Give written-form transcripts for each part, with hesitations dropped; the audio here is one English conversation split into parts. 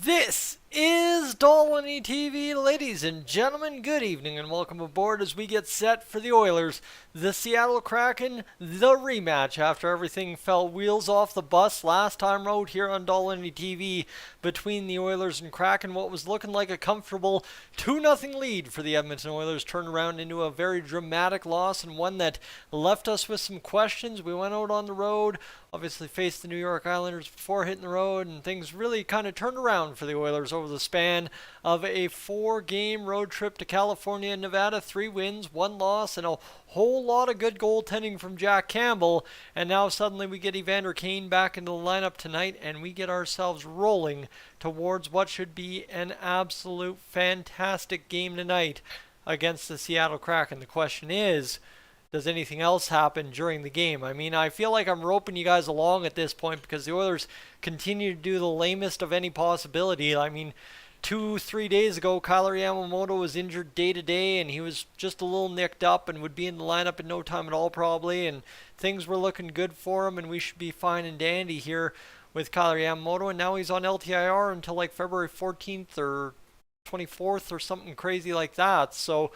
This is Dolynny TV. Ladies and gentlemen, good evening and welcome aboard as we get set for the Oilers, the Seattle Kraken, the rematch after everything fell wheels off the bus last time out here on Dolynny TV between the Oilers and Kraken. What was looking like a comfortable 2-0 lead for the Edmonton Oilers turned around into a very dramatic loss, and one that left us with some questions. We went out on the road, obviously faced the New York Islanders before hitting the road, and things really kind of turned around for the Oilers over the span of a 4-game road trip to California and Nevada. 3 wins, 1 loss, and a whole lot of good goaltending from Jack Campbell. And now suddenly we get Evander Kane back into the lineup tonight, and we get ourselves rolling towards what should be an absolute fantastic game tonight against the Seattle Kraken. The question is, does anything else happen during the game? I mean, I feel like I'm roping you guys along at this point because the Oilers continue to do the lamest of any possibility. I mean, 2-3 days ago, Kyler Yamamoto was injured day to day, and he was just a little nicked up and would be in the lineup in no time at all probably, and things were looking good for him, and we should be fine and dandy here with Kyler Yamamoto, and now he's on LTIR until like February 14th or 24th or something crazy like that. So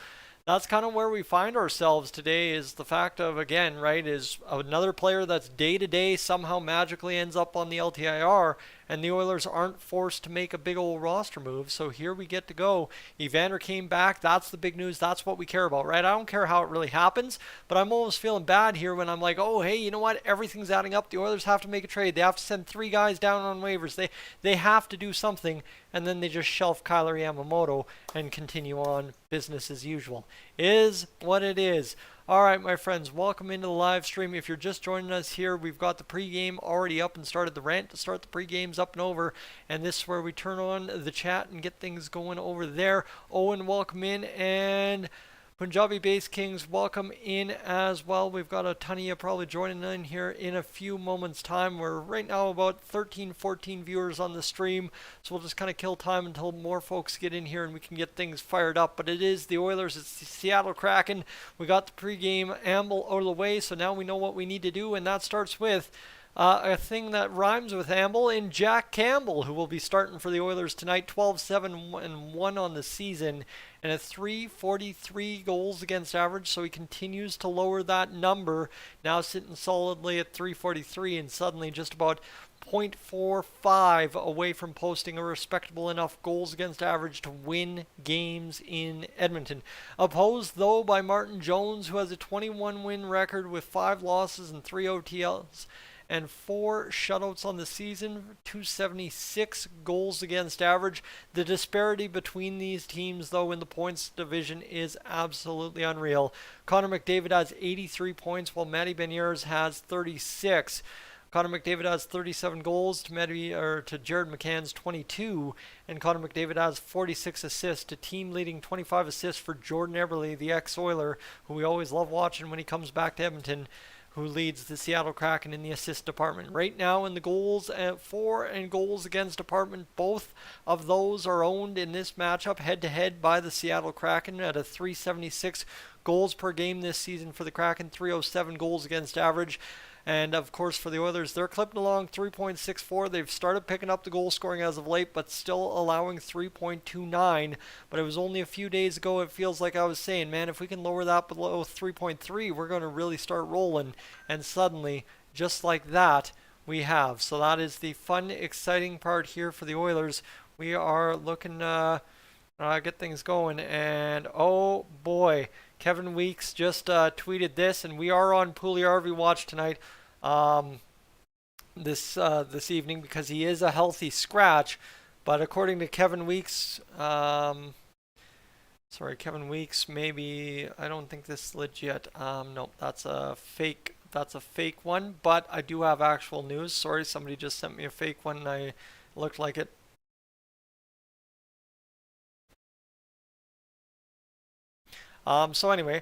that's kind of where we find ourselves today, is the fact of, again, right, is another player that's day to day somehow magically ends up on the LTIR, and the Oilers aren't forced to make a big old roster move. So here we get to go. Evander came back. That's the big news. That's what we care about, right? I don't care how it really happens, but I'm almost feeling bad here when I'm like, oh, hey, you know what? Everything's adding up. The Oilers have to make a trade. They have to send 3 guys down on waivers. They have to do something, and then they just shelf Kyler Yamamoto and continue on business as usual. Is what it is. All right, my friends, welcome into the live stream. If you're just joining us here, we've got the pregame already up and started the rant to start the pregames up and over, and this is where we turn on the chat and get things going over there. Owen, welcome in, and Punjabi Base Kings, welcome in as well. We've got a ton of you probably joining in here in a few moments' time. We're right now about 13, 14 viewers on the stream, so we'll just kind of kill time until more folks get in here and we can get things fired up. But it is the Oilers, it's the Seattle Kraken. We got the pregame amble out of the way, so now we know what we need to do, and that starts with a thing that rhymes with amble in Jack Campbell, who will be starting for the Oilers tonight. 12-7-1 on the season and a 343 goals against average, so he continues to lower that number, now sitting solidly at 343 and suddenly just about 0.45 away from posting a respectable enough goals against average to win games in Edmonton. Opposed, though, by Martin Jones, who has a 21-win record with 5 losses and 3 OTLs and 4 shutouts on the season, 276 goals against average. The disparity between these teams, though, in the points division is absolutely unreal. Connor McDavid has 83 points, while Matty Beniers has 36. Connor McDavid has 37 goals to Jared McCann's 22, and Connor McDavid has 46 assists, to team-leading 25 assists for Jordan Eberle, the ex-Oiler, who we always love watching when he comes back to Edmonton, who leads the Seattle Kraken in the assist department. Right now in the goals for and goals against department, both of those are owned in this matchup head-to-head by the Seattle Kraken at a 376 goals per game this season for the Kraken, 307 goals against average. And of course for the Oilers, they're clipping along 3.64. They've started picking up the goal scoring as of late, but still allowing 3.29. But it was only a few days ago, it feels like I was saying, man, if we can lower that below 3.3, we're going to really start rolling. And suddenly, just like that, we have. So that is the fun, exciting part here for the Oilers. We are looking to get things going. And oh boy, Kevin Weeks just tweeted this, and we are on Pooley RV Watch tonight this evening because he is a healthy scratch. But according to Kevin Weeks, Kevin Weeks, maybe, I don't think this is legit. Nope, that's a fake. That's a fake one, but I do have actual news. Sorry, somebody just sent me a fake one and I looked like it. So anyway,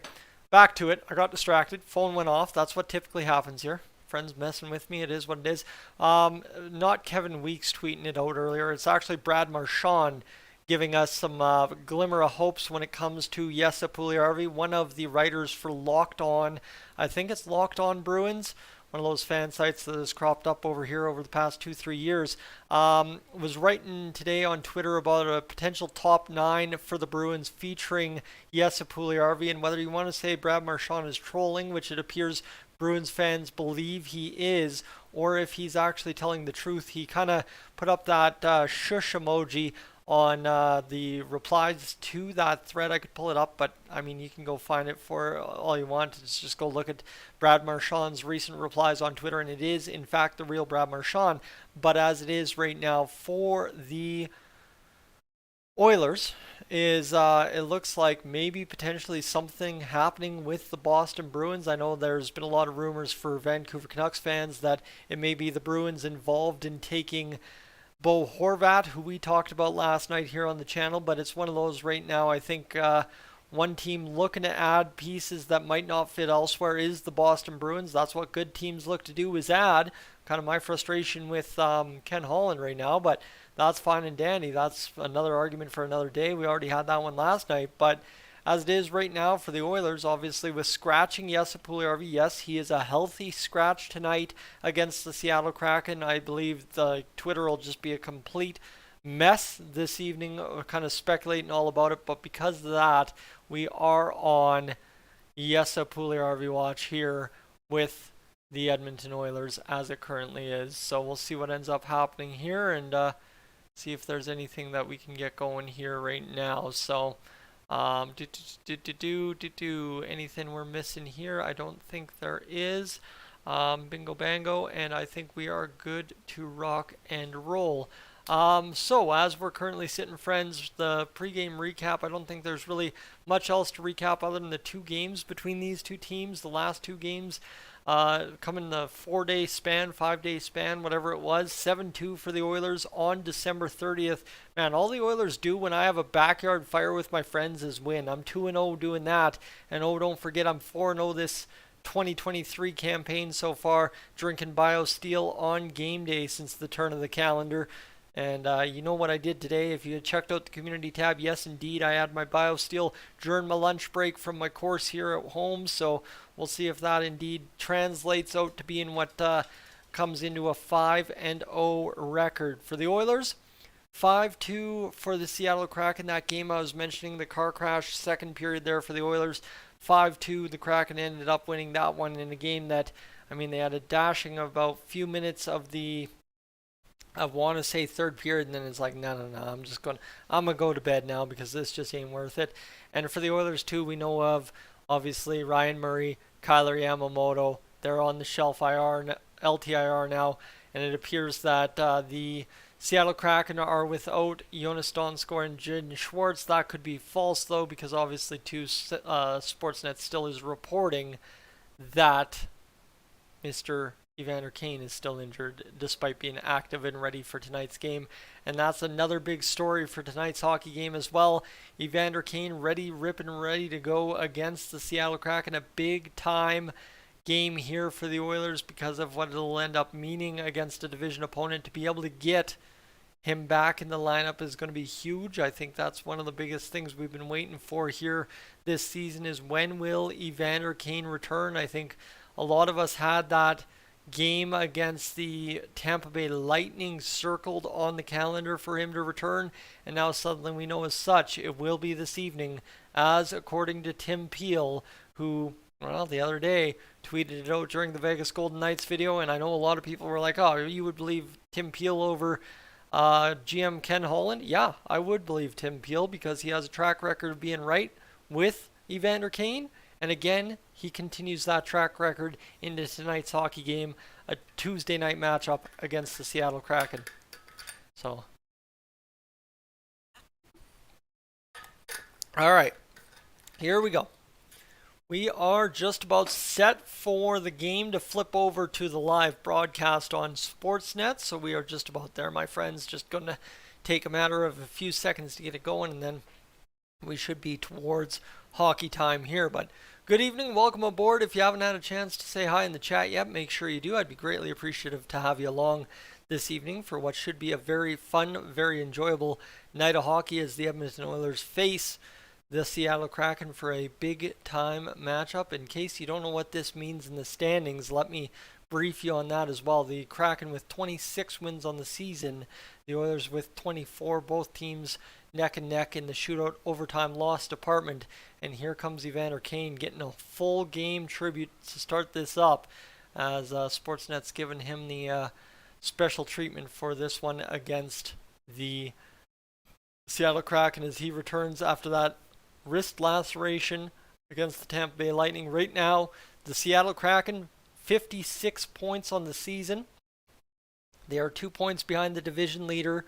back to it. I got distracted. Phone went off. That's what typically happens here. Friends messing with me. It is what it is. Not Kevin Weeks tweeting it out earlier. It's actually Brad Marchand giving us some glimmer of hopes when it comes to Jesse Puljujärvi, one of the writers for Locked On. I think it's Locked On Bruins, one of those fan sites that has cropped up over here over the past 2-3 years, was writing today on Twitter about a potential top 9 for the Bruins featuring Jesse Puljujärvi, and whether you want to say Brad Marchand is trolling, which it appears Bruins fans believe he is, or if he's actually telling the truth. He kind of put up that shush emoji on the replies to that thread. I could pull it up, but I mean, you can go find it for all you want. Just go look at Brad Marchand's recent replies on Twitter, and it is in fact the real Brad Marchand. But as it is right now for the Oilers, is it looks like maybe potentially something happening with the Boston Bruins. I know there's been a lot of rumors for Vancouver Canucks fans that it may be the Bruins involved in taking Bo Horvat, who we talked about last night here on the channel, but it's one of those right now. I think one team looking to add pieces that might not fit elsewhere is the Boston Bruins. That's what good teams look to do, is add. Kind of my frustration with Ken Holland right now, but that's fine and dandy. That's another argument for another day. We already had that one last night, but as it is right now for the Oilers, obviously with scratching Jesse Puljujärvi, yes, he is a healthy scratch tonight against the Seattle Kraken. I believe the Twitter will just be a complete mess this evening, kind of speculating all about it, but because of that, we are on Jesse Puljujärvi watch here with the Edmonton Oilers as it currently is. So we'll see what ends up happening here and see if there's anything that we can get going here right now. So anything we're missing here? I don't think there is. Bingo bango, and I think we are good to rock and roll. So as we're currently sitting, friends, the pregame recap, I don't think there's really much else to recap other than the 2 games between these 2 teams. The last 2 games come in the 4-day span, 5-day span, whatever it was. 7-2 for the Oilers on December 30th. Man, all the Oilers do when I have a backyard fire with my friends is win. I'm 2-0 doing that. And oh, don't forget, I'm 4-0 this 2023 campaign so far, drinking BioSteel on game day since the turn of the calendar. And you know what I did today? If you had checked out the community tab, yes, indeed, I had my BioSteel during my lunch break from my course here at home. So we'll see if that indeed translates out to being what comes into a 5-0 record for the Oilers. 5-2 for the Seattle Kraken. That game I was mentioning, the car crash, second period there for the Oilers. 5-2, the Kraken ended up winning that one in a game that, I mean, they had a dashing of about a few minutes of the, I want to say third period, and then it's like, no, I'm going to go to bed now because this just ain't worth it. And for the Oilers, too, we know of, obviously, Ryan Murray, Kyler Yamamoto. They're on the shelf IR, LTIR now, and it appears that the Seattle Kraken are without Jonas Donskor and Jaden Schwartz. That could be false, though, because obviously Sportsnet still is reporting that Mr. Evander Kane is still injured despite being active and ready for tonight's game. And that's another big story for tonight's hockey game as well. Evander Kane ripping ready to go against the Seattle Kraken. A big time game here for the Oilers because of what it'll end up meaning against a division opponent. To be able to get him back in the lineup is going to be huge. I think that's one of the biggest things we've been waiting for here this season, is when will Evander Kane return? I think a lot of us had that game against the Tampa Bay Lightning circled on the calendar for him to return, and now suddenly we know as such it will be this evening, as according to Tim Peel, who, well, the other day tweeted it out during the Vegas Golden Knights video, and I know a lot of people were like, oh, you would believe Tim Peel over GM Ken Holland? Yeah, I would believe Tim Peel because he has a track record of being right with Evander Kane. And again, he continues that track record into tonight's hockey game, a Tuesday night matchup against the Seattle Kraken. So, all right, here we go. We are just about set for the game to flip over to the live broadcast on Sportsnet. So we are just about there, my friends. Just going to take a matter of a few seconds to get it going, and then we should be towards hockey time here. But Good evening, welcome aboard. If you haven't had a chance to say hi in the chat yet, make sure you do. I'd be greatly appreciative to have you along this evening for what should be a very fun, very enjoyable night of hockey as the Edmonton Oilers face the Seattle Kraken for a big-time matchup. In case you don't know what this means in the standings, let me brief you on that as well. The Kraken with 26 wins on the season, the Oilers with 24, both teams neck and neck in the shootout overtime loss department. And here comes Evander Kane getting a full game tribute to start this up, as Sportsnet's given him the special treatment for this one against the Seattle Kraken as he returns after that wrist laceration against the Tampa Bay Lightning. Right now, the Seattle Kraken, 56 points on the season. They are 2 points behind the division leader,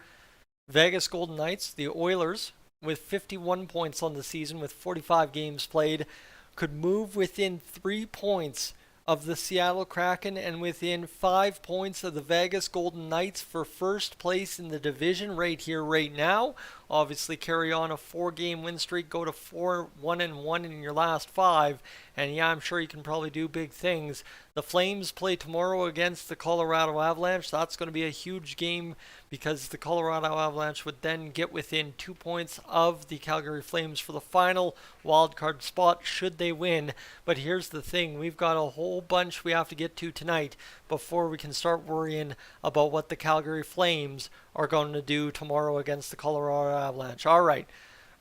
Vegas Golden Knights. The Oilers, with 51 points on the season with 45 games played, could move within 3 points of the Seattle Kraken and within 5 points of the Vegas Golden Knights for first place in the division right here, right now. Obviously carry on a 4-game win streak, go to 4-1-1 in your last 5, and yeah, I'm sure you can probably do big things. The Flames play tomorrow against the Colorado Avalanche. That's going to be a huge game because the Colorado Avalanche would then get within 2 points of the Calgary Flames for the final wildcard spot should they win. But here's the thing, we've got a whole bunch we have to get to tonight before we can start worrying about what the Calgary Flames are going to do tomorrow against the Colorado Avalanche. All right,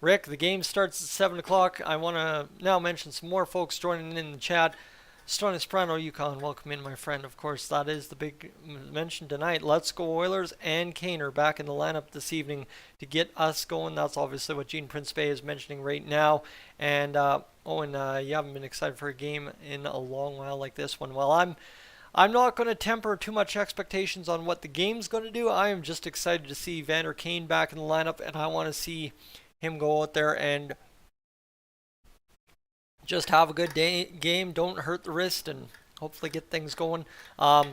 Rick, the game starts at 7 o'clock. I want to now mention some more folks joining in the chat. Stony Soprano, Yukon, welcome in, my friend. Of course, that is the big mention tonight. Let's Go Oilers and Kane are back in the lineup this evening to get us going. That's obviously what Gene Principe is mentioning right now. And Owen, you haven't been excited for a game in a long while like this one. Well, I'm not going to temper too much expectations on what the game's going to do. I am just excited to see Evander Kane back in the lineup, and I want to see him go out there and just have a good game, don't hurt the wrist, and hopefully get things going. I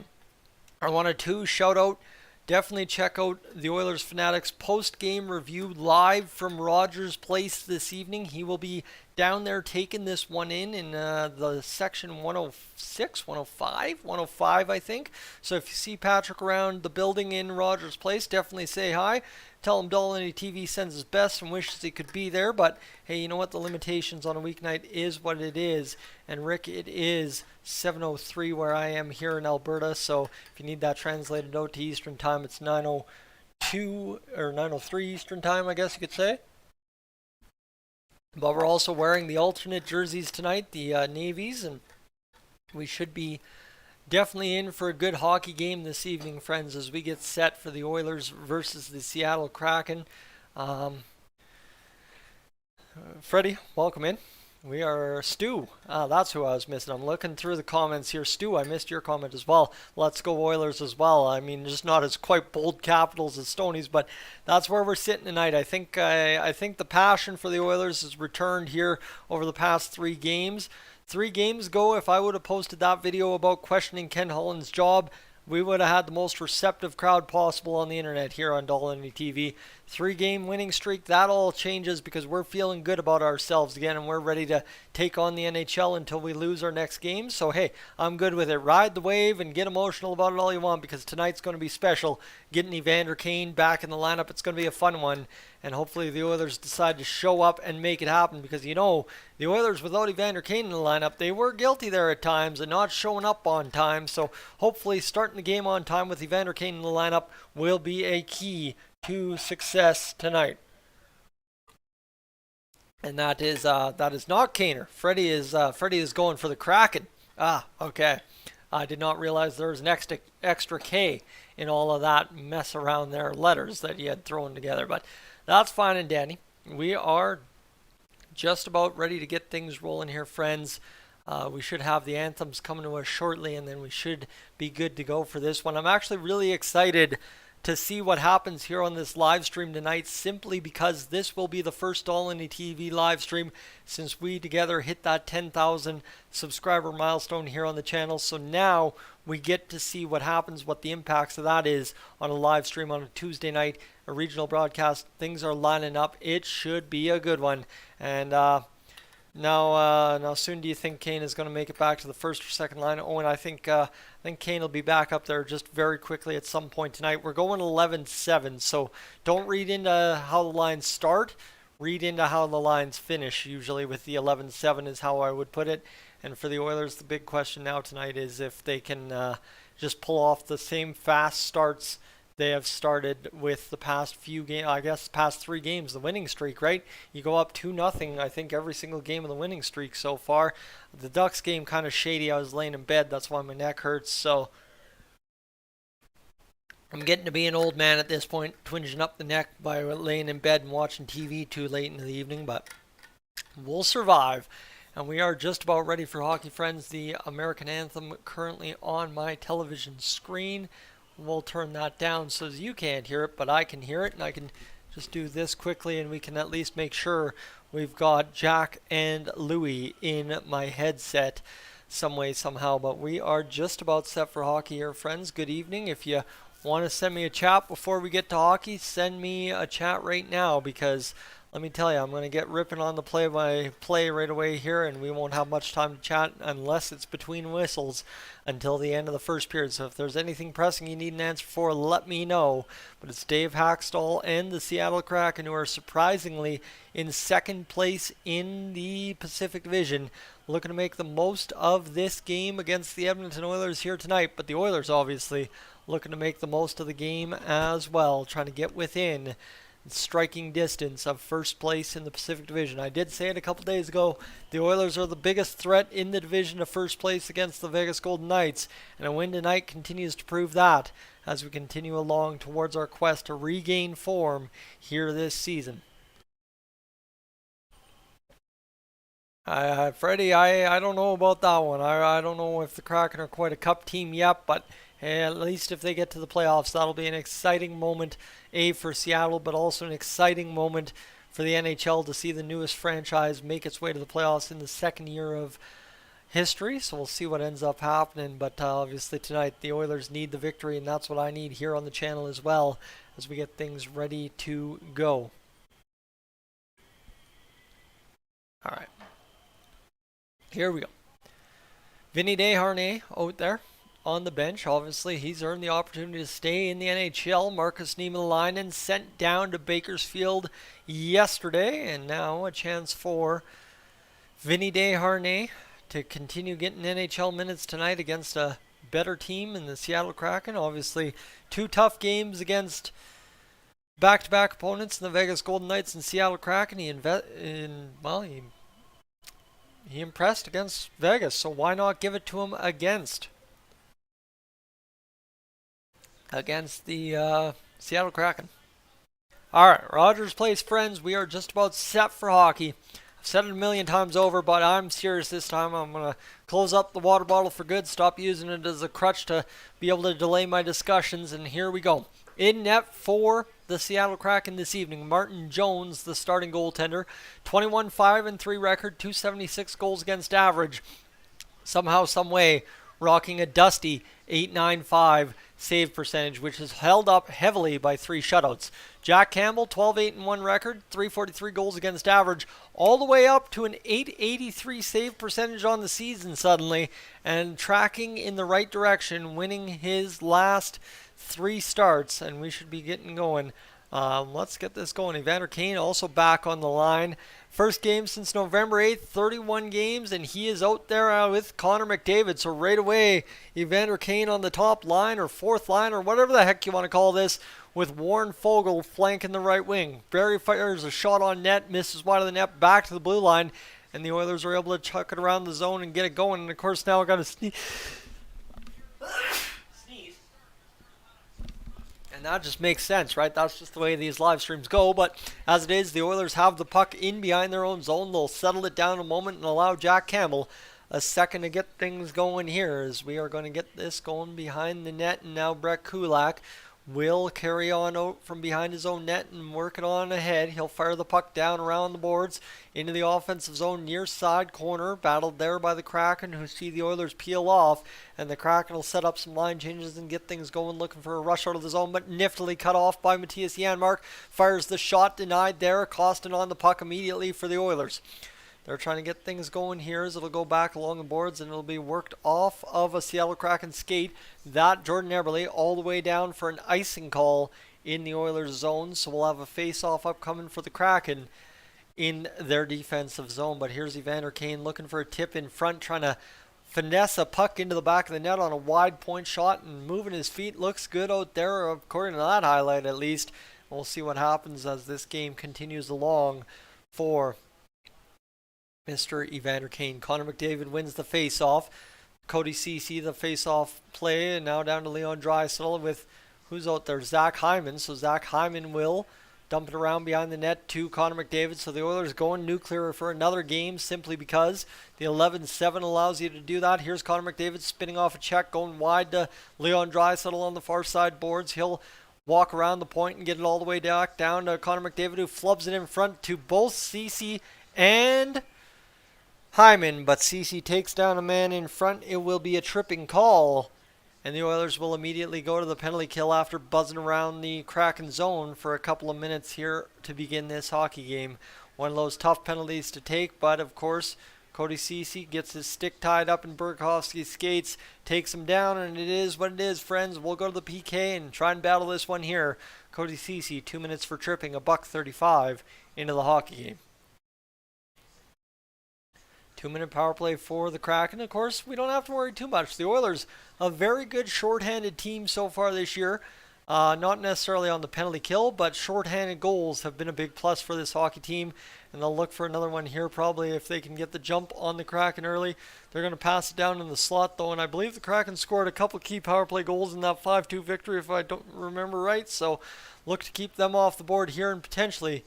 wanted to shout out, definitely check out the Oilers Fanatics post-game review live from Rogers Place this evening. He will be down there taking this one in the section 106, 105, 105, I think. So if you see Patrick around the building in Rogers Place, definitely say hi. Tell him Dolynny TV sends his best and wishes he could be there. But hey, you know what? The limitations on a weeknight is what it is. And Rick, it is 7:03 where I am here in Alberta. So if you need that translated out to Eastern Time, it's 9:02 or 9:03 Eastern Time, I guess you could say. But we're also wearing the alternate jerseys tonight, the navies, and we should be definitely in for a good hockey game this evening, friends, as we get set for the Oilers versus the Seattle Kraken. Freddie, welcome in. We are Stu. That's who I was missing. I'm looking through the comments here. Stu, I missed your comment as well. Let's Go Oilers as well. I mean, just not as quite bold capitals as Stoney's, but that's where we're sitting tonight. I think the passion for the Oilers has returned here over the past 3 games. 3 games ago, if I would have posted that video about questioning Ken Holland's job, we would have had the most receptive crowd possible on the internet here on Dolynny TV. 3-game winning streak, that all changes because we're feeling good about ourselves again and we're ready to take on the NHL until we lose our next game. So hey, I'm good with it. Ride the wave and get emotional about it all you want because tonight's going to be special. Getting Evander Kane back in the lineup, it's going to be a fun one. And hopefully the Oilers decide to show up and make it happen because, you know, the Oilers without Evander Kane in the lineup, they were guilty there at times and not showing up on time. So hopefully starting the game on time with Evander Kane in the lineup will be a key to success tonight. And that is not Kaner. Freddie is going for the Kraken. Okay. I did not realize there was an extra K in all of that mess around there, letters that he had thrown together. But that's fine and dandy. We are just about ready to get things rolling here, friends. We should have the anthems coming to us shortly, and then we should be good to go for this one. I'm actually really excited to see what happens here on this live stream tonight, simply because this will be the first Dolynny TV live stream since we together hit that 10,000 subscriber milestone here on the channel. So now we get to see what happens, what the impacts of that is on a live stream on a Tuesday night, a regional broadcast. Things are lining up. It should be a good one. And Now soon do you think Kane is going to make it back to the first or second line? Owen, I think Kane will be back up there just very quickly at some point tonight. We're going 11-7, so don't read into how the lines start. Read into how the lines finish. Usually with the 11-7 is how I would put it. And for the Oilers, the big question now tonight is if they can just pull off the same fast starts they have started with the past few games, I guess past 3 games, the winning streak, right? You go up 2-0, I think, every single game of the winning streak so far. The Ducks game kind of shady. I was laying in bed. That's why my neck hurts. So I'm getting to be an old man at this point, twinging up the neck by laying in bed and watching TV too late in the evening, but we'll survive. And we are just about ready for hockey, friends. The American anthem currently on my television screen. We'll turn that down so you can't hear it, but I can hear it, and I can just do this quickly, and we can at least make sure we've got Jack and Louie in my headset some way, somehow. But we are just about set for hockey here, friends. Good evening. If you want to send me a chat before we get to hockey, send me a chat right now, because let me tell you, I'm going to get ripping on the play-by-play right away here, and we won't have much time to chat unless it's between whistles until the end of the first period. So if there's anything pressing you need an answer for, let me know. But it's Dave Hackstall and the Seattle Kraken, who are surprisingly in second place in the Pacific Division, looking to make the most of this game against the Edmonton Oilers here tonight. But the Oilers obviously looking to make the most of the game as well, trying to get within striking distance of first place in the Pacific Division. I did say it a couple days ago, the Oilers are the biggest threat in the division of first place against the Vegas Golden Knights, and a win tonight continues to prove that as we continue along towards our quest to regain form here this season. Freddie, I don't know about that one. I don't know if the Kraken are quite a cup team yet, but at least if they get to the playoffs, that'll be an exciting moment, for Seattle, but also an exciting moment for the NHL to see the newest franchise make its way to the playoffs in the second year of history. So we'll see what ends up happening. But obviously tonight the Oilers need the victory, and that's what I need here on the channel as well as we get things ready to go. All right. Here we go. Vinny Desharnais out there on the bench. Obviously, he's earned the opportunity to stay in the NHL. Markus Niemelainen sent down to Bakersfield yesterday, and now a chance for Vinny Desharnais to continue getting NHL minutes tonight against a better team in the Seattle Kraken. Obviously, 2 tough games against back-to-back opponents in the Vegas Golden Knights and Seattle Kraken. He impressed against Vegas, so why not give it to him against the Seattle Kraken? All right, Rogers Place, friends. We are just about set for hockey. I've said it a million times over, but I'm serious this time. I'm going to close up the water bottle for good, stop using it as a crutch to be able to delay my discussions, and here we go. In net for the Seattle Kraken this evening, Martin Jones, the starting goaltender, 21-5-3 record, 276 goals against average. Somehow, some way, rocking a dusty .895 save percentage, which is held up heavily by 3 shutouts. Jack Campbell, 12-8-1 record, 343 goals against average, all the way up to an .883 save percentage on the season suddenly, and tracking in the right direction, winning his last 3 starts, and we should be getting going. Let's get this going. Evander Kane also back on the line. First game since November 8th, 31 games, and he is out there with Connor McDavid. So right away, Evander Kane on the top line or fourth line or whatever the heck you want to call this, with Warren Foegele flanking the right wing. Barry fires a shot on net, misses wide of the net, back to the blue line, and the Oilers are able to chuck it around the zone and get it going. And of course now I got to sneeze. And that just makes sense, right? That's just the way these live streams go. But as it is, the Oilers have the puck in behind their own zone. They'll settle it down a moment and allow Jack Campbell a second to get things going here, as we are going to get this going behind the net. And now Brett Kulak will carry on out from behind his own net and work it on ahead. He'll fire the puck down around the boards into the offensive zone near side corner, battled there by the Kraken, who see the Oilers peel off, and the Kraken will set up some line changes and get things going, looking for a rush out of the zone, but niftily cut off by Matthias Janmark. Fires the shot, denied there, Costin on the puck immediately for the Oilers. They're trying to get things going here as it'll go back along the boards and it'll be worked off of a Seattle Kraken skate. That Jordan Eberle all the way down for an icing call in the Oilers zone. So we'll have a face-off upcoming for the Kraken in their defensive zone. But here's Evander Kane looking for a tip in front, trying to finesse a puck into the back of the net on a wide point shot and moving his feet. Looks good out there, according to that highlight at least. We'll see what happens as this game continues along for Mr. Evander Kane. Connor McDavid wins the face-off. Cody Ceci the face-off play, and now down to Leon Draisaitl with who's out there? Zach Hyman. So Zach Hyman will dump it around behind the net to Connor McDavid. So the Oilers going nuclear for another game simply because the 11-7 allows you to do that. Here's Connor McDavid spinning off a check, going wide to Leon Draisaitl on the far side boards. He'll walk around the point and get it all the way back down to Connor McDavid, who flubs it in front to both Ceci and Hyman. But Ceci takes down a man in front. It will be a tripping call. And the Oilers will immediately go to the penalty kill after buzzing around the Kraken zone for a couple of minutes here to begin this hockey game. One of those tough penalties to take, but of course, Cody Ceci gets his stick tied up in Burakovsky's skates, takes him down, and it is what it is, friends. We'll go to the PK and try and battle this one here. Cody Ceci, 2 minutes for tripping, $1.35 into the hockey game. 2-minute power play for the Kraken. Of course, we don't have to worry too much. The Oilers, a very good shorthanded team so far this year. Not necessarily on the penalty kill, but shorthanded goals have been a big plus for this hockey team. And they'll look for another one here probably if they can get the jump on the Kraken early. They're going to pass it down in the slot though. And I believe the Kraken scored a couple key power play goals in that 5-2 victory if I don't remember right. So look to keep them off the board here and potentially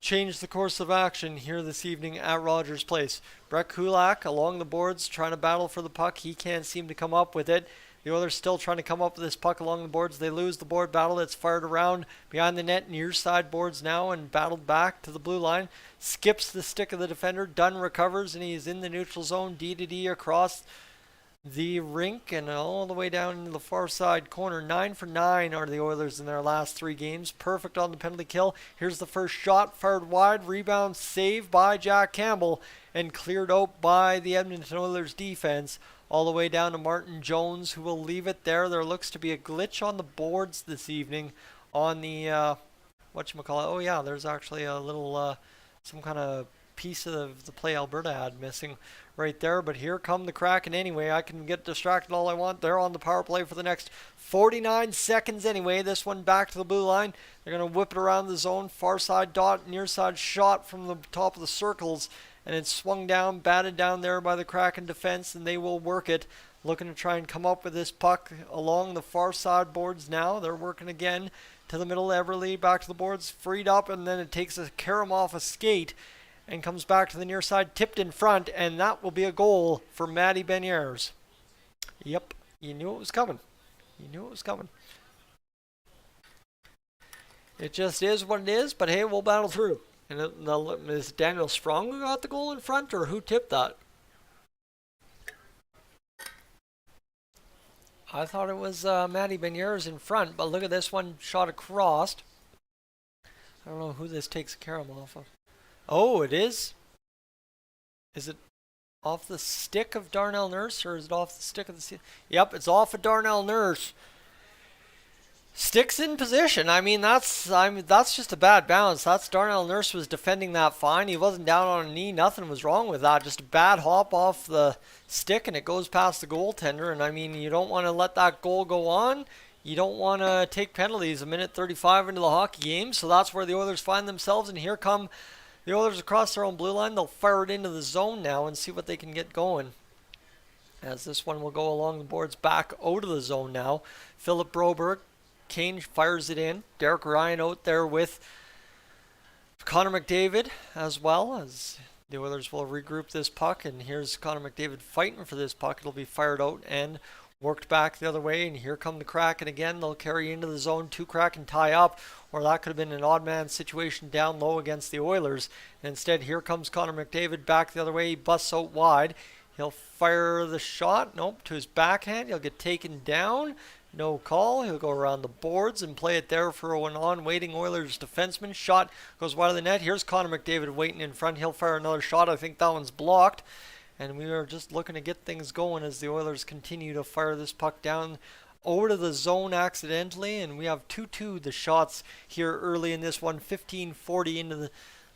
change the course of action here this evening at Rogers Place. Brett Kulak along the boards trying to battle for the puck. He can't seem to come up with it. The Oilers still trying to come up with this puck along the boards. They lose the board battle. It's fired around behind the net, near side boards now, and battled back to the blue line. Skips the stick of the defender. Dunn recovers, and he's in the neutral zone. D across the rink and all the way down into the far side corner. 9 for 9 are the Oilers in their last 3 games. Perfect on the penalty kill. Here's the first shot, fired wide. Rebound saved by Jack Campbell and cleared out by the Edmonton Oilers defense. All the way down to Martin Jones, who will leave it there. There looks to be a glitch on the boards this evening on the, whatchamacallit. Oh yeah, there's actually a little, some kind of piece of the Play Alberta ad missing right there. But here come the Kraken anyway. I can get distracted all I want. They're on the power play for the next 49 seconds anyway. This one back to the blue line. They're going to whip it around the zone. Far side dot, near side shot from the top of the circles. And it's swung down, batted down there by the Kraken defense, and they will work it. Looking to try and come up with this puck along the far side boards now. They're working again to the middle. Eberle back to the boards, freed up, and then it takes a carom off a skate and comes back to the near side, tipped in front, and that will be a goal for Matty Beniers. Yep, you knew it was coming. You knew it was coming. It just is what it is, but hey, we'll battle through. And is Daniel Sprong who got the goal in front, or who tipped that? I thought it was Matty Beniers in front, but look at this one shot across. I don't know who this takes a carom off of. Oh, it is? Is it off the stick of Darnell Nurse, or is it off the stick of the... Yep, it's off of Darnell Nurse. Sticks in position. I mean, that's just a bad bounce. That's Darnell Nurse was defending that fine. He wasn't down on a knee. Nothing was wrong with that. Just a bad hop off the stick, and it goes past the goaltender. And I mean, you don't want to let that goal go on. You don't want to take penalties a minute 35 into the hockey game. So that's where the Oilers find themselves. And here come the Oilers across their own blue line. They'll fire it into the zone now and see what they can get going. As this one will go along the boards back out of the zone now. Philip Broberg. Kane fires it in. Derek Ryan out there with Connor McDavid as well, as the Oilers will regroup this puck. And here's Connor McDavid fighting for this puck. It'll be fired out and worked back the other way. And here come the Kraken again. They'll carry into the zone. 2 Kraken tie up, or that could have been an odd man situation down low against the Oilers. And instead, here comes Connor McDavid back the other way. He busts out wide. He'll fire the shot. Nope, to his backhand. He'll get taken down. No call. He'll go around the boards and play it there for an on-waiting Oilers defenseman. Shot goes wide of the net. Here's Connor McDavid waiting in front. He'll fire another shot. I think that one's blocked. And we are just looking to get things going as the Oilers continue to fire this puck down over to the zone accidentally. And we have 2-2 the shots here early in this one. 15:40 into the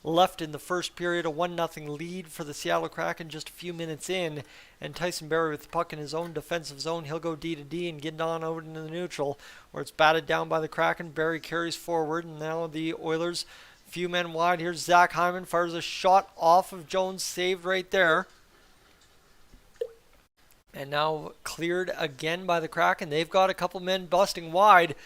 left in the first period, a 1-0 lead for the Seattle Kraken just a few minutes in, and Tyson Barrie with the puck in his own defensive zone. He'll go D to D and get on over into the neutral, where it's batted down by the Kraken. Barrie carries forward, and now the Oilers, a few men wide. Here's Zach Hyman, fires a shot off of Jones, saved right there. And now cleared again by the Kraken. They've got a couple men busting wide.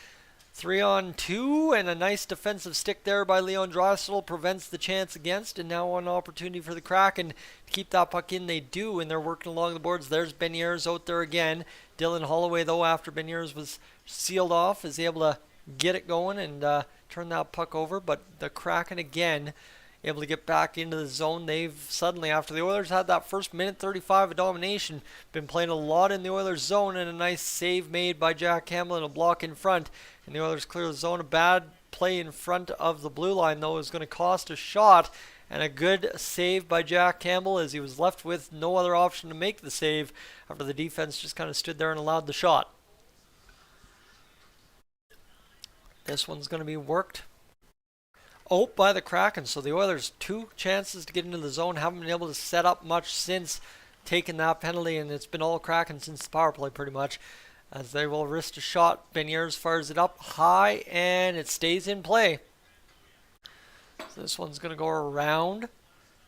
3-on-2, and a nice defensive stick there by Leon Draisaitl prevents the chance against, and now an opportunity for the Kraken to keep that puck in. They do, and they're working along the boards. There's Beniers out there again. Dylan Holloway, though, after Beniers was sealed off, is able to get it going and turn that puck over, but the Kraken again able to get back into the zone. They've suddenly, after the Oilers had that first minute 35 of domination, been playing a lot in the Oilers zone, and a nice save made by Jack Campbell and a block in front. And the Oilers clear the zone. A bad play in front of the blue line, though, is going to cost a shot. And a good save by Jack Campbell, as he was left with no other option to make the save after the defense just kind of stood there and allowed the shot. This one's going to be worked by the Kraken. So the Oilers, 2 chances to get into the zone. Haven't been able to set up much since taking that penalty, and it's been all Kraken since the power play pretty much. As they will risk a shot. Beniers fires it up high, and it stays in play. So this one's going to go around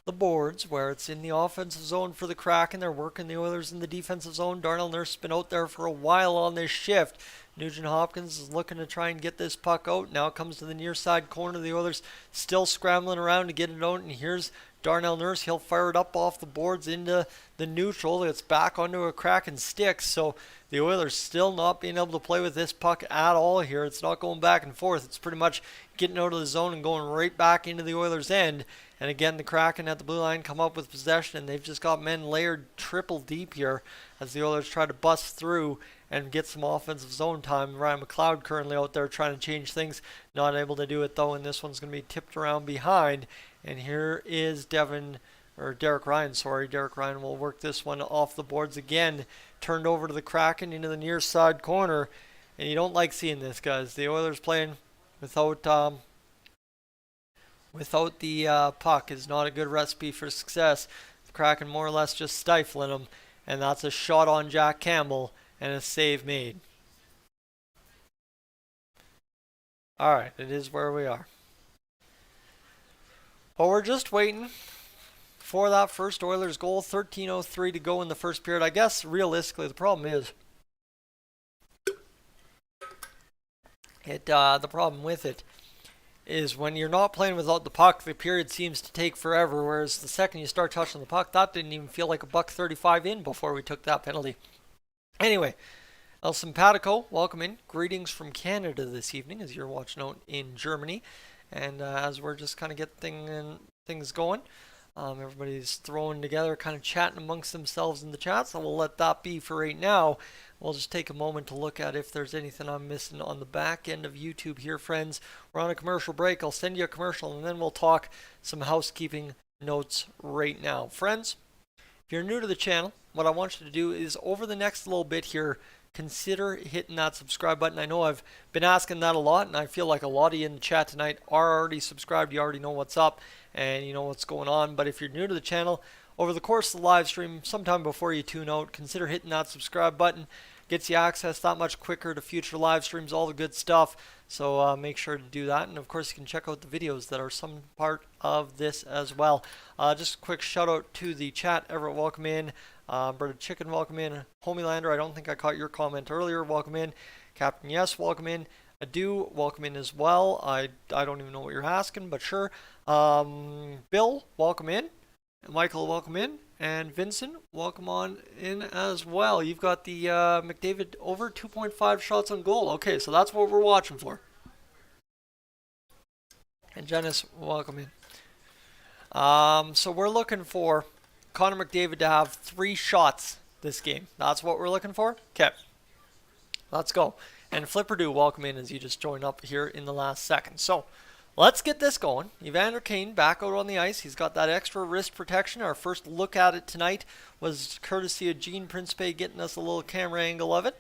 the boards, where it's in the offensive zone for the Kraken. They're working the Oilers in the defensive zone. Darnell Nurse has been out there for a while on this shift. Nugent Hopkins is looking to try and get this puck out. Now it comes to the near side corner. The Oilers still scrambling around to get it out, and here's Darnell Nurse. He'll fire it up off the boards into the neutral. It's back onto a Kraken stick, so the Oilers still not being able to play with this puck at all here. It's not going back and forth. It's pretty much getting out of the zone and going right back into the Oilers' end. And again, the Kraken at the blue line come up with possession, and they've just got men layered triple deep here as the Oilers try to bust through and get some offensive zone time. Ryan McLeod currently out there trying to change things. Not able to do it, though, and this one's going to be tipped around behind. And here is Derek Ryan, Derek Ryan will work this one off the boards again. Turned over to the Kraken into the near side corner. And you don't like seeing this, guys. The Oilers playing without the puck is not a good recipe for success. The Kraken more or less just stifling them. And that's a shot on Jack Campbell and a save made. Alright, it is where we are. Well, we're just waiting for that first Oilers goal. 13:03 to go in the first period. I guess realistically the problem is the problem with it is when you're not playing without the puck, the period seems to take forever, whereas the second you start touching the puck, that didn't even feel like a $1:35 in before we took that penalty. Anyway, El Simpatico, welcome in. Greetings from Canada this evening as you're watching out in Germany. And as we're just kind of getting things going, everybody's throwing together, kind of chatting amongst themselves in the chat, so we'll let that be for right now. We'll just take a moment to look at if there's anything I'm missing on the back end of YouTube here, friends. We're on a commercial break. I'll send you a commercial, and then we'll talk some housekeeping notes right now. Friends, if you're new to the channel, what I want you to do is over the next little bit here, consider hitting that subscribe button. I know I've been asking that a lot, and I feel like a lot of you in the chat tonight are already subscribed. You already know what's up and you know what's going on. But if you're new to the channel, over the course of the live stream, sometime before you tune out, consider hitting that subscribe button. Gets you access that much quicker to future live streams, all the good stuff. So make sure to do that. And of course, you can check out the videos that are some part of this as well. Just a quick shout out to the chat. Everett, welcome in. Brother Chicken, welcome in. Homielander, I don't think I caught your comment earlier. Welcome in. Captain Yes, welcome in. Adu, welcome in as well. I don't even know what you're asking, but sure. Bill, welcome in. Michael, welcome in. And Vincent, welcome on in as well. You've got the McDavid over 2.5 shots on goal. Okay, so that's what we're watching for. And Janice, welcome in. So we're looking for Connor McDavid to have 3 shots this game. That's what we're looking for? Okay. Let's go. And Flipperdo, welcome in as you just joined up here in the last second. So, let's get this going. Evander Kane back out on the ice. He's got that extra wrist protection. Our first look at it tonight was courtesy of Gene Principe getting us a little camera angle of it.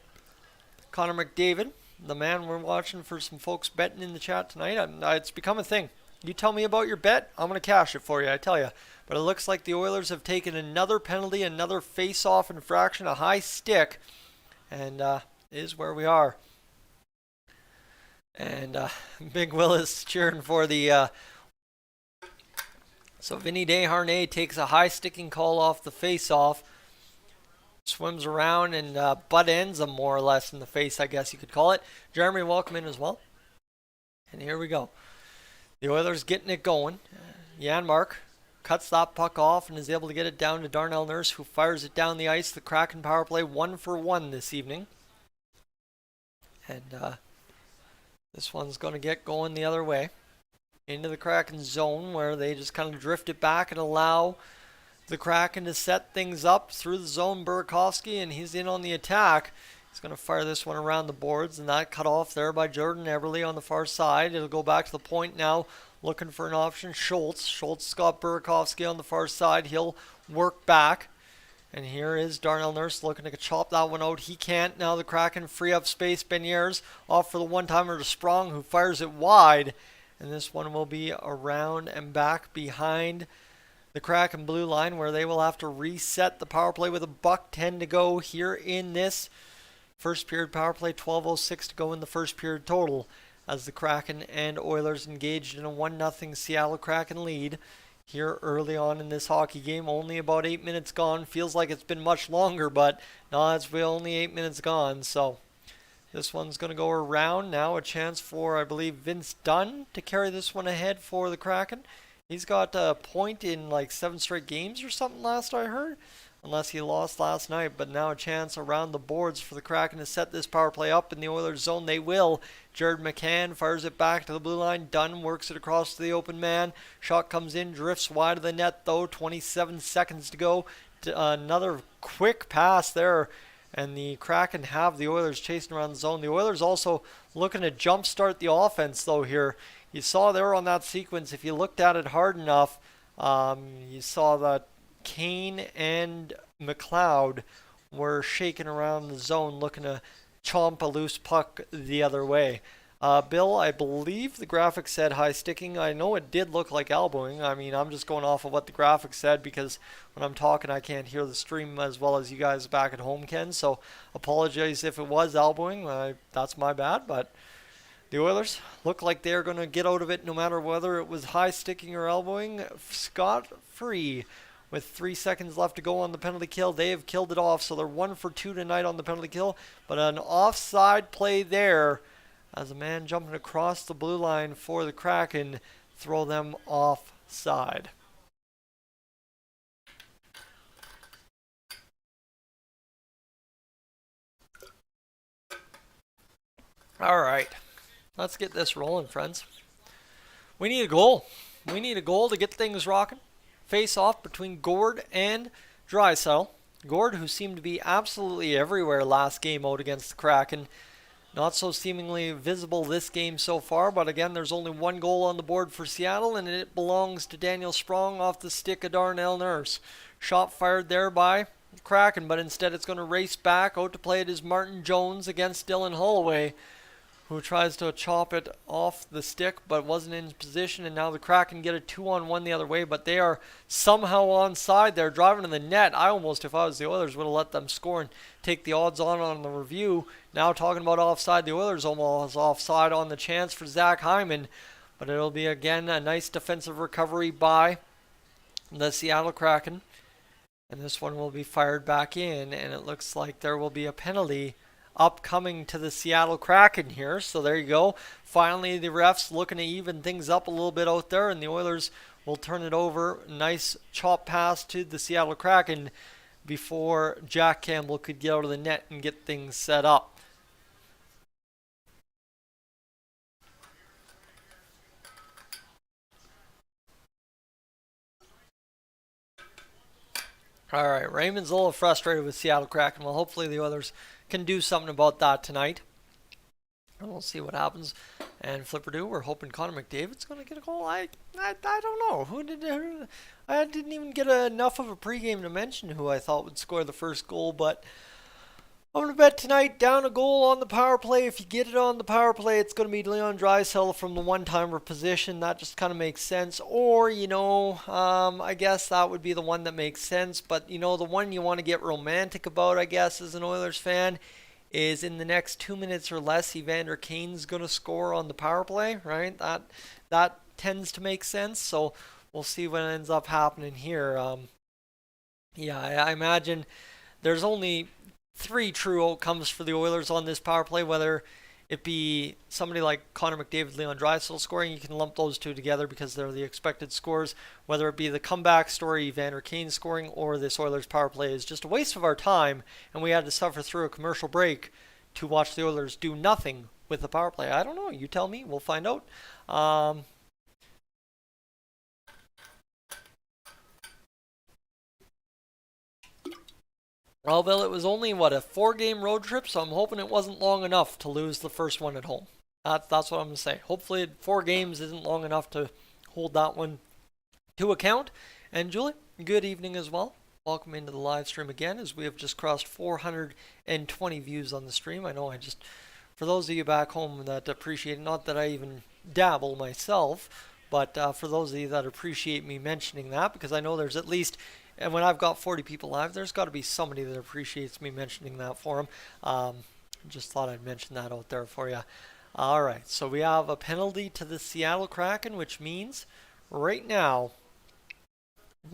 Connor McDavid, the man we're watching for some folks betting in the chat tonight. It's become a thing. You tell me about your bet, I'm going to cash it for you, I tell you. But it looks like the Oilers have taken another penalty, another face-off infraction, a high stick, and is where we are. And Big Will is cheering for the... So Vinny Desharnais takes a high sticking call off the face-off. Swims around and butt ends him more or less in the face, I guess you could call it. Jeremy, welcome in as well. And here we go. The Oilers getting it going. Janmark cuts that puck off and is able to get it down to Darnell Nurse, who fires it down the ice. The Kraken power play 1-for-1 this evening. And this one's going to get going the other way. Into the Kraken zone where they just kind of drift it back and allow the Kraken to set things up through the zone. Burakovsky, and he's in on the attack. He's going to fire this one around the boards, and that cut off there by Jordan Eberle on the far side. It'll go back to the point now, looking for an option. Schultz has got Burakovsky on the far side. He'll work back. And here is Darnell Nurse looking to chop that one out. He can't. Now the Kraken free up space. Beniers off for the one-timer to Sprong, who fires it wide. And this one will be around and back behind the Kraken blue line, where they will have to reset the power play with $1:10 to go here in this first period power play. 12:06 to go in the first period total, as the Kraken and Oilers engaged in a 1-0 Seattle Kraken lead here early on in this hockey game. Only about 8 minutes gone. Feels like it's been much longer, but no, it's only 8 minutes gone. So this one's going to go around now. A chance for, I believe, Vince Dunn to carry this one ahead for the Kraken. He's got a point in like 7 straight games or something last I heard, unless he lost last night. But now a chance around the boards for the Kraken to set this power play up in the Oilers zone. They will. Jared McCann fires it back to the blue line. Dunn works it across to the open man. Shot comes in, drifts wide of the net though. 27 seconds to go. Another quick pass there, and the Kraken have the Oilers chasing around the zone. The Oilers also looking to jumpstart the offense though here. You saw there on that sequence, if you looked at it hard enough, you saw that Kane and McLeod were shaking around the zone looking to chomp a loose puck the other way. Bill, I believe the graphic said high sticking. I know it did look like elbowing. I mean, I'm just going off of what the graphic said, because when I'm talking I can't hear the stream as well as you guys back at home can. So apologize if it was elbowing. That's my bad, but the Oilers look like they're going to get out of it no matter whether it was high sticking or elbowing. Scot-free with 3 seconds left to go on the penalty kill. They have killed it off, so they're 1 for 2 tonight on the penalty kill. But an offside play there, as a man jumping across the blue line for the Kraken throw them offside. All right. Let's get this rolling, friends. We need a goal. We need a goal to get things rocking. Face off between Gord and Draisaitl. Gord, who seemed to be absolutely everywhere last game out against the Kraken. Not so seemingly visible this game so far, but again, there's only 1 goal on the board for Seattle, and it belongs to Daniel Sprong off the stick of Darnell Nurse. Shot fired there by Kraken, but instead it's going to race back. Out to play it is Martin Jones against Dylan Holloway, who tries to chop it off the stick but wasn't in position, and now the Kraken get a 2-on-1 the other way, but they are somehow onside. They're driving to the net. I almost, if I was the Oilers, would have let them score and take the odds on the review. Now talking about offside, the Oilers almost offside on the chance for Zach Hyman, but it'll be again a nice defensive recovery by the Seattle Kraken, and this one will be fired back in, and it looks like there will be a penalty upcoming to the Seattle Kraken here. So there you go. Finally, the refs looking to even things up a little bit out there, and the Oilers will turn it over. Nice chop pass to the Seattle Kraken before Jack Campbell could get out of the net and get things set up. All right, Raymond's a little frustrated with Seattle Kraken. Well, hopefully the Oilers can do something about that tonight. And we'll see what happens. And Flipper we're hoping Connor McDavid's going to get a goal. I don't know. I didn't even get enough of a pregame to mention who I thought would score the first goal, but I'm going to bet tonight down a goal on the power play. If you get it on the power play, it's going to be Leon Draisaitl from the one-timer position. That just kind of makes sense. Or, I guess that would be the one that makes sense. But, the one you want to get romantic about, I guess, as an Oilers fan, is in the next 2 minutes or less, Evander Kane's going to score on the power play, right? That tends to make sense. So we'll see what ends up happening here. I imagine there's only 3 true outcomes for the Oilers on this power play, whether it be somebody like Connor McDavid, Leon Draisaitl scoring. You can lump those two together because they're the expected scores. Whether it be the comeback story, Evander Kane scoring, or this Oilers power play is just a waste of our time, and we had to suffer through a commercial break to watch the Oilers do nothing with the power play. I don't know. You tell me. We'll find out. Well, Bill, it was only, a 4-game road trip, so I'm hoping it wasn't long enough to lose the first one at home. That's what I'm going to say. Hopefully 4 games isn't long enough to hold that one to account. And Julie, good evening as well. Welcome into the live stream again, as we have just crossed 420 views on the stream. I know for those of you back home that appreciate it, not that I even dabble myself, but for those of you that appreciate me mentioning that, because I know there's at least... And when I've got 40 people live, there's got to be somebody that appreciates me mentioning that for them. Just thought I'd mention that out there for you. All right, so we have a penalty to the Seattle Kraken, which means right now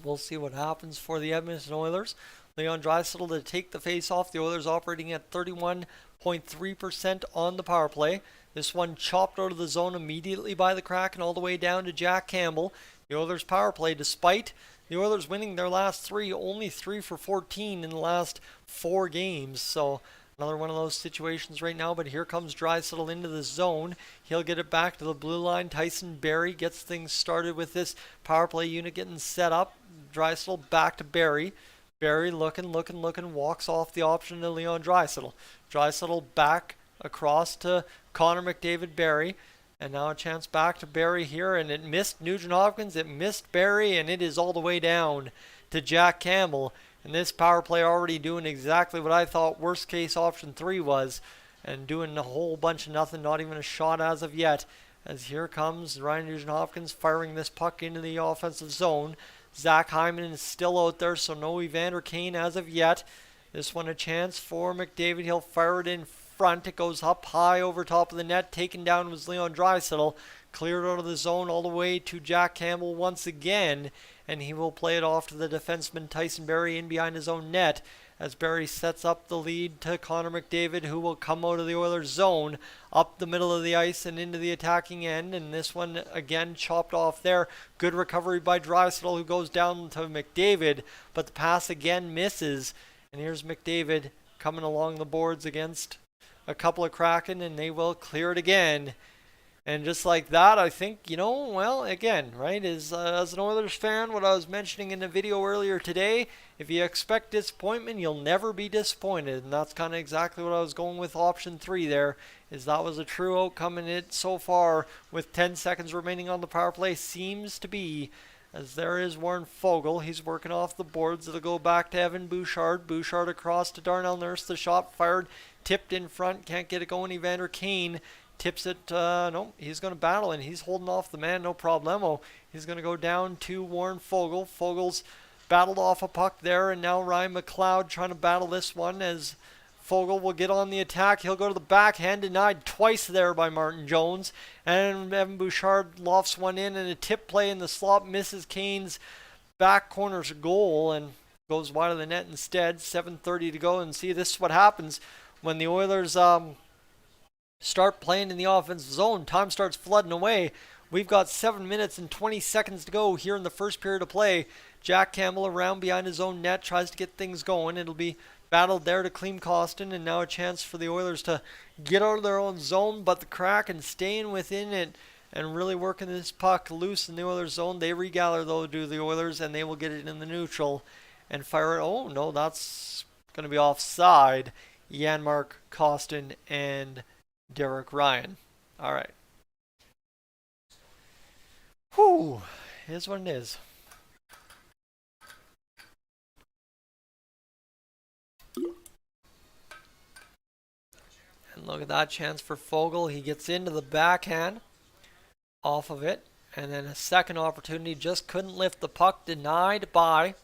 we'll see what happens for the Edmonton Oilers. Leon Draisaitl to take the face-off. The Oilers operating at 31.3% on the power play. This one chopped out of the zone immediately by the Kraken all the way down to Jack Campbell. The Oilers power play, despite the Oilers winning their last 3, only 3 for 14 in the last 4 games. So another one of those situations right now. But here comes Draisaitl into the zone. He'll get it back to the blue line. Tyson Barrie gets things started with this power play unit getting set up. Draisaitl back to Barrie. Barrie looking, walks off the option to Leon Draisaitl. Draisaitl back across to Connor McDavid Barrie. And now a chance back to Barrie here, and it missed Nugent Hopkins, it missed Barrie, and it is all the way down to Jack Campbell. And this power play already doing exactly what I thought worst case option 3 was, and doing a whole bunch of nothing, not even a shot as of yet. As here comes Ryan Nugent Hopkins firing this puck into the offensive zone. Zach Hyman is still out there, so no Evander Kane as of yet. This one a chance for McDavid, he'll fire it in front. It goes up high over top of the net. Taken down was Leon Draisaitl. Cleared out of the zone all the way to Jack Campbell once again. And he will play it off to the defenseman Tyson Barrie in behind his own net. As Barrie sets up the lead to Connor McDavid, who will come out of the Oilers zone up the middle of the ice and into the attacking end. And this one again chopped off there. Good recovery by Draisaitl, who goes down to McDavid. But the pass again misses. And here's McDavid coming along the boards against a couple of Kraken, and they will clear it again. And just like that, I think, again, right, as an Oilers fan, what I was mentioning in the video earlier today, if you expect disappointment, you'll never be disappointed. And that's kind of exactly what I was going with option 3 there, is that was a true outcome, and it so far, with 10 seconds remaining on the power play, seems to be, as there is Warren Foegele. He's working off the boards. It'll go back to Evan Bouchard. Bouchard across to Darnell Nurse. The shot fired, tipped in front. Can't get it going. Evander Kane tips it. No, he's going to battle, and he's holding off the man. No problemo. He's going to go down to Warren Foegele. Fogel's battled off a puck there, and now Ryan McLeod trying to battle this one as Foegele will get on the attack. He'll go to the backhand, denied twice there by Martin Jones. And Evan Bouchard lofts one in, and a tip play in the slot misses Kane's back corner's goal and goes wide of the net instead. 7:30 to go, and see, this is what happens when the Oilers start playing in the offensive zone. Time starts flooding away. We've got 7 minutes and 20 seconds to go here in the first period of play. Jack Campbell around behind his own net, tries to get things going. It'll be battled there to Klim Kostin, and now a chance for the Oilers to get out of their own zone, but the Kraken staying within it and really working this puck loose in the Oilers zone. They regather though to the Oilers, and they will get it in the neutral. and fire it. Oh, no, that's going to be offside. Janmark, Costin, and Derek Ryan. All right. Whew. Here's what it is. And look at that chance for Foegele. He gets into the backhand off of it. And then a second opportunity, just couldn't lift the puck, denied by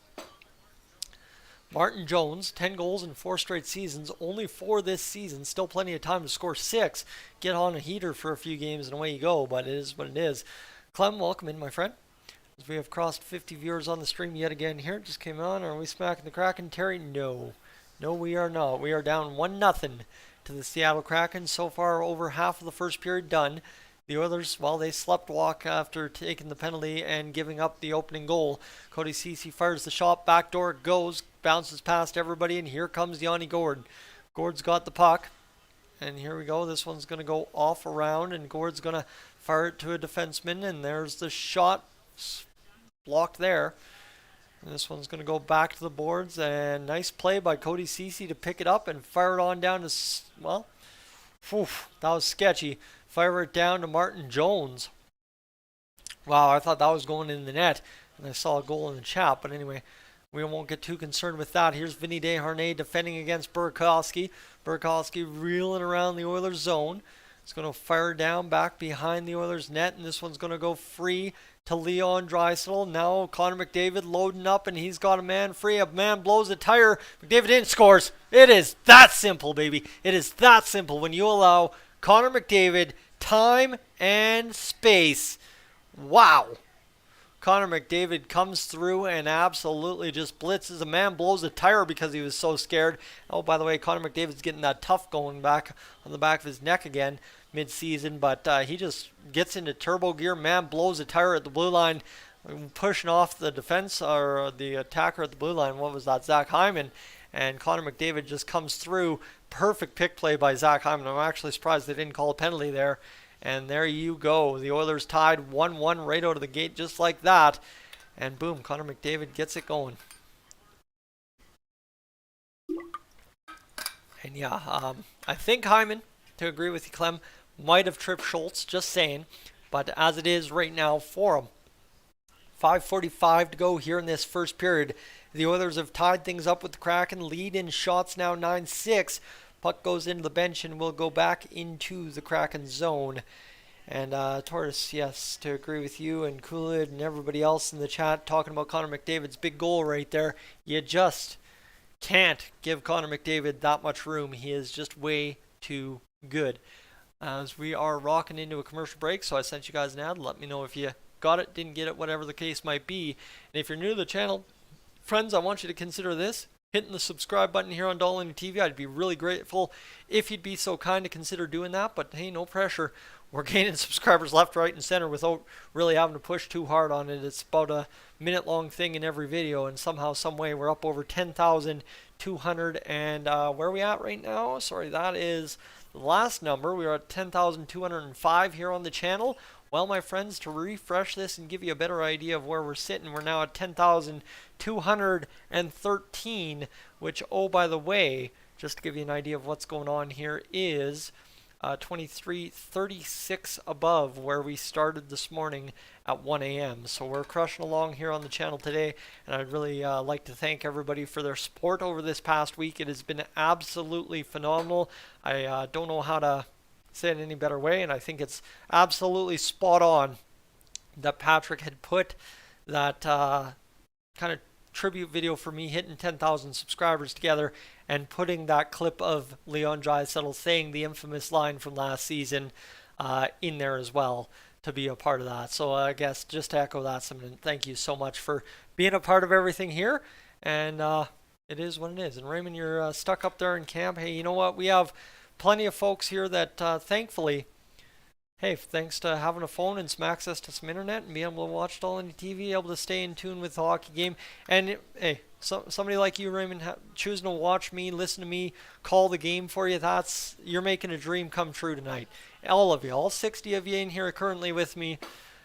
Martin Jones. 10 goals in 4 straight seasons, only 4 this season. Still plenty of time to score 6. Get on a heater for a few games and away you go, but it is what it is. Clem, welcome in, my friend. As we have crossed 50 viewers on the stream yet again here. Just came on. Are we smacking the Kraken, Terry? No. No, we are not. We are down 1-0 to the Seattle Kraken. So far, over half of the first period done. The Oilers, well, they slept walk after taking the penalty and giving up the opening goal. Cody Ceci fires the shot, backdoor it goes, bounces past everybody, and here comes Yanni Gourde. Gourde's got the puck, and here we go. This one's going to go off around, and Gourde's going to fire it to a defenseman, and there's the shot blocked there. And this one's going to go back to the boards, and nice play by Cody Ceci to pick it up and fire it on down to, well, that was sketchy. Fire it down to Martin Jones. Wow, I thought that was going in the net, and I saw a goal in the chat. But anyway, we won't get too concerned with that. Here's Vinny Desharnais defending against Burakovsky. Burakovsky reeling around the Oilers zone. It's going to fire down back behind the Oilers net, and this one's going to go free to Leon Draisaitl. Now Connor McDavid loading up, and he's got a man free. A man blows a tire. McDavid in, scores. It is that simple, baby. It is that simple when you allow Connor McDavid time and space. Wow. Connor McDavid comes through and absolutely just blitzes. A man blows a tire because he was so scared. Oh, by the way, Connor McDavid's getting that tough going back on the back of his neck again mid-season, but he just gets into turbo gear. Man blows a tire at the blue line, pushing off the defense or the attacker at the blue line. What was that? Zach Hyman. And Connor McDavid just comes through. Perfect pick play by Zach Hyman. I'm actually surprised they didn't call a penalty there. And there you go. The Oilers tied 1-1 right out of the gate just like that. And boom, Connor McDavid gets it going. And yeah, I think Hyman, to agree with you, Clem, might have tripped Schultz, just saying. But as it is right now for him, 5:45 to go here in this first period. The Oilers have tied things up with the Kraken. Lead in shots now 9-6. Puck goes into the bench and will go back into the Kraken zone. And Torres, yes, to agree with you and Coolid and everybody else in the chat talking about Connor McDavid's big goal right there. You just can't give Connor McDavid that much room. He is just way too good. As we are rocking into a commercial break, so I sent you guys an ad. Let me know if you got it, didn't get it, whatever the case might be. And if you're new to the channel, friends, I want you to consider this. Hitting the subscribe button here on Dolynny TV. I'd be really grateful if you'd be so kind to consider doing that. But hey, no pressure. We're gaining subscribers left, right, and center without really having to push too hard on it. It's about a minute-long thing in every video, and somehow, some way, we're up over 10,200. And where are we at right now? Sorry, that is the last number. We are at 10,205 here on the channel. Well, my friends, to refresh this and give you a better idea of where we're sitting, we're now at 10,213, which, oh, by the way, just to give you an idea of what's going on here, is 2336 above where we started this morning at 1 a.m. So we're crushing along here on the channel today, and I'd really like to thank everybody for their support over this past week. It has been absolutely phenomenal. I don't know how to say it any better way, and I think it's absolutely spot on that Patrick had put that kind of tribute video for me hitting 10,000 subscribers together and putting that clip of Leon Draisaitl saying the infamous line from last season in there as well to be a part of that. So I guess just to echo that, thank you so much for being a part of everything here, and it is what it is. And Raymond, you're stuck up there in camp. Hey, you know what? We have plenty of folks here that thankfully, hey, thanks to having a phone and some access to some internet and being able to watch Dolynny TV, able to stay in tune with the hockey game. And hey, somebody like you, Raymond, choosing to watch me, listen to me, call the game for you, you're making a dream come true tonight. All of you, all 60 of you in here currently with me.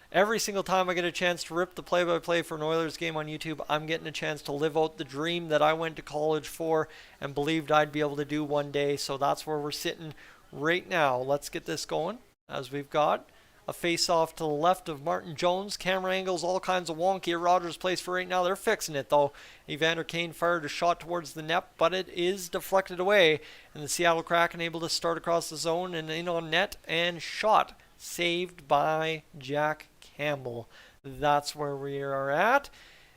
Every single time I get a chance to rip the play-by-play for an Oilers game on YouTube, I'm getting a chance to live out the dream that I went to college for and believed I'd be able to do one day. So that's where we're sitting right now. Let's get this going, as we've got a face-off to the left of Martin Jones. Camera angles, all kinds of wonky at Rogers Place for right now. They're fixing it, though. Evander Kane fired a shot towards the net, but it is deflected away. And the Seattle Kraken able to start across the zone and in on net and shot. Saved by Jack Campbell. That's where we are at.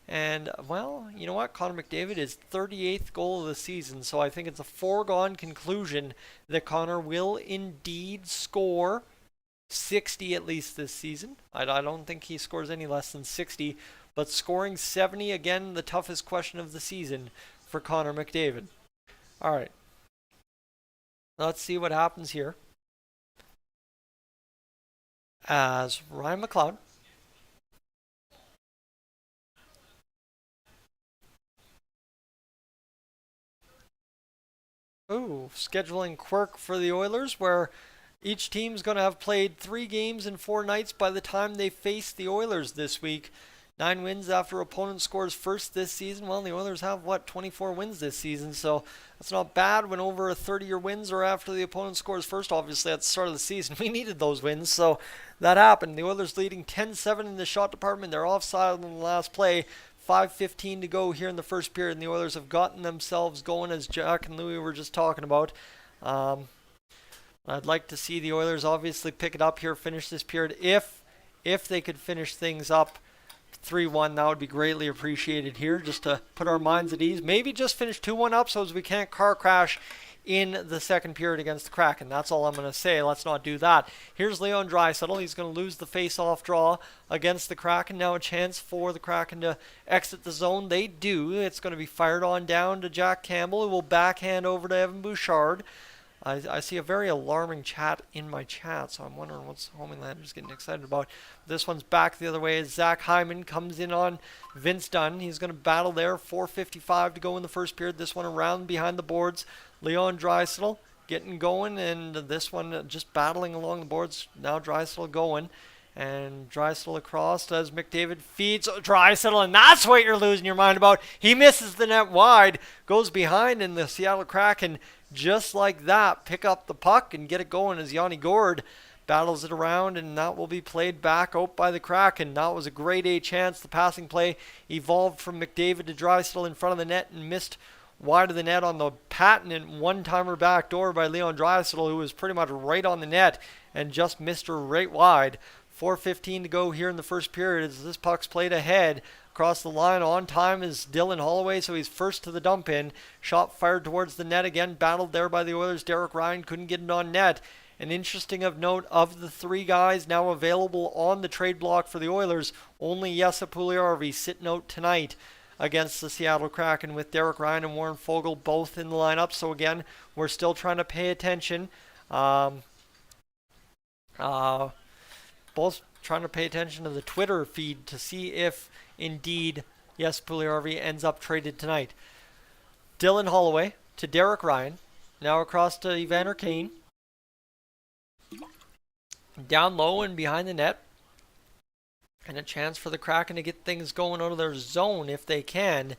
And, well, you know what? Connor McDavid is 38th goal of the season, so I think it's a foregone conclusion that Connor will indeed score 60 at least this season. I don't think he scores any less than 60, but scoring 70, again, the toughest question of the season for Connor McDavid. All right. Let's see what happens here. As Ryan McLeod scheduling quirk for the Oilers, where each team's going to have played 3 games in 4 nights by the time they face the Oilers this week. 9 wins after opponent scores first this season. Well, the Oilers have, 24 wins this season, so that's not bad when over a third of your wins are after the opponent scores first. Obviously, at the start of the season, we needed those wins, so that happened. The Oilers leading 10-7 in the shot department. They're offside on the last play. 5:15 to go here in the first period, and the Oilers have gotten themselves going, as Jack and Louie were just talking about. I'd like to see the Oilers obviously pick it up here, finish this period. If they could finish things up 3-1, that would be greatly appreciated here, just to put our minds at ease. Maybe just finish 2-1 up so as we can't car crash in the second period against the Kraken. That's all I'm going to say. Let's not do that. Here's Leon Draisaitl. He's going to lose the face-off draw against the Kraken. Now a chance for the Kraken to exit the zone. They do. It's going to be fired on down to Jack Campbell, who will backhand over to Evan Bouchard. I see a very alarming chat in my chat, so I'm wondering what's Homelander's getting excited about. This one's back the other way as Zach Hyman comes in on Vince Dunn. He's going to battle there. 4:55 to go in the first period. This one around behind the boards. Leon Draisaitl getting going, and this one just battling along the boards. Now Draisaitl going, and Draisaitl across as McDavid feeds Draisaitl, and that's what you're losing your mind about. He misses the net wide, goes behind, and the Seattle Kraken just like that pick up the puck and get it going as Yanni Gourde battles it around, and that will be played back out by the Kraken. That was a grade A chance. The passing play evolved from McDavid to Draisaitl in front of the net and missed wide of the net on the patent one-timer backdoor by Leon Draisaitl, who was pretty much right on the net and just missed her right wide. 4:15 to go here in the first period as this puck's played ahead. Across the line on time is Dylan Holloway, so he's first to the dump in. Shot fired towards the net again, battled there by the Oilers. Derek Ryan couldn't get it on net. And interesting of note, of the 3 guys now available on the trade block for the Oilers, only Jesse Puljujärvi sitting out tonight against the Seattle Kraken, with Derek Ryan and Warren Foegele both in the lineup. So again, we're still trying to pay attention. Both trying to pay attention to the Twitter feed to see if indeed Jesse Puljujärvi ends up traded tonight. Dylan Holloway to Derek Ryan. Now across to Evander Kane. Down low and behind the net. And a chance for the Kraken to get things going out of their zone if they can.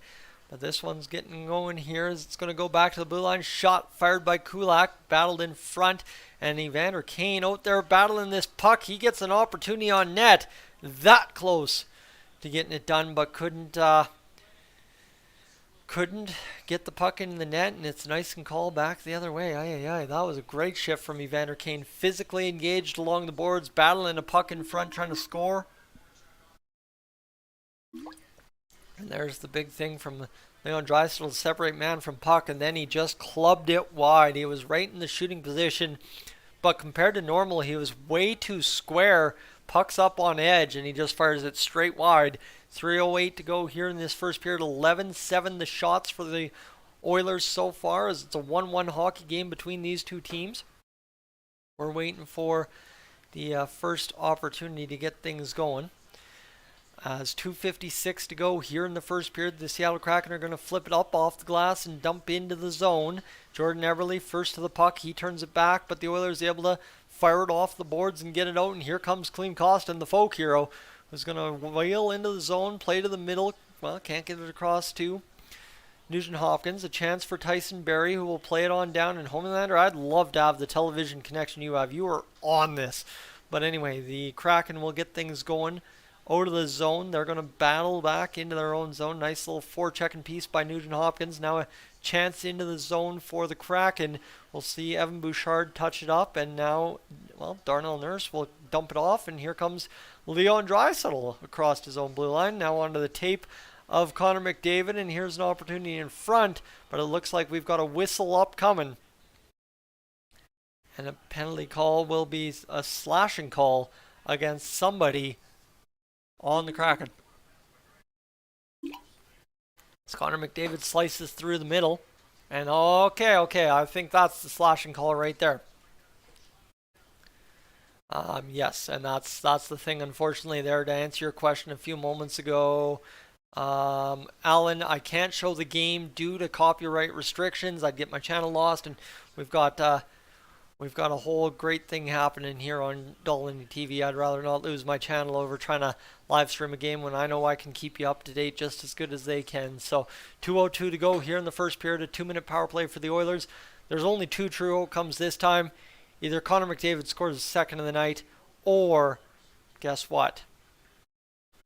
But this one's getting going here as it's going to go back to the blue line. Shot fired by Kulak. Battled in front. And Evander Kane out there battling this puck. He gets an opportunity on net. That close to getting it done, but couldn't get the puck in the net, and it's nice and called back the other way. That was a great shift from Evander Kane. Physically engaged along the boards, battling a puck in front, trying to score. And there's the big thing from Leon Draisaitl to separate man from puck, and then he just clubbed it wide. He was right in the shooting position, but compared to normal, he was way too square. Puck's up on edge, and he just fires it straight wide. 3:08 to go here in this first period. 11-7 the shots for the Oilers so far, as it's a 1-1 hockey game between these two teams. We're waiting for the first opportunity to get things going. As 2:56 to go here in the first period, the Seattle Kraken are going to flip it up off the glass and dump into the zone. Jordan Eberle first to the puck. He turns it back, but the Oilers able to fire it off the boards and get it out. And here comes Klim Kostin, the folk hero, who's going to wheel into the zone, play to the middle. Well, can't get it across to Nugent Hopkins. A chance for Tyson Barrie, who will play it on down in Homelander. I'd love to have the television connection you have. You are on this. But anyway, the Kraken will get things going out of the zone. They're going to battle back into their own zone. Nice little forechecking piece by Nugent Hopkins. Now a chance into the zone for the Kraken. We'll see Evan Bouchard touch it up, and now, well, Darnell Nurse will dump it off, and here comes Leon Draisaitl across his own blue line. Now onto the tape of Connor McDavid, and here's an opportunity in front, but it looks like we've got a whistle upcoming. And a penalty call will be a slashing call against somebody on the Kraken. As Connor McDavid slices through the middle. And okay, I think that's the slashing call right there. Yes, and that's the thing, unfortunately, there. To answer your question a few moments ago, Alan, I can't show the game due to copyright restrictions. I'd get my channel lost, and we've got a whole great thing happening here on Dolynny TV. I'd rather not lose my channel over trying to live stream a game when I know I can keep you up to date just as good as they can. So 2:02 to go here in the first period, a 2-minute power play for the Oilers. There's only two true outcomes this time. Either Connor McDavid scores the second of the night, or guess what?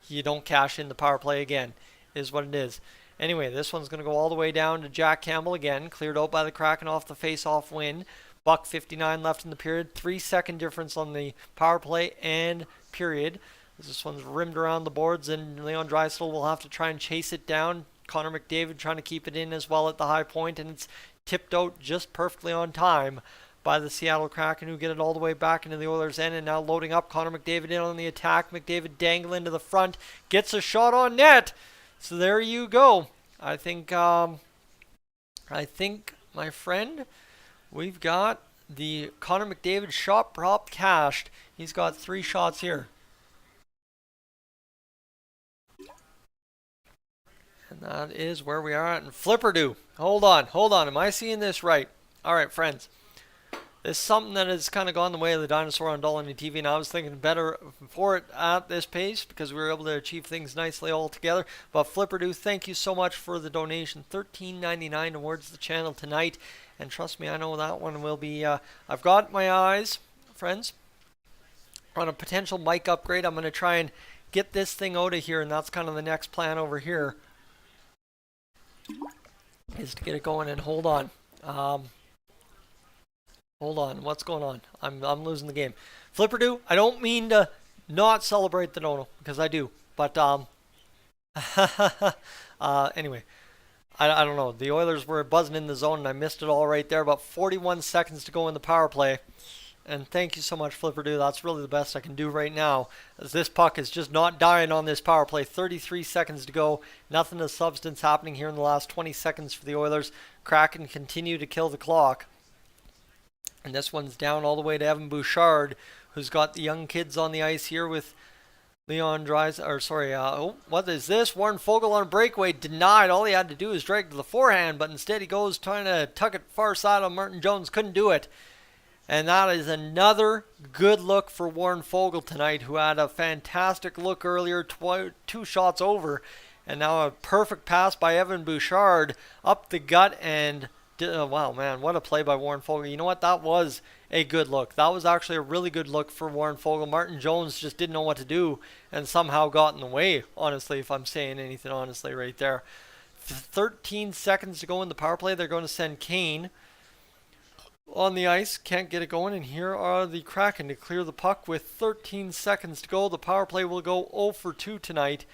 You don't cash in the power play again, is what it is. Anyway, this one's going to go all the way down to Jack Campbell again, cleared out by the Kraken off the face-off win. $1:59 left in the period. 3-second difference on the power play and period. This one's rimmed around the boards, and Leon Draisaitl will have to try and chase it down. Connor McDavid trying to keep it in as well at the high point, and it's tipped out just perfectly on time by the Seattle Kraken, who get it all the way back into the Oilers' end, and now loading up Connor McDavid in on the attack. McDavid dangling to the front, gets a shot on net. So there you go. I think, my friend, we've got the Connor McDavid shot prop cashed. He's got 3 shots here. And that is where we are at. And Flipperdo. Hold on. Am I seeing this right? All right, friends. This is something that has kind of gone the way of the dinosaur on Dolynny TV, and I was thinking better for it at this pace because we were able to achieve things nicely all together. But Flipperdo, thank you so much for the donation. $13.99 towards the channel tonight. And trust me, I know that one will be... I've got my eyes, friends, on a potential mic upgrade. I'm going to try and get this thing out of here, and that's kind of the next plan over here, is to get it going. And hold on. Hold on, what's going on? I'm losing the game. Flipperdo, I don't mean to not celebrate the dono, because I do. But, anyway, I don't know. The Oilers were buzzing in the zone, and I missed it all right there. About 41 seconds to go in the power play. And thank you so much, Flipperdo. That's really the best I can do right now, as this puck is just not dying on this power play. 33 seconds to go. Nothing of substance happening here in the last 20 seconds for the Oilers. Kraken continue to kill the clock. And this one's down all the way to Evan Bouchard, who's got the young kids on the ice here with Leon what is this? Warren Foegele on a breakaway, denied. All he had to do is drag to the forehand, but instead he goes trying to tuck it far side on Martin Jones. Couldn't do it. And that is another good look for Warren Foegele tonight, who had a fantastic look earlier, 2 shots over. And now a perfect pass by Evan Bouchard up the gut, and wow, man, what a play by Warren Foegele. You know what? That was a good look. That was actually a really good look for Warren Foegele. Martin Jones just didn't know what to do and somehow got in the way, honestly, if I'm saying anything honestly right there. 13 seconds to go in the power play. They're going to send Kane on the ice. Can't get it going, and here are the Kraken to clear the puck with 13 seconds to go. The power play will go 0 for 2 tonight,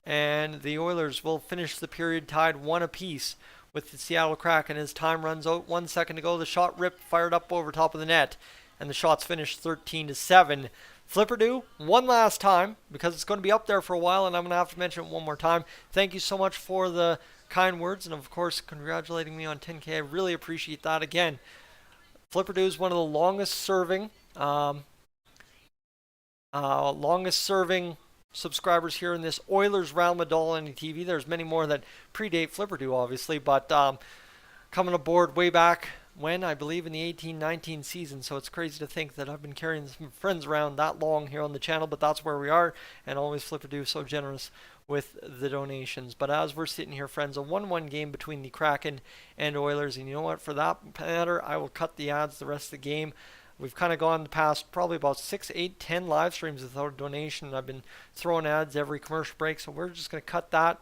and the Oilers will finish the period tied 1 apiece with the Seattle Kraken as time runs out. 1 second to go. The shot ripped, fired up over top of the net, and the shot's finished 13-7. Flipperdo, one last time, because it's going to be up there for a while, and I'm going to have to mention it one more time. Thank you so much for the kind words, and of course, congratulating me on 10K. I really appreciate that. Again, Flipperdo is one of the longest serving subscribers here in this Oilers round with Dolynny TV. There's many more that predate Flipper do, obviously, but coming aboard way back when, I believe in the 18-19 season, so it's crazy to think that I've been carrying some friends around that long here on the channel, but that's where we are, and always Flipper do so generous with the donations. But as we're sitting here, friends, a 1-1 game between the Kraken and Oilers, and you know what, for that matter, I will cut the ads the rest of the game. We've kind of gone the past probably about 6, 8, 10 live streams without a donation. I've been throwing ads every commercial break, so we're just going to cut that.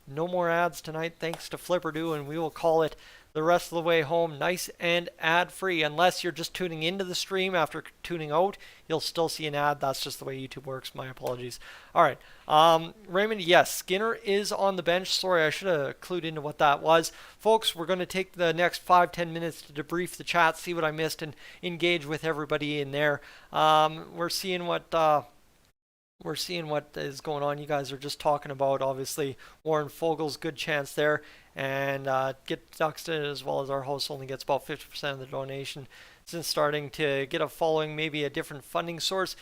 No more ads tonight, thanks to Flipper do, and we will call it the rest of the way home nice and ad-free. Unless you're just tuning into the stream after tuning out, you'll still see an ad. That's just the way YouTube works. My apologies. All right. Raymond, yes, Skinner is on the bench. Sorry, I should have clued into what that was. Folks, we're going to take the next 5-10 minutes to debrief the chat, see what I missed, and engage with everybody in there. We're seeing what is going on. You guys are just talking about, obviously, Warren Fogel's good chance there. And Get Duxton, as well as our host, only gets about 50% of the donation. Since starting to get a following, maybe a different funding source.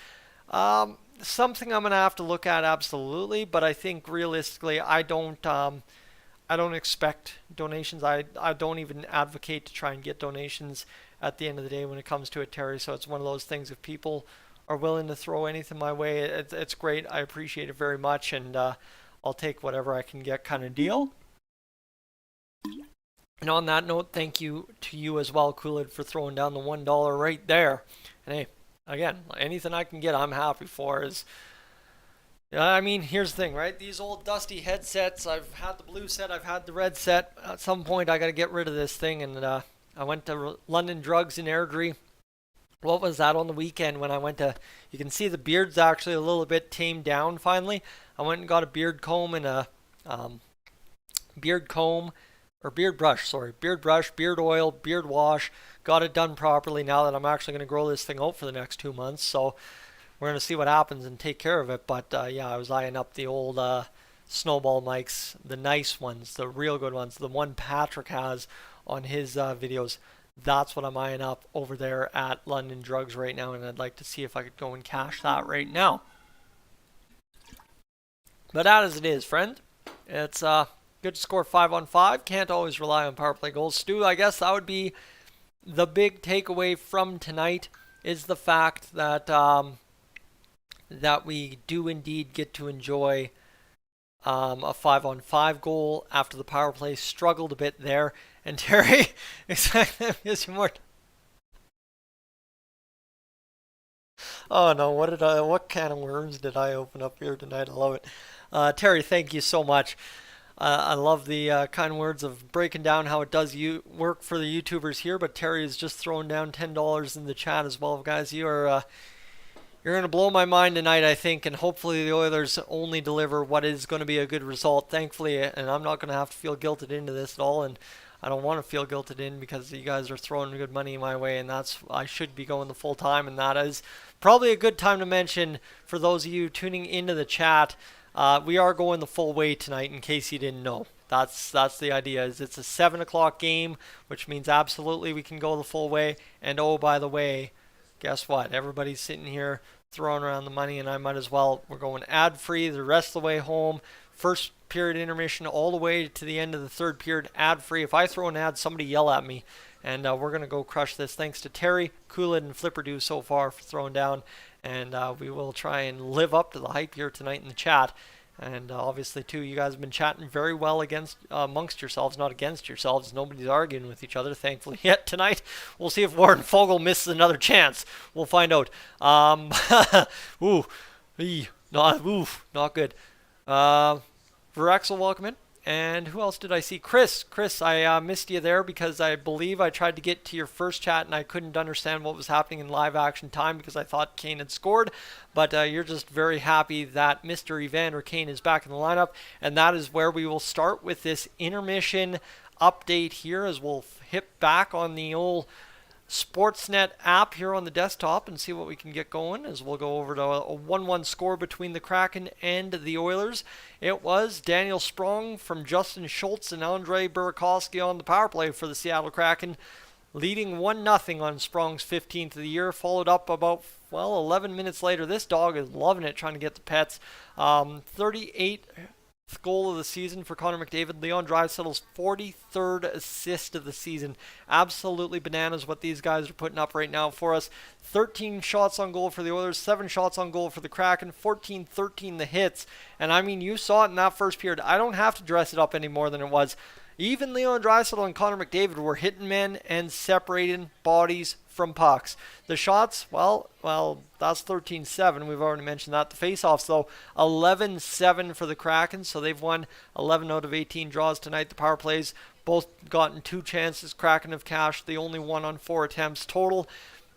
Something I'm going to have to look at, absolutely. But I think realistically, I don't expect donations. I don't even advocate to try and get donations at the end of the day when it comes to it, Terry. So it's one of those things, if people are willing to throw anything my way, it's great. I appreciate it very much, and I'll take whatever I can get, kind of deal. And on that note, thank you to you as well, Coolid, for throwing down the $1 right there. And hey, again, anything I can get, I'm happy for. I mean, here's the thing, right? These old dusty headsets, I've had the blue set, I've had the red set. At some point, I got to get rid of this thing. And I went to London Drugs in Airdrie. What was that on the weekend when I went to, you can see the beard's actually a little bit tamed down finally. I went and got a beard comb and a beard brush, beard oil, beard wash. Got it done properly now that I'm actually going to grow this thing out for the next 2 months. So we're going to see what happens and take care of it. But yeah, I was eyeing up the old snowball mics, the nice ones, the real good ones, the one Patrick has on his videos. That's what I'm eyeing up over there at London Drugs right now, and I'd like to see if I could go and cash that right now. But as it is, friend, it's good to score 5-on-5. Can't always rely on power play goals. Stu, I guess that would be the big takeaway from tonight, is the fact that that we do indeed get to enjoy a 5-on-5 goal after the power play struggled a bit there. And Terry, exactly, gives you more. Oh no, what can of worms did I open up here tonight? I love it. Terry, thank you so much. I love the kind words of breaking down how it does work for the YouTubers here, but Terry is just throwing down $10 in the chat as well. Guys, you're going to blow my mind tonight, I think, and hopefully the Oilers only deliver what is going to be a good result, thankfully, and I'm not going to have to feel guilted into this at all, and I don't want to feel guilted in because you guys are throwing good money my way, and I should be going the full time, and that is probably a good time to mention for those of you tuning into the chat. We are going the full way tonight, in case you didn't know. That's the idea. Is it's a 7 o'clock game, which means absolutely we can go the full way. And oh, by the way, guess what? Everybody's sitting here throwing around the money, and I might as well. We're going ad-free the rest of the way home. First period intermission all the way to the end of the third period, ad-free. If I throw an ad, somebody yell at me. And we're going to go crush this. Thanks to Terry, Coolid, and Flipper do so far for throwing down. And we will try and live up to the hype here tonight in the chat. And obviously, too, you guys have been chatting very well amongst yourselves, not against yourselves. Nobody's arguing with each other, thankfully, yet tonight. We'll see if Warren Fogel misses another chance. We'll find out. Not good. Varexel, welcome in. And who else did I see? Chris, I missed you there because I believe I tried to get to your first chat and I couldn't understand what was happening in live action time because I thought Kane had scored. But you're just very happy that Mr. Evander Kane is back in the lineup. And that is where we will start with this intermission update here, as we'll hit back on the old Sportsnet app here on the desktop and see what we can get going, as we'll go over to a 1-1 score between the Kraken and the Oilers. It was Daniel Sprong from Justin Schultz and Andrei Burakovsky on the power play for the Seattle Kraken, leading 1-0 on Sprong's 15th of the year, followed up about Well, 11 minutes later, this dog is loving it, trying to get the pets. 38th goal of the season for Connor McDavid. Leon Draisaitl's 43rd assist of the season. Absolutely bananas what these guys are putting up right now for us. 13 shots on goal for the Oilers, 7 shots on goal for the Kraken, 14-13 the hits. And I mean, you saw it in that first period. I don't have to dress it up any more than it was. Even Leon Draisaitl and Connor McDavid were hitting men and separating bodies from pucks. The shots, well, that's 13-7. We've already mentioned that. The face-offs, though, 11-7 for the Kraken, so they've won 11 out of 18 draws tonight. The power plays, both gotten 2 chances. Kraken have cashed the only 1 on 4 attempts total.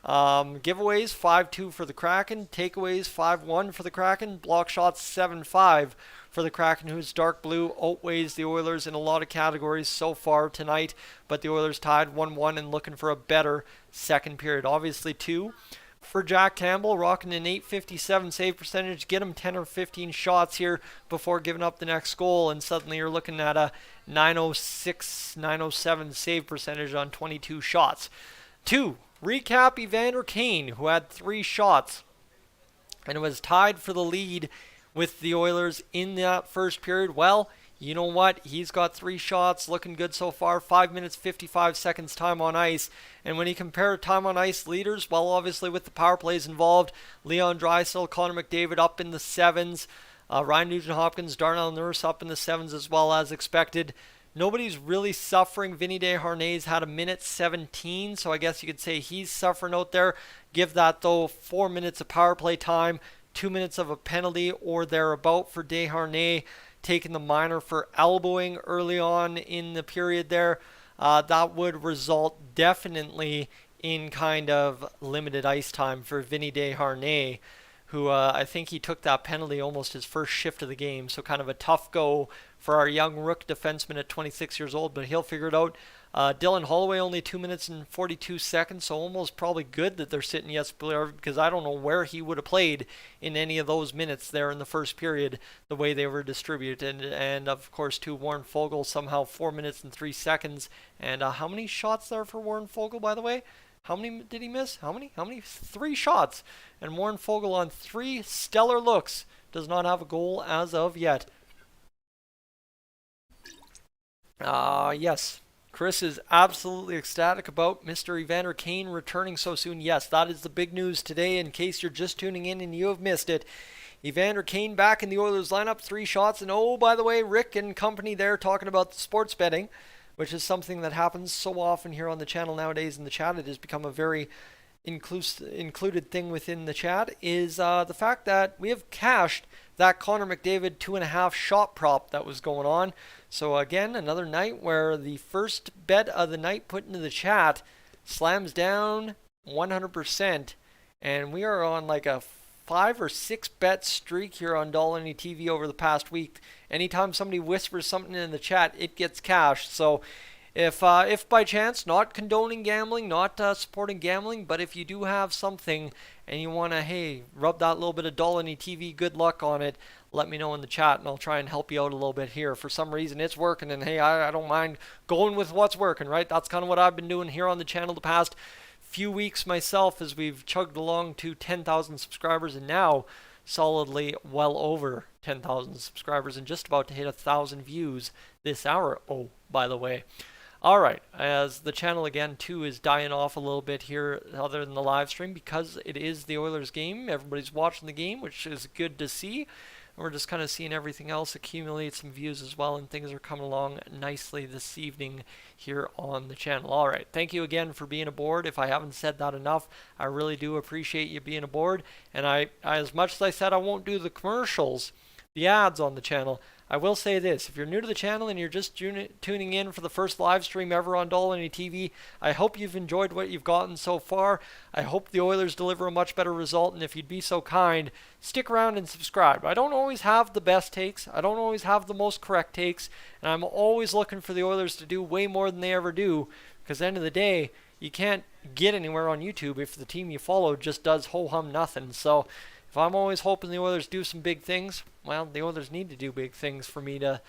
Giveaways, 5-2 for the Kraken. Takeaways, 5-1 for the Kraken. Block shots, 7-5 for the Kraken, whose dark blue outweighs the Oilers in a lot of categories so far tonight. But the Oilers tied 1-1 and looking for a better second period. Obviously, 2 for Jack Campbell, rocking an .857 save percentage. Get him 10 or 15 shots here before giving up the next goal, and suddenly you're looking at a .906, .907 save percentage on 22 shots. 2. Recap Evander Kane, who had 3 shots and was tied for the lead with the Oilers in that first period. Well, you know what? He's got 3 shots, looking good so far. 5 minutes, 55 seconds time on ice. And when you compare time on ice leaders, well, obviously with the power plays involved, Leon Draisaitl, Connor McDavid up in the 7s. Ryan Nugent-Hopkins, Darnell Nurse up in the 7s as well as expected. Nobody's really suffering. Vinny Desharnais had a minute 17, so I guess you could say he's suffering out there. Give that, though, 4 minutes of power play time, 2 minutes of a penalty or thereabout for Desharnais, taking the minor for elbowing early on in the period there. That would result definitely in kind of limited ice time for Vinny Desharnais, who I think he took that penalty almost his first shift of the game. So kind of a tough go for our young rook defenseman at 26 years old, but he'll figure it out. Dylan Holloway only 2 minutes and 42 seconds, so almost probably good that they're sitting Jesper, because I don't know where he would have played in any of those minutes there in the first period, the way they were distributed. And of course, to Warren Foegele, somehow 4 minutes and 3 seconds. And how many shots there for Warren Foegele, by the way? How many did he miss? How many? 3 shots. And Warren Foegele on 3 stellar looks does not have a goal as of yet. Yes. Chris is absolutely ecstatic about Mr. Evander Kane returning so soon. Yes, that is the big news today in case you're just tuning in and you have missed it. Evander Kane back in the Oilers lineup, 3 shots. And oh, by the way, Rick and company there talking about the sports betting, which is something that happens so often here on the channel nowadays in the chat. It has become a very included thing within the chat, is the fact that we have cashed that Connor McDavid 2.5 shot prop that was going on. So again, another night where the first bet of the night put into the chat slams down 100%. And we are on like a 5 or 6 bet streak here on Dolynny TV over the past week. Anytime somebody whispers something in the chat, it gets cashed. So if by chance, not condoning gambling, not supporting gambling, but if you do have something and you want to, hey, rub that little bit of Dolynny TV good luck on it, let me know in the chat and I'll try and help you out a little bit here. For some reason it's working, and hey, I don't mind going with what's working, right? That's kind of what I've been doing here on the channel the past few weeks myself, as we've chugged along to 10,000 subscribers and now solidly well over 10,000 subscribers and just about to hit 1,000 views this hour. Oh, by the way. All right, as the channel again too is dying off a little bit here other than the live stream, because it is the Oilers game. Everybody's watching the game, which is good to see. And we're just kind of seeing everything else accumulate some views as well, and things are coming along nicely this evening here on the channel. All right, thank you again for being aboard. If I haven't said that enough, I really do appreciate you being aboard. And I as much as I said I won't do the commercials, the ads on the channel, I will say this: if you're new to the channel and you're just tuning in for the first live stream ever on Dolynny TV, I hope you've enjoyed what you've gotten so far. I hope the Oilers deliver a much better result, and if you'd be so kind, stick around and subscribe. I don't always have the best takes. I don't always have the most correct takes, and I'm always looking for the Oilers to do way more than they ever do, because at the end of the day, you can't get anywhere on YouTube if the team you follow just does ho-hum nothing. So if I'm always hoping the Oilers do some big things, well, the Oilers need to do big things for me to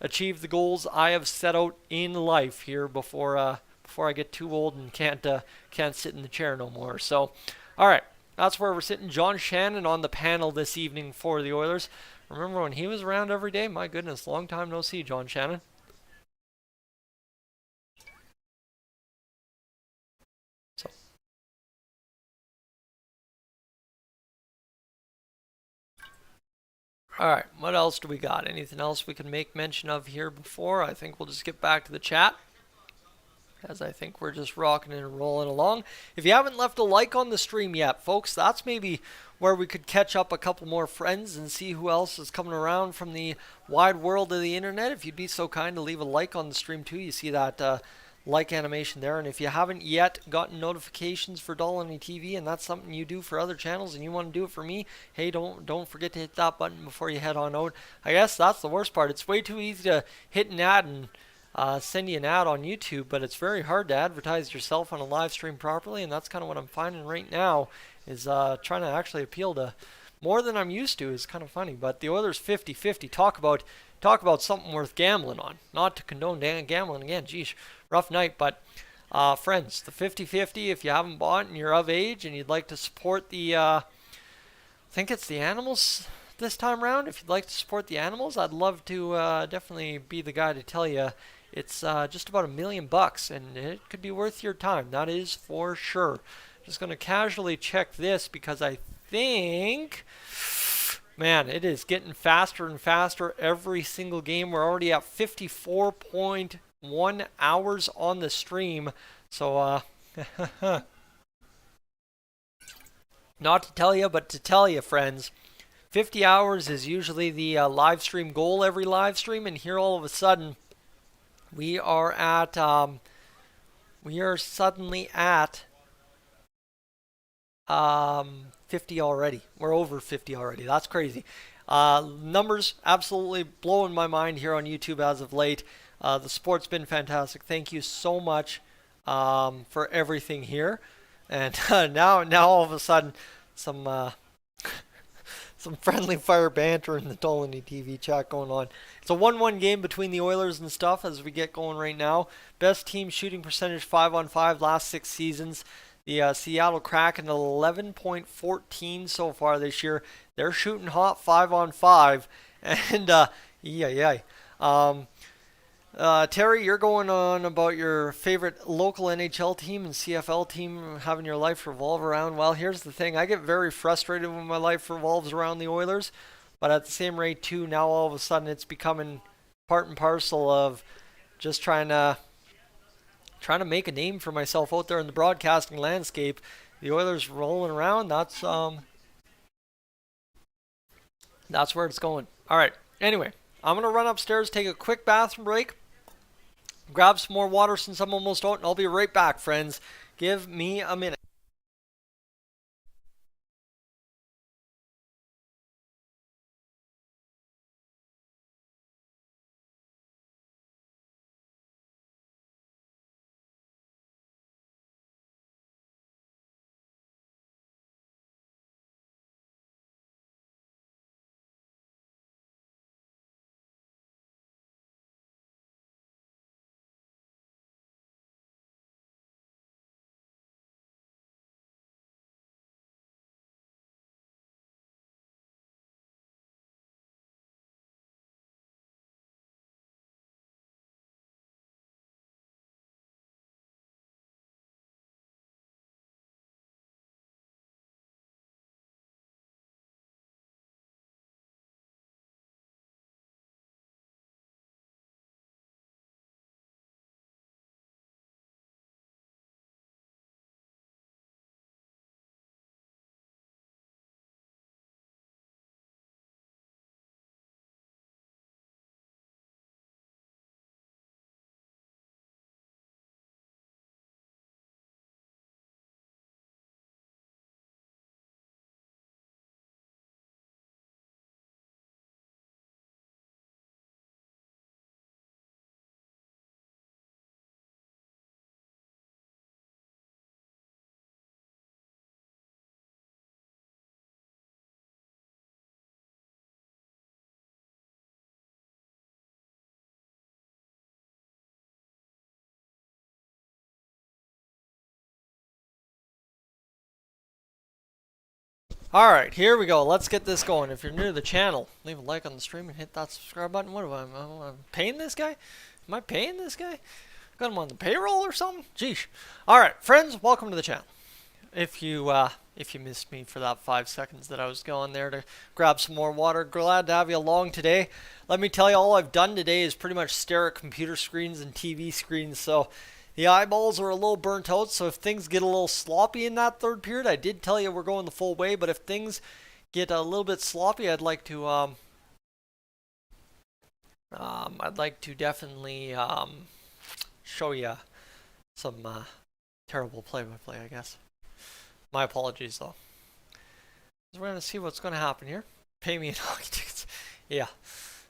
achieve the goals I have set out in life here before I get too old and can't sit in the chair no more. So, all right, That's where we're sitting. John Shannon on the panel this evening for the Oilers. Remember when he was around every day? My goodness, long time no see, John Shannon. So. Alright, what else do we got? Anything else we can make mention of here before? I think we'll just get back to the chat, as I think we're just rocking and rolling along. If you haven't left a like on the stream yet, folks, that's maybe where we could catch up a couple more friends and see who else is coming around from the wide world of the internet. If you'd be so kind to leave a like on the stream too, you see that like animation there. And if you haven't yet gotten notifications for Dolynny TV, and that's something you do for other channels and you want to do it for me, hey, don't forget to hit that button before you head on out. I guess that's the worst part. It's way too easy to hit an ad and send you an ad on YouTube, but it's very hard to advertise yourself on a live stream properly, and that's kind of what I'm finding right now, is trying to actually appeal to more than I'm used to. Is kind of funny. But the Oilers 50-50, talk about something worth gambling on. Not to condone gambling again, geez, rough night, but friends, the 50-50, if you haven't bought and you're of age and you'd like to support the I think it's the animals this time around. If you'd like to support the animals, I'd love to definitely be the guy to tell you it's just about $1 million, and it could be worth your time. That is for sure. Just going to casually check this because I think, man, it is getting faster and faster every single game. We're already at 54.1 hours on the stream. So, not to tell you, but to tell you, friends, 50 hours is usually the live stream goal every live stream, and here all of a sudden we are at suddenly at 50 already. We're over 50 already. That's crazy. Numbers absolutely blowing my mind here on YouTube as of late. The support's been fantastic. Thank you so much for everything here. And now all of a sudden some some friendly fire banter in the Dolynny TV chat going on. It's a 1-1 game between the Oilers and stuff as we get going right now. Best team shooting percentage 5-on-5 last 6 seasons. The Seattle Kraken 11.14 so far this year. They're shooting hot 5-on-5. And Terry, you're going on about your favorite local NHL team and CFL team having your life revolve around. Well, here's the thing. I get very frustrated when my life revolves around the Oilers. But at the same rate, too, now all of a sudden it's becoming part and parcel of just trying to make a name for myself out there in the broadcasting landscape. The Oilers rolling around, that's where it's going. All right. Anyway, I'm going to run upstairs, take a quick bathroom break, grab some more water since I'm almost out, and I'll be right back, friends. Give me a minute. Alright, here we go. Let's get this going. If you're new to the channel, leave a like on the stream and hit that subscribe button. What am I paying this guy? Am I paying this guy? Got him on the payroll or something? Jeesh. Alright, friends, welcome to the channel. If you missed me for that 5 seconds that I was going there to grab some more water, glad to have you along today. Let me tell you, all I've done today is pretty much stare at computer screens and TV screens, so the eyeballs are a little burnt out. So if things get a little sloppy in that third period, I did tell you we're going the full way, but if things get a little bit sloppy, I'd like to definitely show you some terrible play-by-play, I guess. My apologies, though. We're going to see what's going to happen here. Pay me in hockey tickets. Yeah,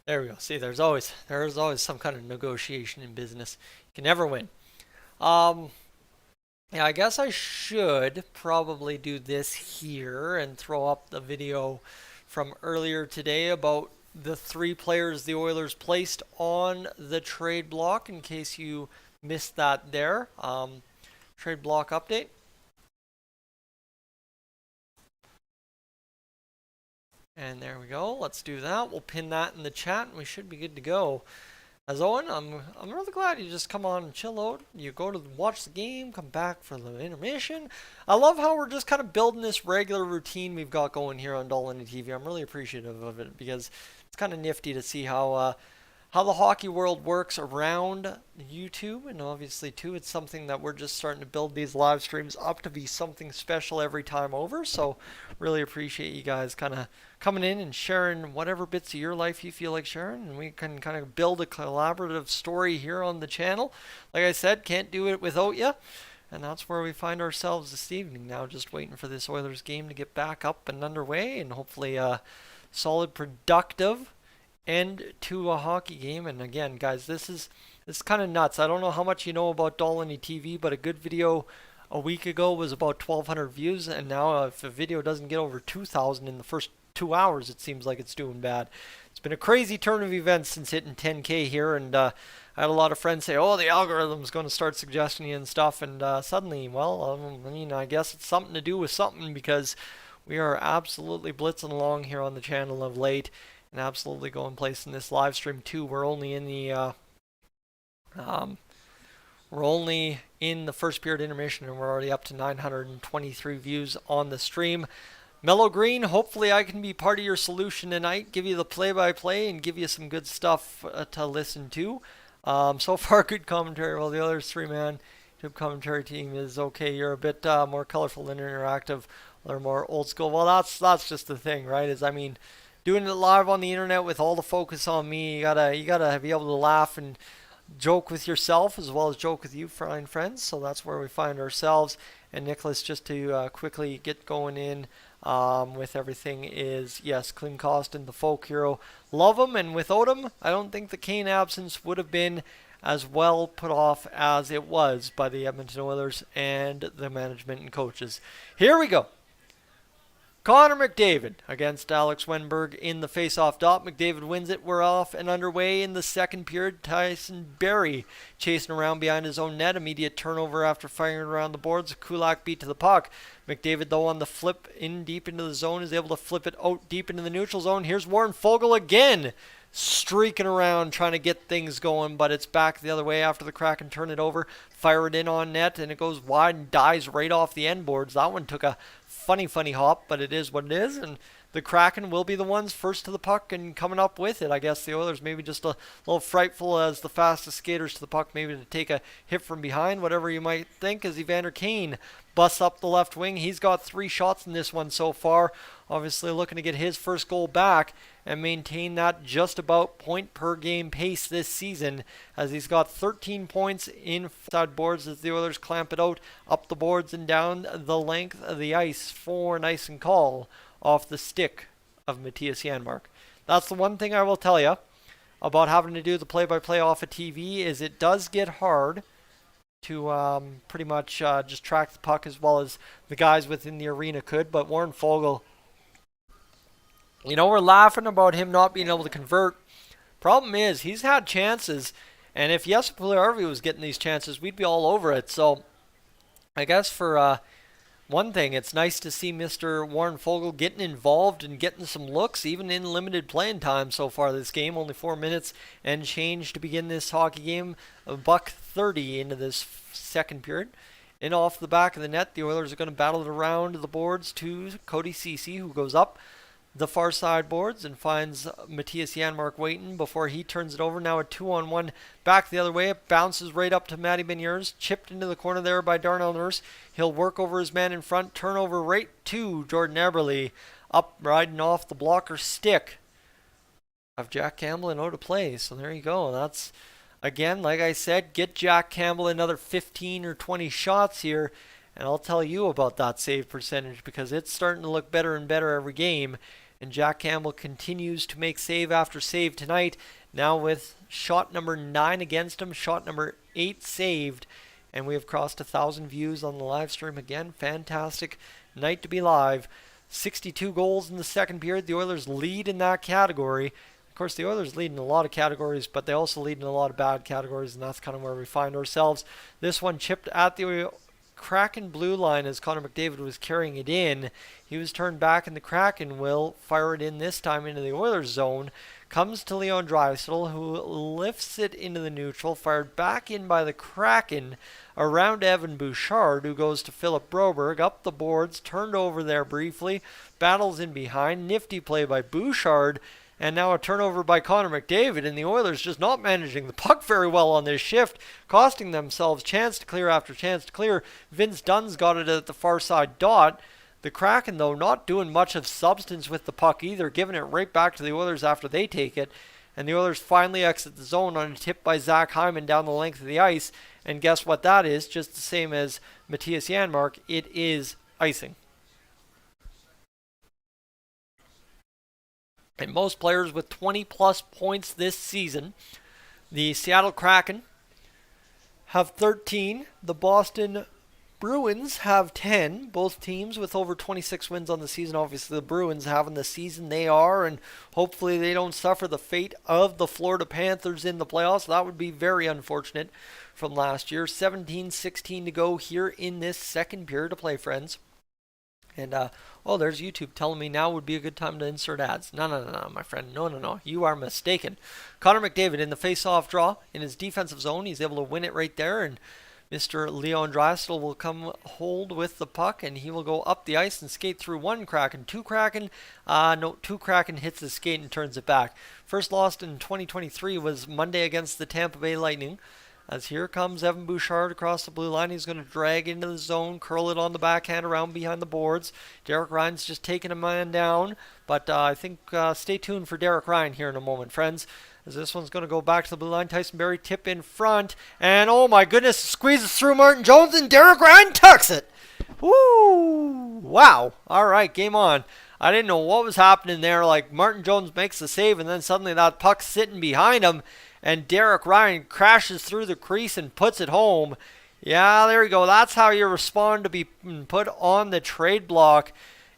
there we go. See, there's always some kind of negotiation in business. You can never win. Yeah, I guess I should probably do this here and throw up the video from earlier today about the 3 players the Oilers placed on the trade block, in case you missed that there. Trade block update. And there we go. Let's do that. We'll pin that in the chat and we should be good to go. As Owen, I'm really glad you just come on and chill out. You go to watch the game, come back for the intermission. I love how we're just kind of building this regular routine we've got going here on Dolynny TV. I'm really appreciative of it because it's kind of nifty to see how the hockey world works around YouTube, and obviously too, it's something that we're just starting to build these live streams up to be something special every time over. So really appreciate you guys kind of coming in and sharing whatever bits of your life you feel like sharing, and we can kind of build a collaborative story here on the channel. Like I said, can't do it without you, and that's where we find ourselves this evening now, just waiting for this Oilers game to get back up and underway, and hopefully a solid, productive end to a hockey game. And again, guys, this is kind of nuts. I don't know how much you know about Dolynny TV, but a good video a week ago was about 1,200 views, and now if a video doesn't get over 2,000 in the first 2 hours, it seems like it's doing bad. It's been a crazy turn of events since hitting 10K here, and I had a lot of friends say, oh, the algorithm's going to start suggesting you and stuff, and suddenly, well, I mean, I guess it's something to do with something, because we are absolutely blitzing along here on the channel of late, and absolutely going place in this live stream too. We're only in the first period intermission, and we're already up to 923 views on the stream. Mellow Green, hopefully I can be part of your solution tonight, give you the play-by-play and give you some good stuff to listen to. So far, good commentary. Well, the other 3-man YouTube commentary team is okay. You're a bit more colorful and interactive. They're more old school. Well, that's just the thing, right? I mean, doing it live on the internet with all the focus on me, you gotta be able to laugh and joke with yourself as well as joke with you, fine friends. So that's where we find ourselves. And Nicholas, just to quickly get going in with everything, is yes, Clean Costin, the folk hero, love him, and without him, I don't think the Kane absence would have been as well put off as it was by the Edmonton Oilers and the management and coaches. Here we go. Connor McDavid against Alex Wenberg in the face-off dot. McDavid wins it. We're off and underway in the second period. Tyson Barrie chasing around behind his own net. Immediate turnover after firing around the boards. Kulak beat to the puck. McDavid, though, on the flip in deep into the zone, is able to flip it out deep into the neutral zone. Here's Warren Foegele again, streaking around trying to get things going, but it's back the other way after the Kraken turn it over, fire it in on net, and it goes wide and dies right off the end boards. That one took a funny hop, but it is what it is, and the Kraken will be the ones first to the puck and coming up with it. I guess the Oilers maybe just a little frightful as the fastest skaters to the puck, maybe to take a hit from behind, whatever you might think, as Evander Kane busts up the left wing. He's got 3 shots in this one so far, obviously looking to get his first goal back and maintain that just about point per game pace this season, as he's got 13 points in side boards as the Oilers clamp it out up the boards and down the length of the ice for nice and call off the stick of Matthias Janmark. That's the one thing I will tell you about having to do the play-by-play off of TV, is it does get hard to pretty much just track the puck as well as the guys within the arena could. But Warren Foegele, you know, we're laughing about him not being able to convert. Problem is, he's had chances, and if Jesper Puljujärvi was getting these chances, we'd be all over it. So I guess for one thing, it's nice to see Mr. Warren Fogle getting involved and getting some looks, even in limited playing time so far this game. Only 4 minutes and change to begin this hockey game. A $1:30 into this second period. In off the back of the net, the Oilers are going to battle it around the boards to Cody Ceci, who goes up the far side boards and finds Matthias Janmark waiting before he turns it over. Now a 2-on-1 back the other way. It bounces right up to Matty Beniers. Chipped into the corner there by Darnell Nurse. He'll work over his man in front. Turnover right to Jordan Eberle. Up riding off the blocker stick of Jack Campbell and out of play. So there you go. That's, again, like I said, get Jack Campbell another 15 or 20 shots here. And I'll tell you about that save percentage because it's starting to look better and better every game. And Jack Campbell continues to make save after save tonight. Now with shot number 9 against him, shot number 8 saved. And we have crossed 1,000 views on the live stream again. Fantastic night to be live. 62 goals in the second period. The Oilers lead in that category. Of course, the Oilers lead in a lot of categories, but they also lead in a lot of bad categories, and that's kind of where we find ourselves. This one chipped at the Kraken blue line as Connor McDavid was carrying it in. He was turned back, and the Kraken will fire it in this time into the Oilers zone. Comes to Leon Draisaitl, who lifts it into the neutral, fired back in by the Kraken around Evan Bouchard, who goes to Philip Broberg, up the boards, turned over there briefly, battles in behind, nifty play by Bouchard, and now a turnover by Connor McDavid, and the Oilers just not managing the puck very well on this shift, costing themselves chance to clear after chance to clear. Vince Dunn's got it at the far side dot. The Kraken, though, not doing much of substance with the puck either, giving it right back to the Oilers after they take it. And the Oilers finally exit the zone on a tip by Zach Hyman down the length of the ice. And guess what that is? Just the same as Matthias Janmark. It is icing. And most players with 20-plus points this season. The Seattle Kraken have 13. The Boston Bruins have 10. Both teams with over 26 wins on the season. Obviously, the Bruins having the season they are, and hopefully they don't suffer the fate of the Florida Panthers in the playoffs. That would be very unfortunate from last year. 17-16 to go here in this second period of play, friends. And, oh, there's YouTube telling me now would be a good time to insert ads. No, my friend. No. You are mistaken. Connor McDavid in the face-off draw in his defensive zone. He's able to win it right there. And Mr. Leon Draisaitl will come hold with the puck. And he will go up the ice and skate through one Kraken. Two Kraken hits his skate and turns it back. First lost in 2023 was Monday against the Tampa Bay Lightning. As here comes Evan Bouchard across the blue line. He's going to drag into the zone, curl it on the backhand around behind the boards. Derek Ryan's just taking a man down. But I think stay tuned for Derek Ryan here in a moment, friends. As this one's going to go back to the blue line. Tyson Barrie tip in front. And oh my goodness, squeezes through Martin Jones and Derek Ryan tucks it. Woo! Wow. All right, game on. I didn't know what was happening there. Like Martin Jones makes the save and then suddenly that puck's sitting behind him. And Derek Ryan crashes through the crease and puts it home. Yeah, there you go. That's how you respond to be put on the trade block,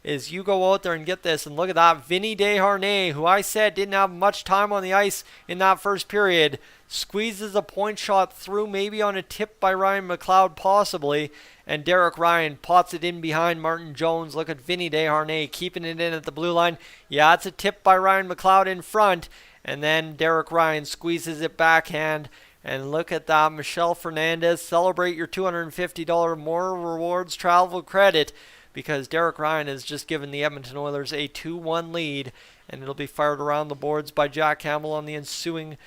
is you go out there and get this. And look at that. Vinny Desharnais, who I said didn't have much time on the ice in that first period, squeezes a point shot through, maybe on a tip by Ryan McLeod possibly. And Derek Ryan pots it in behind Martin Jones. Look at Vinny Desharnais keeping it in at the blue line. Yeah, it's a tip by Ryan McLeod in front. And then Derek Ryan squeezes it backhand. And look at that. Michelle Fernandez, celebrate your $250 more rewards travel credit, because Derek Ryan has just given the Edmonton Oilers a 2-1 lead. And it'll be fired around the boards by Jack Campbell on the ensuing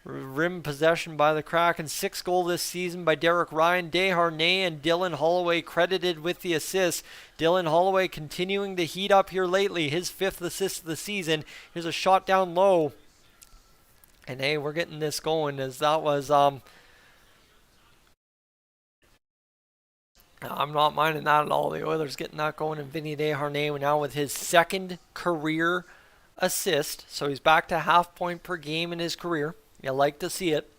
rim possession by the Kraken. 6th goal this season by Derek Ryan. Desharnais and Dylan Holloway credited with the assists. Dylan Holloway continuing to heat up here lately. His 5th assist of the season. Here's a shot down low. And hey, we're getting this going, as that was, I'm not minding that at all. The Oilers getting that going, and Vinny Desharnais now with his 2nd career assist. So he's back to half point per game in his career. You like to see it.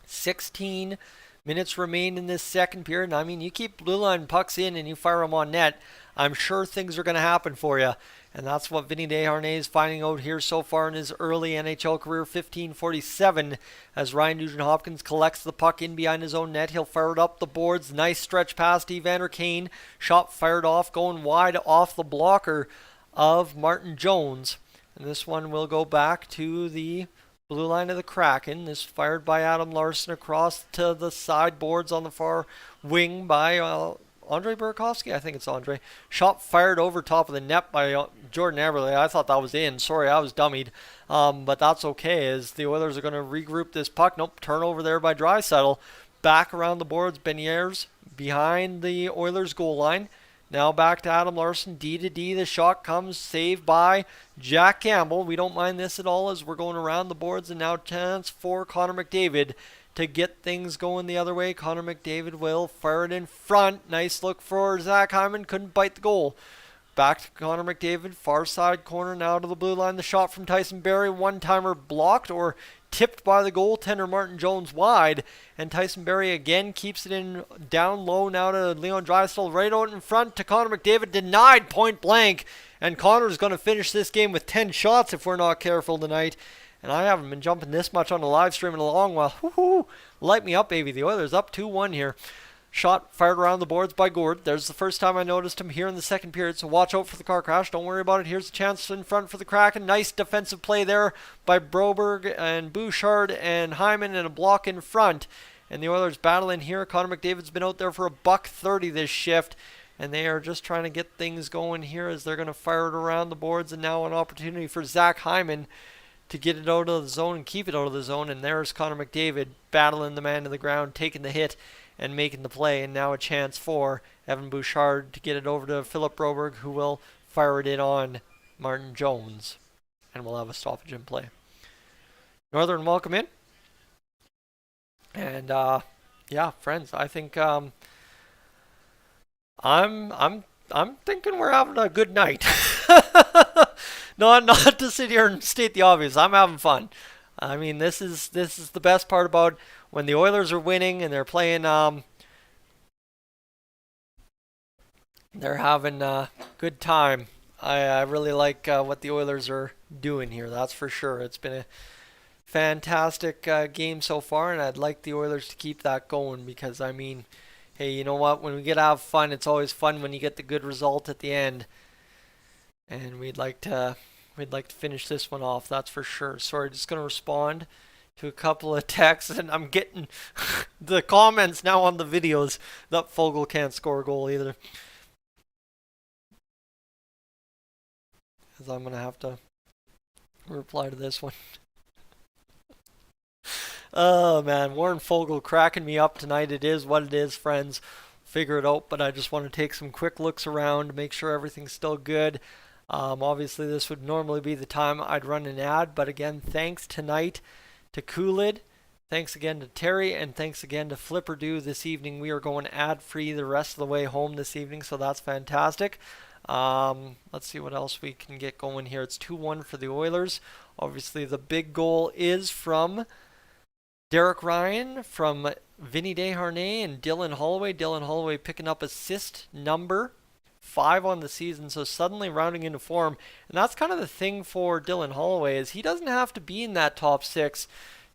16 minutes remain in this second period. I mean, you keep blue line pucks in and you fire them on net, I'm sure things are going to happen for you. And that's what Vinny Desharnais is finding out here so far in his early NHL career. 15:47 as Ryan Nugent-Hopkins collects the puck in behind his own net. He'll fire it up the boards. Nice stretch past Evander Kane. Shot fired off, going wide off the blocker of Martin Jones. And this one will go back to the blue line of the Kraken. This fired by Adam Larsson across to the sideboards on the far wing by Andre Burakovsky, I think it's Andre. Shot fired over top of the net by Jordan Eberle. I thought that was in. Sorry, I was dummied. But that's okay, as the Oilers are going to regroup this puck. Nope, turnover there by Draisaitl. Back around the boards, Beniers behind the Oilers goal line. Now back to Adam Larsson, D to D. The shot comes, saved by Jack Campbell. We don't mind this at all as we're going around the boards, and now chance for Connor McDavid to get things going the other way. Connor McDavid will fire it in front. Nice look for Zach Hyman. Couldn't bite the goal. Back to Connor McDavid. Far side corner now to the blue line. The shot from Tyson Barrie. One-timer blocked or tipped by the goaltender Martin Jones wide. And Tyson Barrie again keeps it in down low now to Leon Draisaitl. Right out in front to Connor McDavid. Denied point blank. And Connor's going to finish this game with 10 shots if we're not careful tonight. And I haven't been jumping this much on the live stream in a long while. Woo-hoo. Light me up, baby. The Oilers up 2-1 here. Shot fired around the boards by Gord. There's the first time I noticed him here in the second period, so watch out for the car crash. Don't worry about it. Here's a chance in front for the Kraken. Nice defensive play there by Broberg and Bouchard and Hyman, and a block in front. And the Oilers battling here. Connor McDavid's been out there for $1.30 this shift. And they are just trying to get things going here as they're going to fire it around the boards. And now an opportunity for Zach Hyman to get it out of the zone and keep it out of the zone. And there's Connor McDavid battling the man to the ground, taking the hit and making the play. And now a chance for Evan Bouchard to get it over to Philip Broberg, who will fire it in on Martin Jones. And we'll have a stoppage in play. Northern, welcome in. And yeah, friends, I think I'm thinking we're having a good night. Not to sit here and state the obvious. I'm having fun. I mean, this is the best part about when the Oilers are winning and they're playing. They're having a good time. I really like what the Oilers are doing here. That's for sure. It's been a fantastic game so far, and I'd like the Oilers to keep that going because, I mean, hey, you know what? When we get to have fun, it's always fun when you get the good result at the end. And we'd like to finish this one off, that's for sure. Sorry, just going to respond to a couple of texts, and I'm getting the comments now on the videos that Fogle can't score a goal either. Because I'm going to have to reply to this one. Oh man, Warren Fogle cracking me up tonight. It is what it is, friends. Figure it out, but I just want to take some quick looks around, make sure everything's still good. Obviously, this would normally be the time I'd run an ad, but again, thanks tonight to Coolid. Thanks again to Terry, and thanks again to Flipperdo this evening. We are going ad-free the rest of the way home this evening, so that's fantastic. Let's see what else we can get going here. It's 2-1 for the Oilers. Obviously, the big goal is from Derek Ryan, from Vinny Desharnais, and Dylan Holloway. Dylan Holloway picking up assist number 5 on the season, so suddenly rounding into form. And that's kind of the thing for Dylan Holloway, is he doesn't have to be in that top 6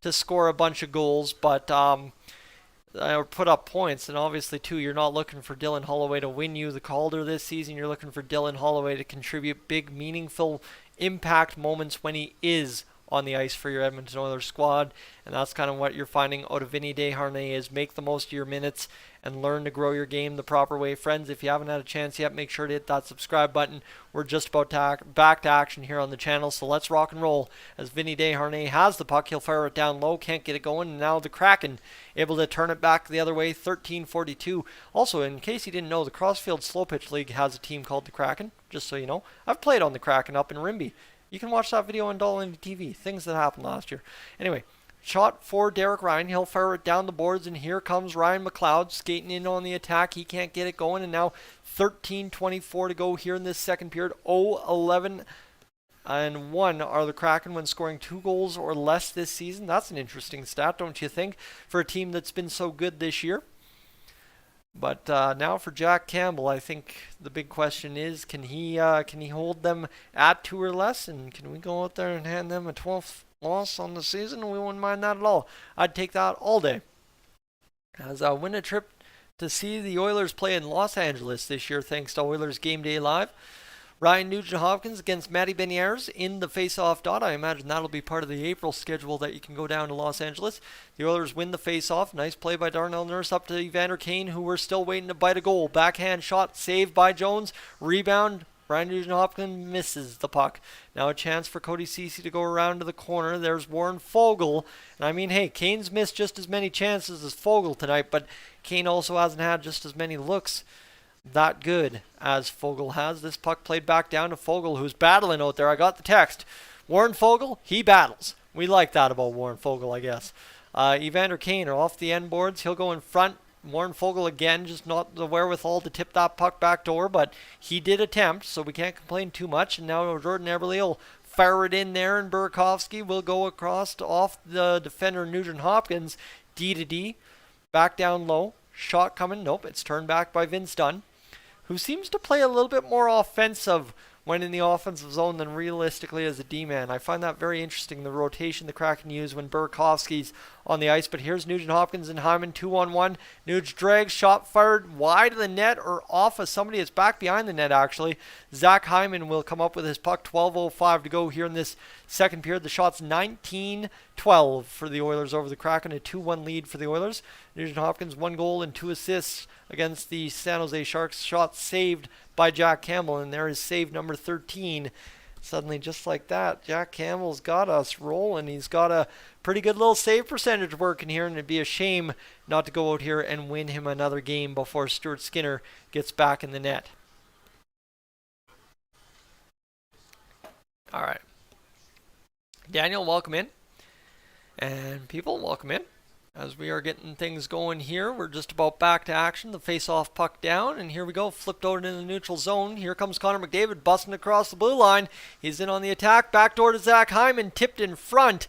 to score a bunch of goals, but or put up points. And obviously, too, you're not looking for Dylan Holloway to win you the Calder this season. You're looking for Dylan Holloway to contribute big, meaningful impact moments when he is on the ice for your Edmonton Oilers squad. And that's kind of what you're finding out of Vinny Desharnais, is make the most of your minutes and learn to grow your game the proper way. Friends, if you haven't had a chance yet, make sure to hit that subscribe button. We're just about back to action here on the channel, so let's rock and roll. As Vinny Desharnais has the puck, he'll fire it down low, can't get it going, and now the Kraken able to turn it back the other way, 13:42. Also, in case you didn't know, the Crossfield Slow Pitch League has a team called the Kraken, just so you know. I've played on the Kraken up in Rimbey. You can watch that video on Dolynny TV, things that happened last year. Anyway, shot for Derek Ryan. He'll fire it down the boards, and here comes Ryan McLeod skating in on the attack. He can't get it going, and now 13:24 to go here in this second period. 0-11 and 1 are the Kraken when scoring 2 goals or less this season. That's an interesting stat, don't you think, for a team that's been so good this year? But now for Jack Campbell, I think the big question is, can he hold them at 2 or less, and can we go out there and hand them a 12th loss on the season? We wouldn't mind that at all. I'd take that all day. As I win a trip to see the Oilers play in Los Angeles this year, thanks to Oilers Game Day Live. Ryan Nugent-Hopkins against Matty Beniers in the face-off dot. I imagine that'll be part of the April schedule that you can go down to Los Angeles. The Oilers win the face-off. Nice play by Darnell Nurse up to Evander Kane, who we're still waiting to bite a goal. Backhand shot saved by Jones. Rebound. Ryan Nugent-Hopkins misses the puck. Now a chance for Cody Ceci to go around to the corner. There's Warren Foegele. And I mean, hey, Kane's missed just as many chances as Foegele tonight, but Kane also hasn't had just as many looks that good as Foegele has. This puck played back down to Foegele, who's battling out there. I got the text. Warren Foegele, he battles. We like that about Warren Foegele, I guess. Evander Kane are off the end boards. He'll go in front. Warren Foegele again, just not the wherewithal to tip that puck back door, but he did attempt, so we can't complain too much. And now Jordan Eberle will fire it in there, and Burakovsky will go across off the defender Nugent-Hopkins. D to D. Back down low. Shot coming. Nope, it's turned back by Vince Dunn, who seems to play a little bit more offensive when in the offensive zone than realistically as a D-man. I find that very interesting, the rotation the Kraken use when Burakovsky's on the ice. But here's Nugent-Hopkins and Hyman 2-on-1. Nuge drags, shot fired wide of the net or off of somebody. It's back behind the net, actually. Zach Hyman will come up with his puck. 12:05 to go here in this second period. The shot's 19-12 for the Oilers over the Kraken. A 2-1 lead for the Oilers. Nugent-Hopkins, 1 goal and 2 assists against the San Jose Sharks. Shot saved by Jack Campbell, and there is save number 13. Suddenly, just like that, Jack Campbell's got us rolling. He's got a pretty good little save percentage working here, and it'd be a shame not to go out here and win him another game before Stuart Skinner gets back in the net. All right. Daniel, welcome in. And people, welcome in. As we are getting things going here, we're just about back to action. The face-off puck down, and here we go. Flipped over into the neutral zone. Here comes Connor McDavid busting across the blue line. He's in on the attack. Backdoor to Zach Hyman, tipped in front.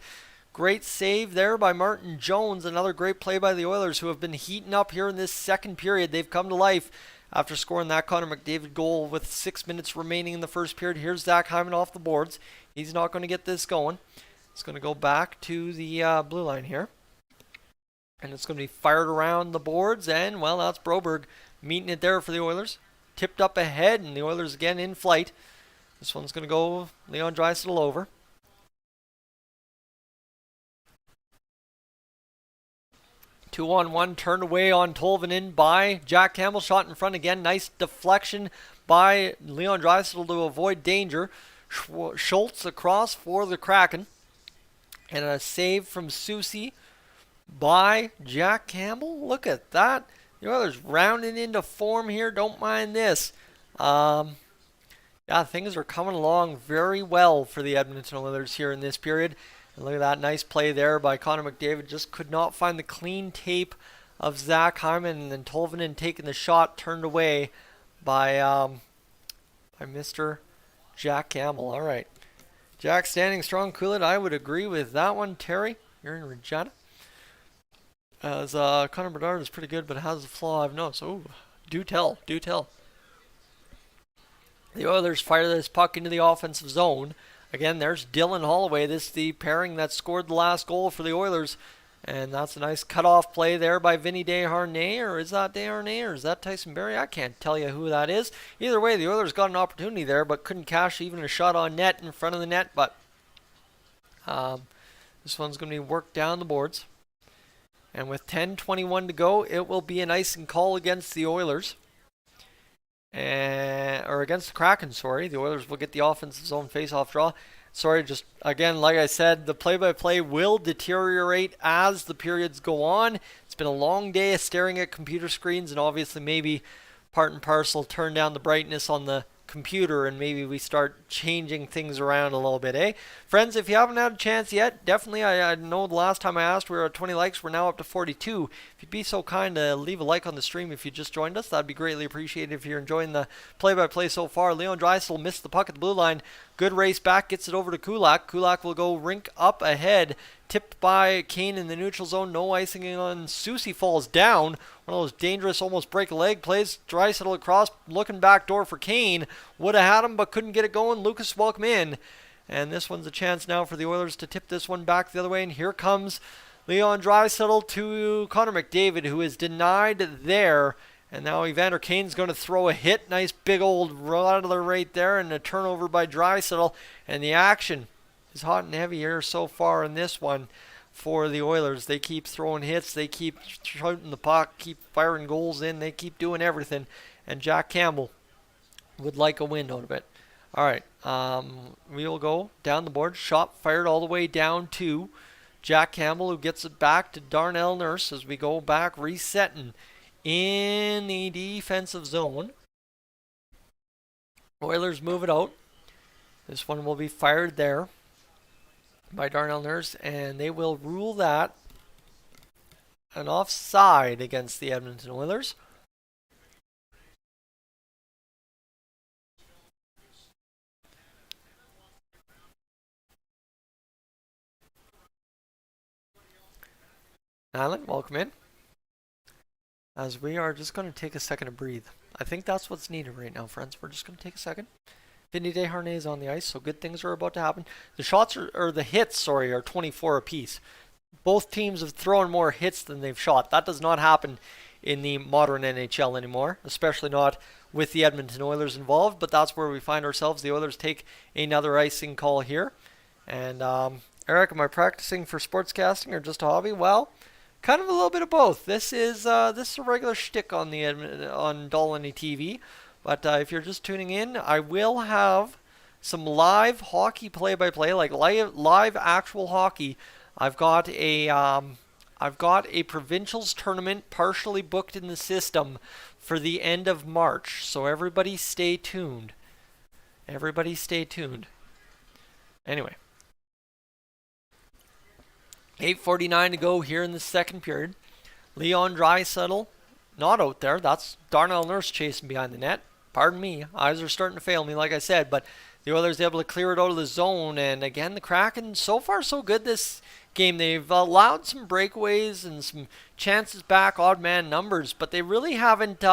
Great save there by Martin Jones. Another great play by the Oilers, who have been heating up here in this second period. They've come to life after scoring that Connor McDavid goal with 6 minutes remaining in the first period. Here's Zach Hyman off the boards. He's not going to get this going. It's going to go back to the blue line here. And it's going to be fired around the boards, and, well, that's Broberg meeting it there for the Oilers. Tipped up ahead, and the Oilers again in flight. This one's going to go Leon Draisaitl over. Two-on-one, turned away on Tolvanen by Jack Campbell. Shot in front again. Nice deflection by Leon Draisaitl to avoid danger. Schultz across for the Kraken. And a save from Soucy by Jack Campbell. Look at that. The Oilers rounding into form here. Don't mind this. Yeah, things are coming along very well for the Edmonton Oilers here in this period. And look at that nice play there by Connor McDavid. Just could not find the clean tape of Zach Hyman, and then Tolvanen taking the shot turned away by Mr. Jack Campbell. All right. Jack standing strong, cool it. I would agree with that one. Terry, you're in Regina. As Connor Bedard is pretty good, but has a flaw I've noticed. Oh, do tell. The Oilers fire this puck into the offensive zone. Again, there's Dylan Holloway. This is the pairing that scored the last goal for the Oilers. And that's a nice cutoff play there by Vinny Desharnais. Or is that Desharnais, or is that Tyson Barrie? I can't tell you who that is. Either way, the Oilers got an opportunity there, but couldn't cash even a shot on net in front of the net. But this one's going to be worked down the boards. And with 10:21 to go, it will be an icing call against the Oilers. Or against the Kraken, sorry. The Oilers will get the offensive zone face-off draw. Sorry, just again, like I said, the play-by-play will deteriorate as the periods go on. It's been a long day of staring at computer screens, and obviously maybe part and parcel turn down the brightness on the computer and maybe we start changing things around a little bit, eh? Friends, if you haven't had a chance yet, definitely, I know the last time I asked we were at 20 likes, we're now up to 42. If you'd be so kind to leave a like on the stream if you just joined us, that'd be greatly appreciated. If you're enjoying the play-by-play so far, Leon Draisaitl missed the puck at the blue line. Good race back, gets it over to Kulak. Kulak will go rink up ahead. Tipped by Kane in the neutral zone. No icing on Susie, falls down. One of those dangerous, almost break a leg plays. Draisaitl across, looking back door for Kane. Would have had him, but couldn't get it going. Lucas welcome in. And this one's a chance now for the Oilers to tip this one back the other way. And here comes Leon Draisaitl to Connor McDavid, who is denied there. And now Evander Kane's going to throw a hit. Nice big old rattler right there. And a turnover by Draisaitl. And the action is hot and heavy here so far in this one for the Oilers. They keep throwing hits. They keep shooting the puck. Keep firing goals in. They keep doing everything. And Jack Campbell would like a win out of it. All right. We will go down the board. Shot fired all the way down to Jack Campbell, who gets it back to Darnell Nurse as we go back, resetting in the defensive zone. Oilers move it out. This one will be fired there by Darnell Nurse, and they will rule that an offside against the Edmonton Oilers. Alan, welcome in. As we are just going to take a second to breathe. I think that's what's needed right now, friends. We're just going to take a second. Vinny Desharnais is on the ice, so good things are about to happen. The shots or the hits, are 24 apiece. Both teams have thrown more hits than they've shot. That does not happen in the modern NHL anymore, especially not with the Edmonton Oilers involved, but that's where we find ourselves. The Oilers take another icing call here. And Eric, am I practicing for sportscasting or just a hobby? Well, kind of a little bit of both. This is a regular shtick on on Dolynny TV, but if you're just tuning in, I will have some live hockey play-by-play, like live actual hockey. I've got a provincials tournament partially booked in the system for the end of March, so everybody stay tuned. Everybody stay tuned. Anyway. 8:49 to go here in the second period. Leon Draisaitl not out there. That's Darnell Nurse chasing behind the net. Pardon me. Eyes are starting to fail me, like I said. But the Oilers able to clear it out of the zone. And again, the Kraken, so far so good this game. They've allowed some breakaways and some chances back, odd man numbers. But they really haven't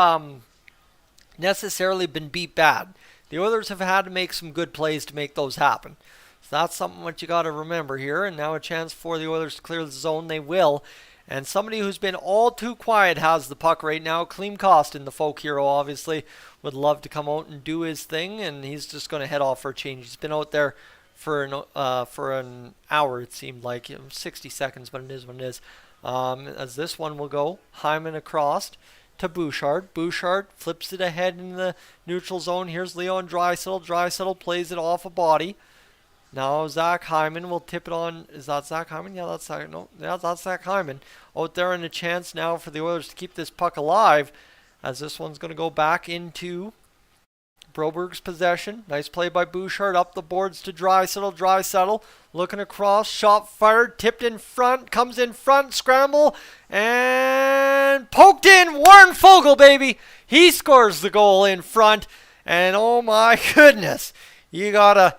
necessarily been beat bad. The Oilers have had to make some good plays to make those happen. So that's something what you got to remember here. And now a chance for the Oilers to clear the zone. They will. And somebody who's been all too quiet has the puck right now. Klim Kostin, the folk hero, obviously, would love to come out and do his thing. And he's just going to head off for a change. He's been out there for an hour, it seemed like. 60 seconds, but it is what it is. As this one will go. Hyman across to Bouchard. Bouchard flips it ahead in the neutral zone. Here's Leon Draisaitl. Draisaitl plays it off a body. Now Zach Hyman will tip it on. Is that Zach Hyman? Yeah, that's Zach. No, yeah, that's Zach Hyman. Out there, and a chance now for the Oilers to keep this puck alive, as this one's going to go back into Broberg's possession. Nice play by Bouchard up the boards to Draisaitl. Draisaitl looking across. Shot fired. Tipped in front. Comes in front. Scramble. And poked in. Warren Foegele, baby. He scores the goal in front. And oh my goodness. You gotta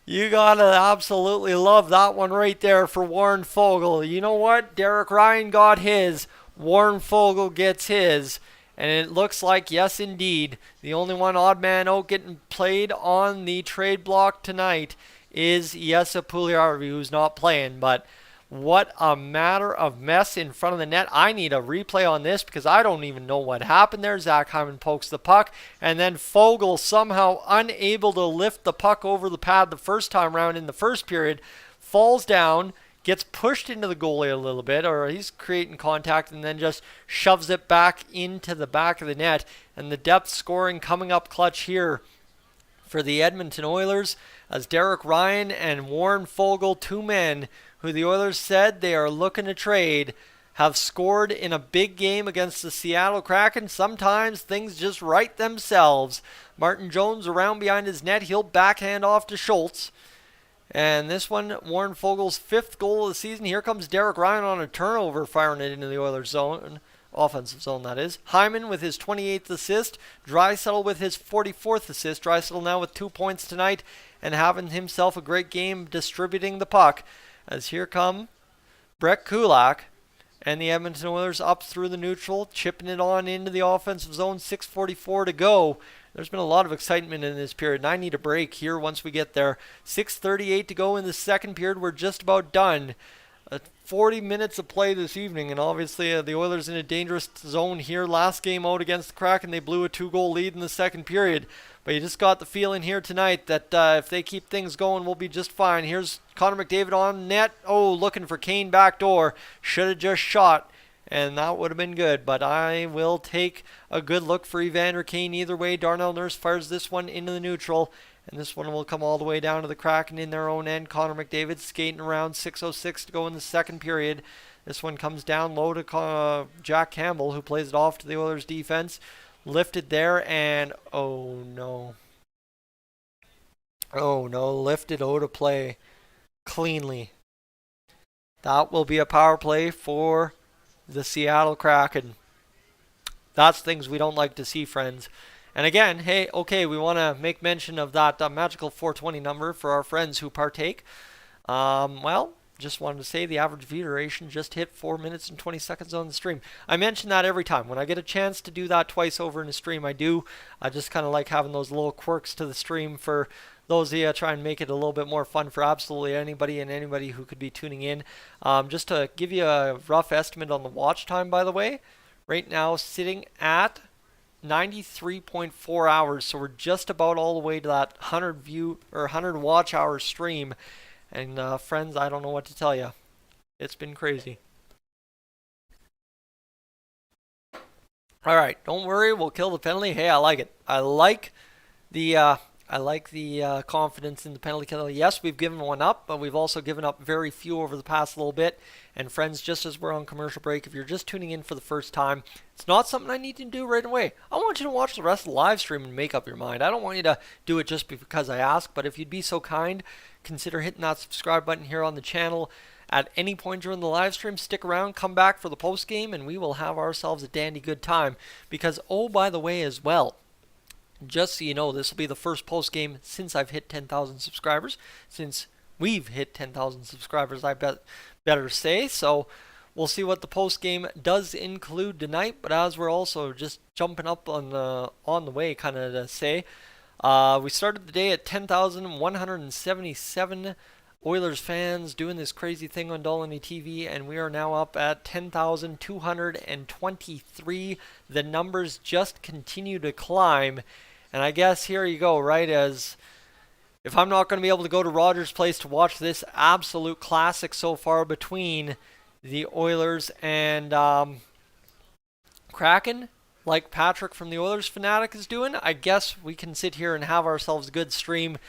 absolutely love that one right there for Warren Foegele. You know what? Derek Ryan got his. Warren Foegele gets his. And it looks like, yes, indeed, the only one odd man out getting played on the trade block tonight is Jesse Puljujärvi, who's not playing. But what a matter of mess in front of the net. I need a replay on this because I don't even know what happened there. Zach Hyman pokes the puck, and then Foegele, somehow unable to lift the puck over the pad the first time around in the first period, falls down, gets pushed into the goalie a little bit, or he's creating contact, and then just shoves it back into the back of the net. And the depth scoring coming up clutch here for the Edmonton Oilers, as Derek Ryan and Warren Foegele, two men who the Oilers said they are looking to trade, have scored in a big game against the Seattle Kraken. Sometimes things just right themselves. Martin Jones around behind his net. He'll backhand off to Schultz. And this one, Warren Foegele's 5th goal of the season. Here comes Derek Ryan on a turnover, firing it into the Oilers zone. Offensive zone, that is. Hyman with his 28th assist. Draisaitl with his 44th assist. Draisaitl now with 2 points tonight. and having himself a great game distributing the puck. As here come Brett Kulak and the Edmonton Oilers up through the neutral, chipping it on into the offensive zone. 6:44 to go. There's been a lot of excitement in this period, and I need a break here once we get there. 6:38 to go in the second period. We're just about done. 40 minutes of play this evening, and obviously the Oilers in a dangerous zone here. Last game out against the Kraken, they blew a 2-goal lead in the second period. But you just got the feeling here tonight that if they keep things going, we'll be just fine. Here's Connor McDavid on net. Oh, looking for Kane backdoor. Should have just shot, and that would have been good. But I will take a good look for Evander Kane either way. Darnell Nurse fires this one into the neutral, and this one will come all the way down to the Kraken in their own end. Connor McDavid skating around. 6:06 to go in the second period. This one comes down low to Jack Campbell, who plays it off to the Oilers defense. Lifted there, and oh no. Oh no, lifted out of play cleanly. That will be a power play for the Seattle Kraken. That's things we don't like to see, friends. And again, hey, okay, we want to make mention of that magical 420 number for our friends who partake. Well, just wanted to say the average view duration just hit 4 minutes and 20 seconds on the stream. I mention that every time. When I get a chance to do that twice over in a stream, I do. I just kind of like having those little quirks to the stream for those of you try and make it a little bit more fun for absolutely anybody and anybody who could be tuning in. Just to give you a rough estimate on the watch time, by the way, right now sitting at 93.4 hours, so we're just about all the way to that 100 watch hour stream. And friends, I don't know what to tell you. It's been crazy. All right, don't worry, we'll kill the penalty. Hey, I like it. I like the confidence in the penalty kill. Yes, we've given one up, but we've also given up very few over the past little bit. And friends, just as we're on commercial break, if you're just tuning in for the first time, it's not something I need to do right away. I want you to watch the rest of the live stream and make up your mind. I don't want you to do it just because I ask, but if you'd be so kind, consider hitting that subscribe button here on the channel. At any point during the live stream, stick around, come back for the post game, and we will have ourselves a dandy good time. Because, oh, by the way as well, just so you know, this will be the first post game since I've hit 10,000 subscribers. Since we've hit 10,000 subscribers, I better say. So we'll see what the post game does include tonight. But as we're also just jumping up on the way, kind of to say, we started the day at 10,177 Oilers fans doing this crazy thing on Dolynny TV, and we are now up at 10,223. The numbers just continue to climb, and I guess here you go, right? As if I'm not going to be able to go to Rogers Place to watch this absolute classic so far between the Oilers and Kraken, like Patrick from the Oilers Fanatic is doing, I guess we can sit here and have ourselves a good stream,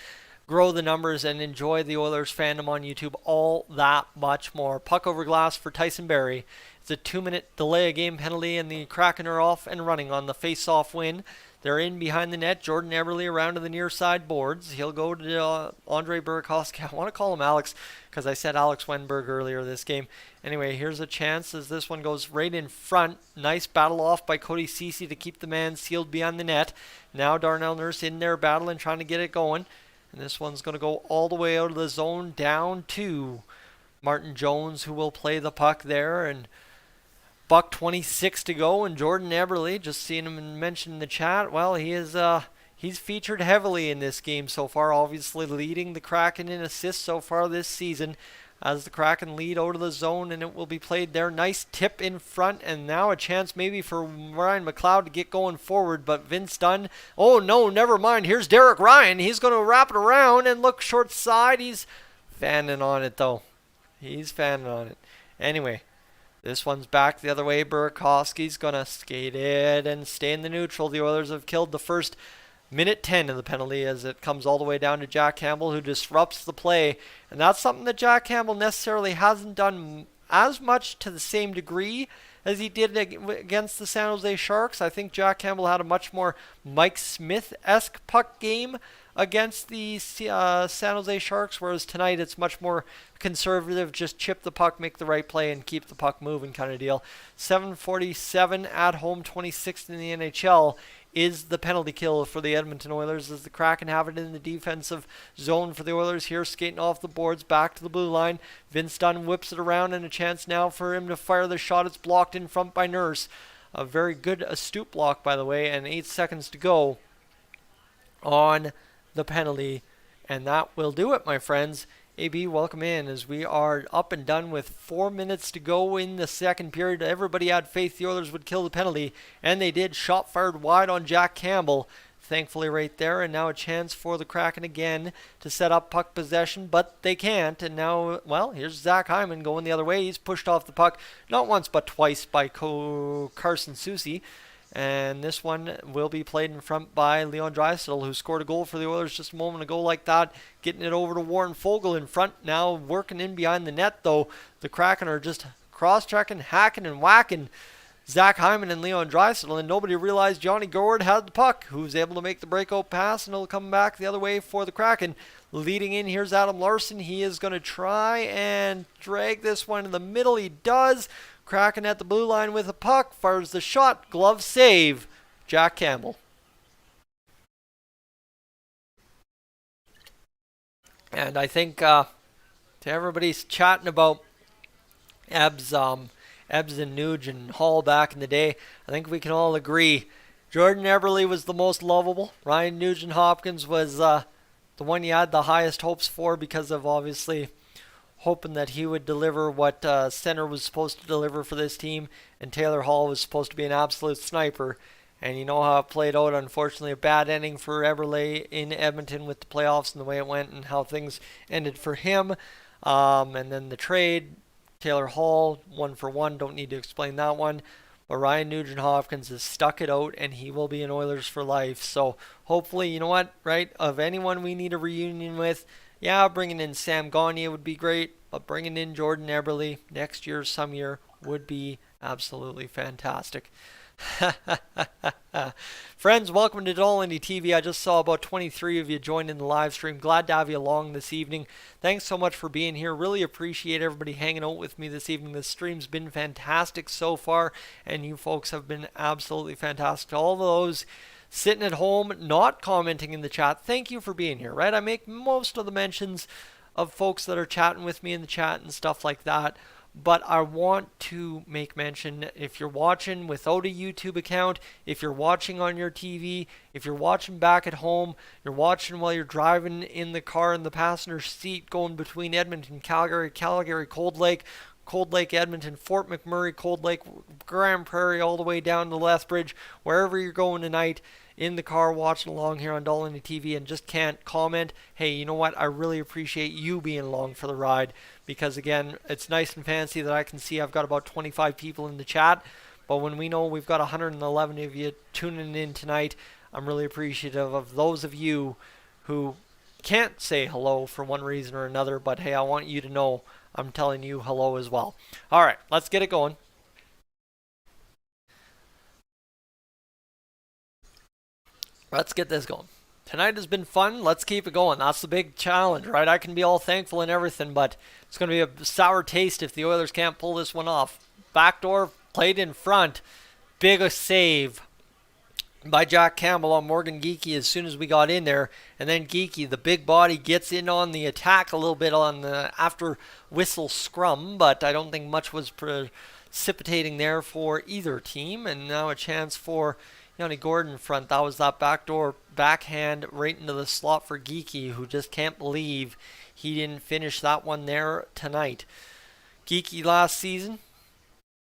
grow the numbers, and enjoy the Oilers fandom on YouTube all that much more. Puck over glass for Tyson Barrie. It's a 2-minute delay of game penalty, and the Kraken are off and running on the face-off win. They're in behind the net. Jordan Eberle around to the near side boards. He'll go to Andre Burakovsky. I want to call him Alex because I said Alex Wenberg earlier this game. Anyway, here's a chance as this one goes right in front. Nice battle off by Cody Ceci to keep the man sealed beyond the net. Now Darnell Nurse in there battling, trying to get it going. And this one's going to go all the way out of the zone down to Martin Jones, who will play the puck there. And buck 26 to go. And Jordan Eberle, just seeing him mentioned in the chat, well, he's featured heavily in this game so far, obviously leading the Kraken in assists so far this season. As the Kraken lead out of the zone, and it will be played there. Nice tip in front, and now a chance maybe for Ryan McLeod to get going forward, but Vince Dunn, oh no, never mind. Here's Derek Ryan. He's going to wrap it around and look short side. He's fanning on it, though. He's fanning on it. Anyway, this one's back the other way. Burakovsky's going to skate it and stay in the neutral. The Oilers have killed the first minute 10 of the penalty as it comes all the way down to Jack Campbell, who disrupts the play. And that's something that Jack Campbell necessarily hasn't done as much to the same degree as he did against the San Jose Sharks. I think Jack Campbell had a much more Mike Smith-esque puck game against the San Jose Sharks, whereas tonight it's much more conservative, just chip the puck, make the right play, and keep the puck moving kind of deal. 747 at home, 26th in the NHL is the penalty kill for the Edmonton Oilers as the Kraken have it in the defensive zone for the Oilers here, skating off the boards back to the blue line. Vince Dunn whips it around, and a chance now for him to fire the shot. It's blocked in front by Nurse. A very good astute block, by the way, and 8 seconds to go on the penalty, and that will do it, my friends. AB, welcome in as we are up and done with 4 minutes to go in the second period. Everybody had faith the Oilers would kill the penalty, and they did. Shot fired wide on Jack Campbell, thankfully right there, and now a chance for the Kraken again to set up puck possession, but they can't, and now, well, here's Zach Hyman going the other way. He's pushed off the puck not once but twice by Carson Soucy. And this one will be played in front by Leon Draisaitl, who scored a goal for the Oilers just a moment ago like that. Getting it over to Warren Foegele in front now, working in behind the net, though. The Kraken are just cross-checking, hacking, and whacking Zach Hyman and Leon Draisaitl, and nobody realized Johnny Gord had the puck, who was able to make the breakout pass, and it'll come back the other way for the Kraken. Leading in, here's Adam Larsson. He is going to try and drag this one in the middle. He does. Kraken at the blue line with a puck, fires the shot, glove save, Jack Campbell. And I think to everybody's chatting about Ebbs and Nuge and Hall back in the day, I think we can all agree Jordan Eberle was the most lovable. Ryan Nugent-Hopkins was the one you had the highest hopes for because of obviously hoping that he would deliver what center was supposed to deliver for this team, and Taylor Hall was supposed to be an absolute sniper. And you know how it played out. Unfortunately, a bad ending for Eberle in Edmonton with the playoffs and the way it went and how things ended for him. And then the trade, Taylor Hall, 1-for-1, don't need to explain that one. But Ryan Nugent-Hopkins has stuck it out, and he will be in Oilers for life. So hopefully, you know what, right, of anyone we need a reunion with, yeah, bringing in Sam Gagner would be great, but bringing in Jordan Eberle next year, some year, would be absolutely fantastic. Friends, welcome to Dolynny TV. I just saw about 23 of you join in the live stream. Glad to have you along this evening. Thanks so much for being here. Really appreciate everybody hanging out with me this evening. The stream's been fantastic so far, and you folks have been absolutely fantastic. All those sitting at home, not commenting in the chat, thank you for being here, right? I make most of the mentions of folks that are chatting with me in the chat and stuff like that, but I want to make mention, if you're watching without a YouTube account, if you're watching on your TV, if you're watching back at home, you're watching while you're driving in the car in the passenger seat going between Edmonton, Calgary, Cold Lake, Edmonton, Fort McMurray, Cold Lake, Grand Prairie, all the way down to Lethbridge, wherever you're going tonight, in the car watching along here on Dolynny TV and just can't comment, hey, you know what? I really appreciate you being along for the ride because, again, it's nice and fancy that I can see I've got about 25 people in the chat, but when we know we've got 111 of you tuning in tonight, I'm really appreciative of those of you who can't say hello for one reason or another, but hey, I want you to know I'm telling you hello as well. All right, let's get it going. Let's get this going. Tonight has been fun. Let's keep it going. That's the big challenge, right? I can be all thankful and everything, but it's going to be a sour taste if the Oilers can't pull this one off. Backdoor played in front. Big save by Jack Campbell on Morgan Geekie as soon as we got in there. And then Geekie, the big body, gets in on the attack a little bit on the after whistle scrum, but I don't think much was precipitating there for either team. And now a chance for Yanni Gordon in front. That was that backdoor backhand right into the slot for Geekie, who just can't believe he didn't finish that one there tonight. Geekie last season,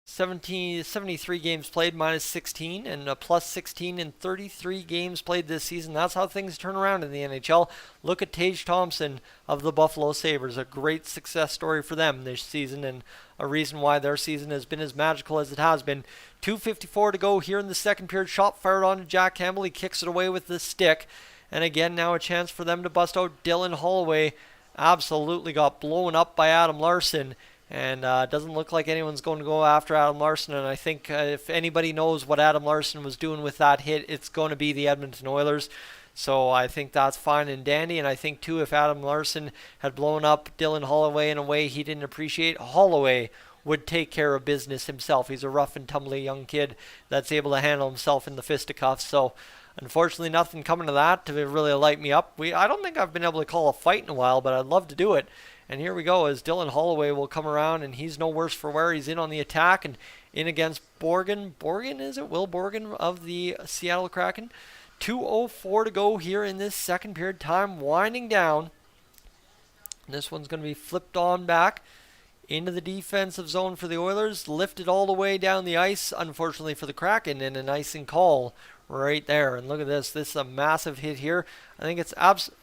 73 games played, minus 16, and a plus 16 in 33 games played this season. That's how things turn around in the NHL. Look at Tage Thompson of the Buffalo Sabres, a great success story for them this season, and a reason why their season has been as magical as it has been. 2:54 to go here in the second period. Shot fired on to Jack Campbell. He kicks it away with the stick. And again, now a chance for them to bust out Dylan Holloway. Absolutely got blown up by Adam Larsson. And doesn't look like anyone's going to go after Adam Larsson. And I think if anybody knows what Adam Larsson was doing with that hit, it's going to be the Edmonton Oilers. So I think that's fine and dandy. And I think, too, if Adam Larsson had blown up Dylan Holloway in a way he didn't appreciate, Holloway would take care of business himself. He's a rough and tumbly young kid that's able to handle himself in the fisticuffs. So unfortunately, nothing coming to that to really light me up. I don't think I've been able to call a fight in a while, but I'd love to do it. And here we go, as Dylan Holloway will come around, and he's no worse for wear. He's in on the attack and in against Borgen. Borgen, is it? Will Borgen of the Seattle Kraken. 2:04 to go here in this second period. Time winding down. And this one's going to be flipped on back into the defensive zone for the Oilers. Lifted all the way down the ice, unfortunately for the Kraken, and an icing call right there. And look at this. This is a massive hit here. I think it's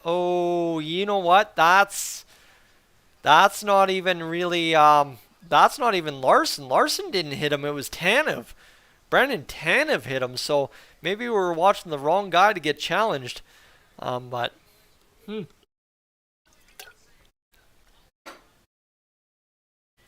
oh, you know what? That's not even really, that's not even Larson. Larson didn't hit him. It was Tanev. Brandon Tanev hit him. So maybe we were watching the wrong guy to get challenged. But,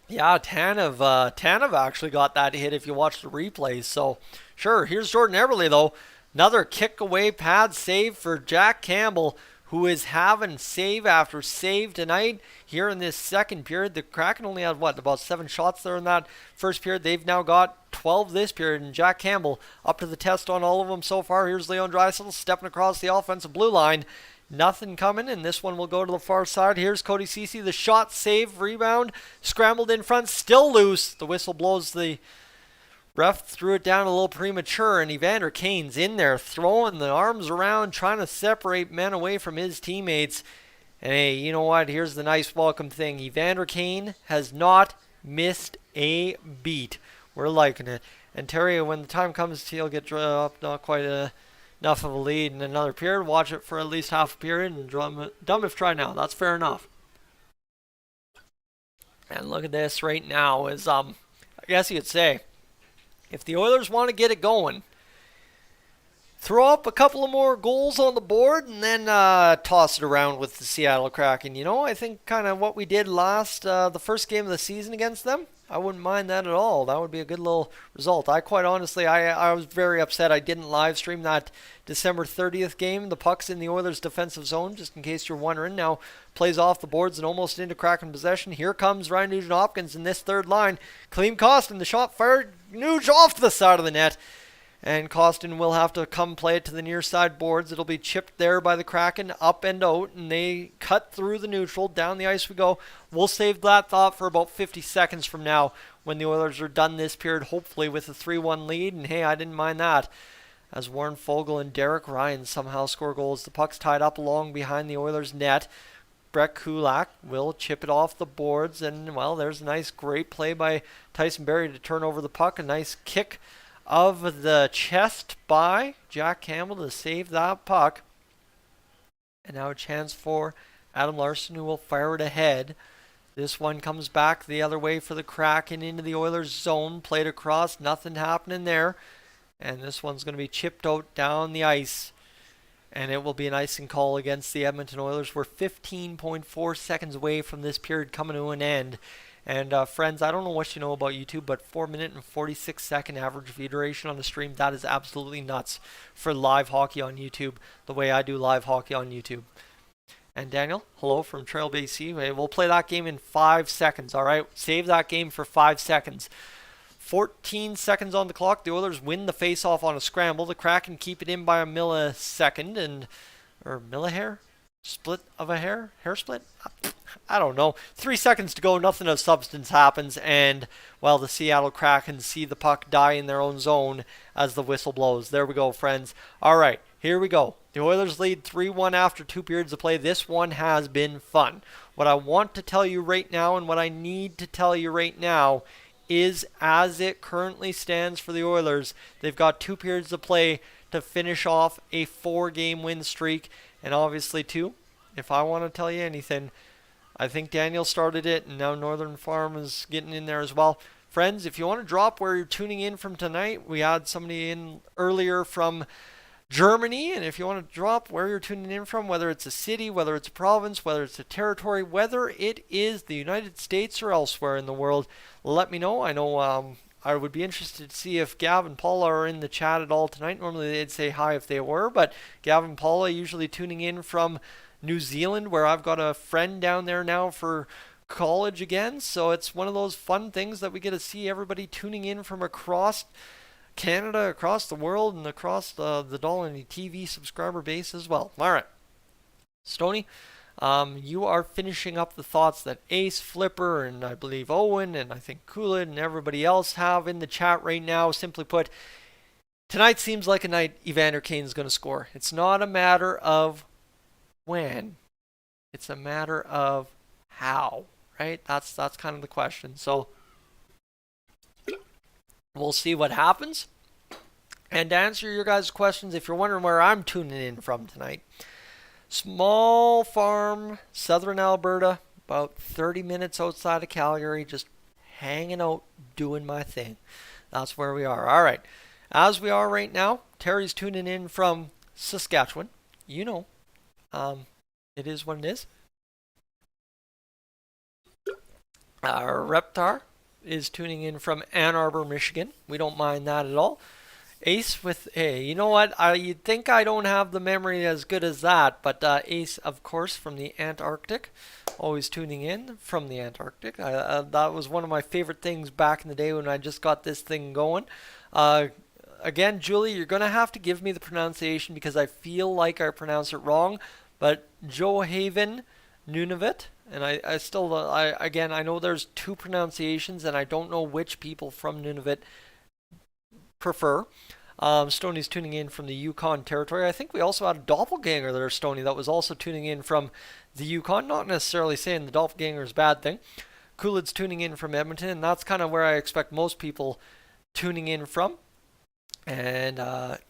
yeah, Tanev actually got that hit if you watch the replays. So, sure, here's Jordan Eberle, though. Another kick away pad save for Jack Campbell, who is having save after save tonight here in this second period. The Kraken only had, about 7 shots there in that first period. They've now got 12 this period, and Jack Campbell up to the test on all of them so far. Here's Leon Draisaitl stepping across the offensive blue line. Nothing coming, and this one will go to the far side. Here's Cody Ceci, the shot, save, rebound, scrambled in front, still loose. The whistle blows. The ref threw it down a little premature, and Evander Kane's in there throwing the arms around, trying to separate men away from his teammates. And hey, you know what? Here's the nice welcome thing. Evander Kane has not missed a beat. We're liking it. And Terry, when the time comes, he'll get dropped, not quite enough of a lead in another period. Watch it for at least half a period and dumb if try now. That's fair enough. And look at this right now is, I guess you could say, if the Oilers want to get it going, throw up a couple of more goals on the board and then toss it around with the Seattle Kraken. You know, I think kind of what we did the first game of the season against them, I wouldn't mind that at all. That would be a good little result. I quite honestly, I was very upset I didn't live stream that December 30th game. The puck's in the Oilers' defensive zone, just in case you're wondering. Now plays off the boards and almost into Kraken possession. Here comes Ryan Nugent-Hopkins in this third line. Klim Kostin, the shot fired. Nuge off the side of the net. And Kostin will have to come play it to the near side boards. It'll be chipped there by the Kraken, up and out, and they cut through the neutral. Down the ice we go. We'll save that thought for about 50 seconds from now when the Oilers are done this period, hopefully with a 3-1 lead. And hey, I didn't mind that, as Warren Foegele and Derek Ryan somehow score goals. The puck's tied up along behind the Oilers' net. Brett Kulak will chip it off the boards, and, well, there's a nice, great play by Tyson Barrie to turn over the puck. A nice kick of the chest by Jack Campbell to save that puck. And now a chance for Adam Larsson, who will fire it ahead. This one comes back the other way for the Kraken into the Oilers zone. Played across, nothing happening there. And this one's going to be chipped out down the ice. And it will be an icing call against the Edmonton Oilers. We're 15.4 seconds away from this period coming to an end. And friends, I don't know what you know about YouTube, but 4-minute and 46-second average view duration on the stream, that is absolutely nuts for live hockey on YouTube, the way I do live hockey on YouTube. And Daniel, hello from Trail BC. We'll play that game in 5 seconds, all right? Save that game for 5 seconds. 14 seconds on the clock. The Oilers win the face-off on a scramble. The Kraken keep it in by a millisecond, or millihair? Split of a hair? Hair split? I don't know. 3 seconds to go, nothing of substance happens, and, well, the Seattle Kraken see the puck die in their own zone as the whistle blows. There we go, friends. All right, here we go. The Oilers lead 3-1 after 2 periods of play. This one has been fun. What I want to tell you right now, and what I need to tell you right now, is as it currently stands for the Oilers, they've got 2 periods of play to finish off a 4-game win streak. And obviously, too, if I want to tell you anything, I think Daniel started it, and now Northern Farm is getting in there as well. Friends, if you want to drop where you're tuning in from tonight, we had somebody in earlier from Germany, and if you want to drop where you're tuning in from, whether it's a city, whether it's a province, whether it's a territory, whether it is the United States or elsewhere in the world, let me know. I know I would be interested to see if Gav and Paula are in the chat at all tonight. Normally they'd say hi if they were, but Gav and Paula usually tuning in from New Zealand, where I've got a friend down there now for college again, so it's one of those fun things that we get to see everybody tuning in from across Canada, across the world, and across the Dolynny TV subscriber base as well. All right, Stoney, you are finishing up the thoughts that Ace, Flipper, and I believe Owen, and I think Coolid, and everybody else have in the chat right now. Simply put, tonight seems like a night Evander Kane's going to score. It's not a matter of when. It's a matter of how, right? That's kind of the question. So we'll see what happens. And to answer your guys' questions, if you're wondering where I'm tuning in from tonight, small farm, southern Alberta, about 30 minutes outside of Calgary, just hanging out, doing my thing. That's where we are. All right. As we are right now, Terry's tuning in from Saskatchewan. You know, it is what it is. Reptar is tuning in from Ann Arbor, Michigan. We don't mind that at all. Ace with, hey, you know what? You'd think I don't have the memory as good as that, but Ace, of course, from the Antarctic, always tuning in from the Antarctic. That was one of my favorite things back in the day when I just got this thing going. Again, Julie, you're going to have to give me the pronunciation because I feel like I pronounce it wrong, but Johaven Nunavut, and I still, again, I know there's two pronunciations, and I don't know which people from Nunavut prefer. Stoney's tuning in from the Yukon Territory. I think we also had a doppelganger there, Stoney, that was also tuning in from the Yukon. Not necessarily saying the doppelganger is a bad thing. Coolid's tuning in from Edmonton, and that's kind of where I expect most people tuning in from. And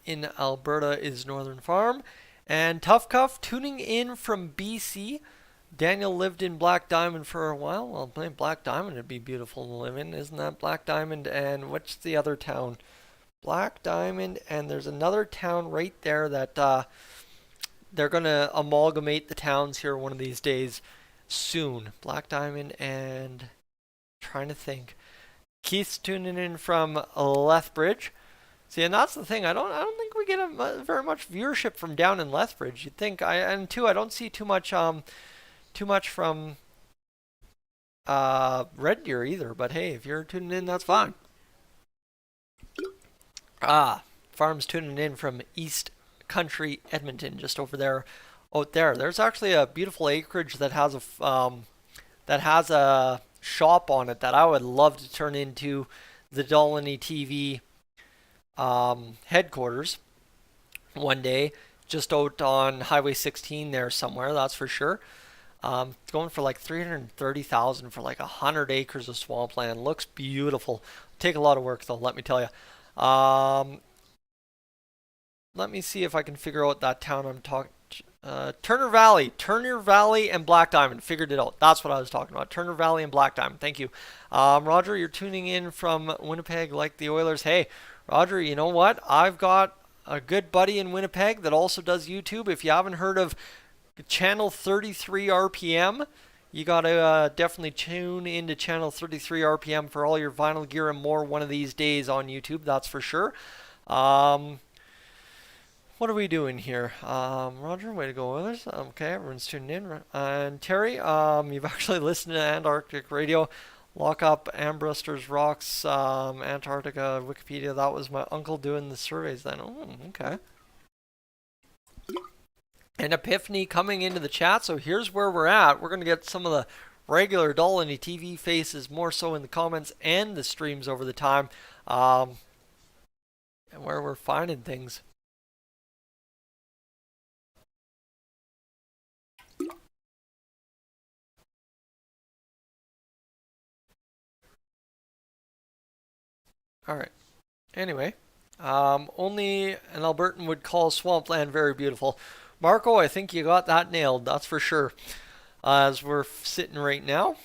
in Alberta is Northern Farm. And Tough Cuff tuning in from BC. Daniel lived in Black Diamond for a while. Well, playing Black Diamond would be beautiful to live in. Isn't that Black Diamond? And what's the other town? Black Diamond, and there's another town right there that they're going to amalgamate the towns here one of these days soon. Black Diamond and trying to think. Keith's tuning in from Lethbridge. See, and that's the thing. I don't think we get very much viewership from down in Lethbridge. You'd think, I don't see too much from Red Deer either. But hey, if you're tuning in, that's fine. Farm's tuning in from East Country, Edmonton, just over there, out there. There's actually a beautiful acreage that has a shop on it that I would love to turn into the Dolynny TV headquarters one day, just out on Highway 16 there somewhere. That's for sure. It's going for like $330,000 for like 100 acres of swampland. Looks beautiful. Take a lot of work though, let me tell you. Let me see if I can figure out that town I'm talking. Turner Valley, and Black Diamond. Figured it out. That's what I was talking about. Turner Valley and Black Diamond. Thank you. Roger, you're tuning in from Winnipeg, like the Oilers. Hey, Roger, you know what? I've got a good buddy in Winnipeg that also does YouTube. If you haven't heard of Channel 33 RPM, you got to definitely tune into Channel 33 RPM for all your vinyl gear and more one of these days on YouTube, that's for sure. What are we doing here? Roger, way to go, Oilers. Okay, everyone's tuning in. And Terry, you've actually listened to Antarctic Radio. Lock up Ambrusters Rocks, Antarctica, Wikipedia. That was my uncle doing the surveys then. Oh, okay. And Epiphany coming into the chat. So here's where we're at. We're going to get some of the regular Dolynny TV faces more so in the comments and the streams over the time. And where we're finding things. Alright. Anyway. Only an Albertan would call swampland very beautiful. Marco, I think you got that nailed, that's for sure. As we're sitting right now.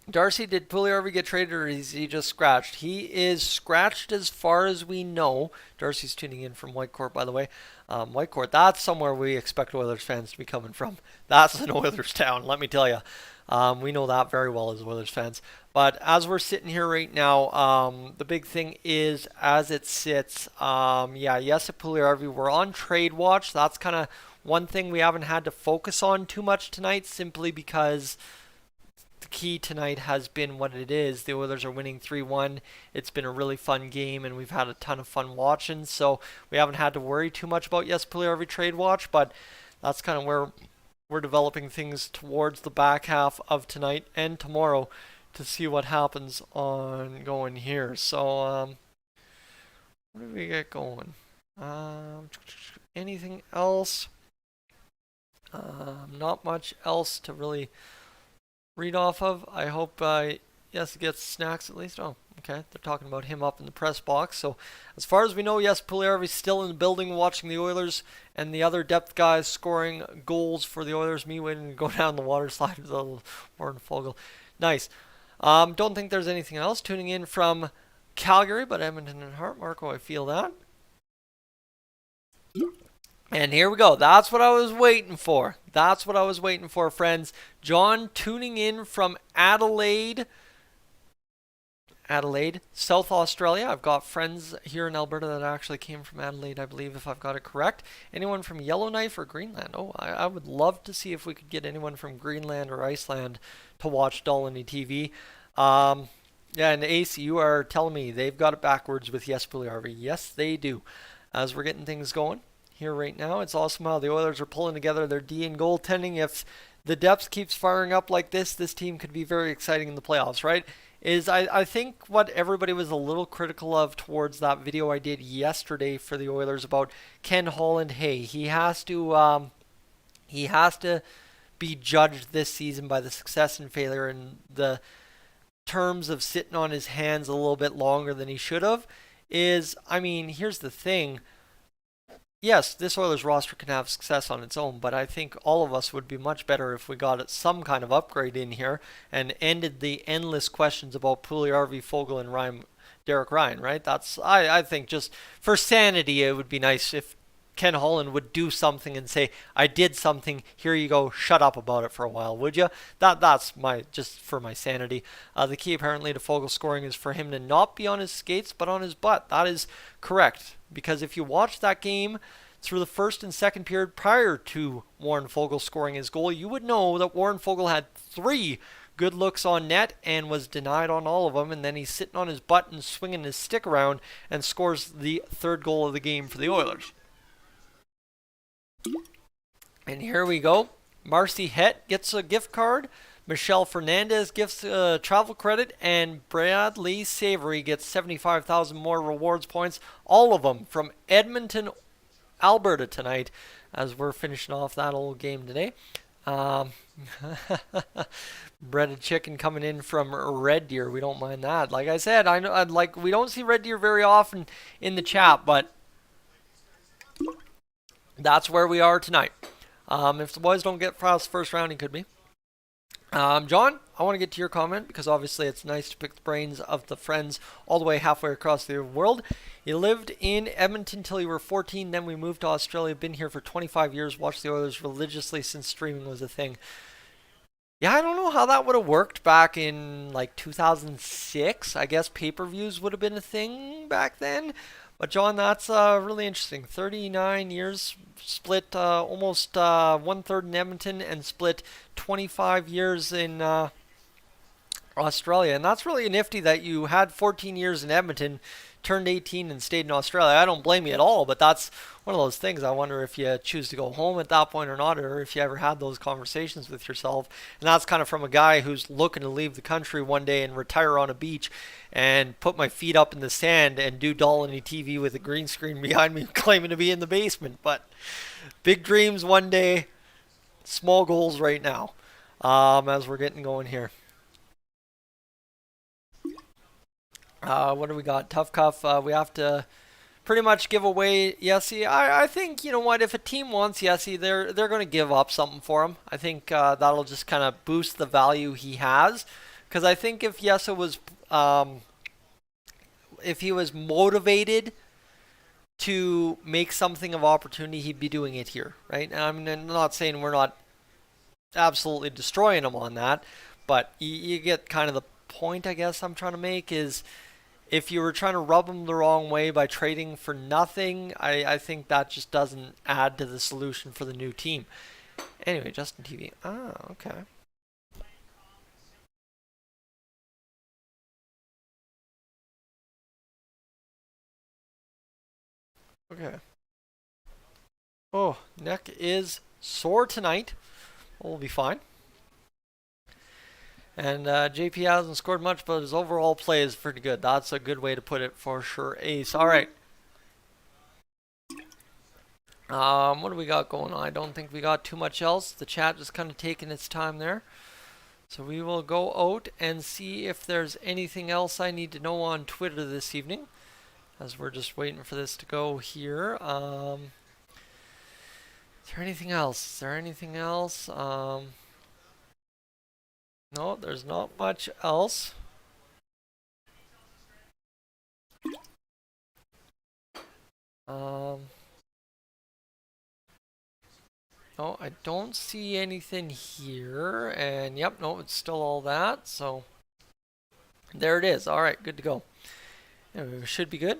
Darcy, did Pugliarvi get traded or is he just scratched? He is scratched as far as we know. Darcy's tuning in from Whitecourt, by the way. Whitecourt, that's somewhere we expect Oilers fans to be coming from. That's an Oilers town, let me tell you. We know that very well as Oilers fans. But as we're sitting here right now, the big thing is, as it sits, yes, at Pugliarvi, we're on trade watch. That's kind of one thing we haven't had to focus on too much tonight, simply because the key tonight has been what it is. The Oilers are winning 3-1. It's been a really fun game, and we've had a ton of fun watching. So we haven't had to worry too much about Yes Puljujarvi trade watch, but that's kind of where we're developing things towards the back half of tonight and tomorrow to see what happens on going here. So what do we get going? Anything else? Not much else to really read off of. I hope Yes gets snacks at least. Oh, okay. They're talking about him up in the press box. So as far as we know, Yes Puljujarvi's still in the building watching the Oilers and the other depth guys scoring goals for the Oilers. Me waiting to go down the water slide with a little Warren Fogle. Nice. Don't think there's anything else. Tuning in from Calgary, but Edmonton and Hart. Marco, I feel that. And here we go. That's what I was waiting for. That's what I was waiting for, friends. John tuning in from Adelaide, South Australia. I've got friends here in Alberta that actually came from Adelaide, I believe, if I've got it correct. Anyone from Yellowknife or Greenland? Oh, I would love to see if we could get anyone from Greenland or Iceland to watch Dolynny TV. Yeah, and Ace, you are telling me they've got it backwards with Yes Puljujarvi. Yes, they do. As we're getting things going here right now, it's awesome how the Oilers are pulling together their D and goaltending. If the depth keeps firing up like this team could be very exciting in the playoffs, right? I think what everybody was a little critical of towards that video I did yesterday for the Oilers about Ken Holland. Hey, he has to be judged this season by the success and failure in the terms of sitting on his hands a little bit longer than he should have. I mean, here's the thing. Yes, this Oilers roster can have success on its own, but I think all of us would be much better if we got some kind of upgrade in here and ended the endless questions about Puljujarvi, Fogle, and Derek Ryan, right? I think just for sanity, it would be nice if Ken Holland would do something and say, I did something, here you go, shut up about it for a while, would you? That's just for my sanity. The key apparently to Fogle scoring is for him to not be on his skates, but on his butt. That is correct, because if you watch that game through the first and second period prior to Warren Fogle scoring his goal, you would know that Warren Fogle had 3 good looks on net and was denied on all of them, and then he's sitting on his butt and swinging his stick around and scores the 3rd goal of the game for the Oilers. And here we go. Marcy Het gets a gift card. Michelle Fernandez gets travel credit. And Bradley Savory gets 75,000 more rewards points. All of them from Edmonton, Alberta tonight as we're finishing off that old game today. Breaded chicken coming in from Red Deer. We don't mind that. Like I said, I know we don't see Red Deer very often in the chat, but that's where we are tonight. If the boys don't get past first round, he could be. John, I want to get to your comment because obviously it's nice to pick the brains of the friends all the way halfway across the world. You lived in Edmonton till you were 14, then we moved to Australia, been here for 25 years, watched the Oilers religiously since streaming was a thing. Yeah, I don't know how that would have worked back in like 2006. I guess pay-per-views would have been a thing back then. But John, that's really interesting. 39 years, split almost 1/3 in Edmonton, and split 25 years in Australia. And that's really nifty that you had 14 years in Edmonton, turned 18 and stayed in Australia. I don't blame you at all, but that's one of those things. I wonder if you choose to go home at that point or not, or if you ever had those conversations with yourself. And that's kind of from a guy who's looking to leave the country one day and retire on a beach and put my feet up in the sand and do Dolynny TV with a green screen behind me claiming to be in the basement. But big dreams one day, small goals right now, as we're getting going here. What do we got? Tough Cuff. We have to pretty much give away Yessie. I think, you know what, if a team wants Yessie, they're going to give up something for him. I think that'll just kind of boost the value he has. Because I think if Yessie was, if he was motivated to make something of opportunity, he'd be doing it here, right? I mean, I'm not saying we're not absolutely destroying him on that, but you get kind of the point, I guess I'm trying to make is, if you were trying to rub him the wrong way by trading for nothing, I think that just doesn't add to the solution for the new team. Anyway, Justin TV. Ah, okay. Okay. Oh, neck is sore tonight. We'll be fine. And JP hasn't scored much, but his overall play is pretty good. That's a good way to put it for sure. Ace. All right. What do we got going on? I don't think we got too much else. The chat just kind of taking its time there. So we will go out and see if there's anything else I need to know on Twitter this evening, as we're just waiting for this to go here. Is there anything else? Is there anything else? No, there's not much else. No, I don't see anything here. And yep, no, it's still all that. So there it is. All right, good to go. Anyway, we should be good.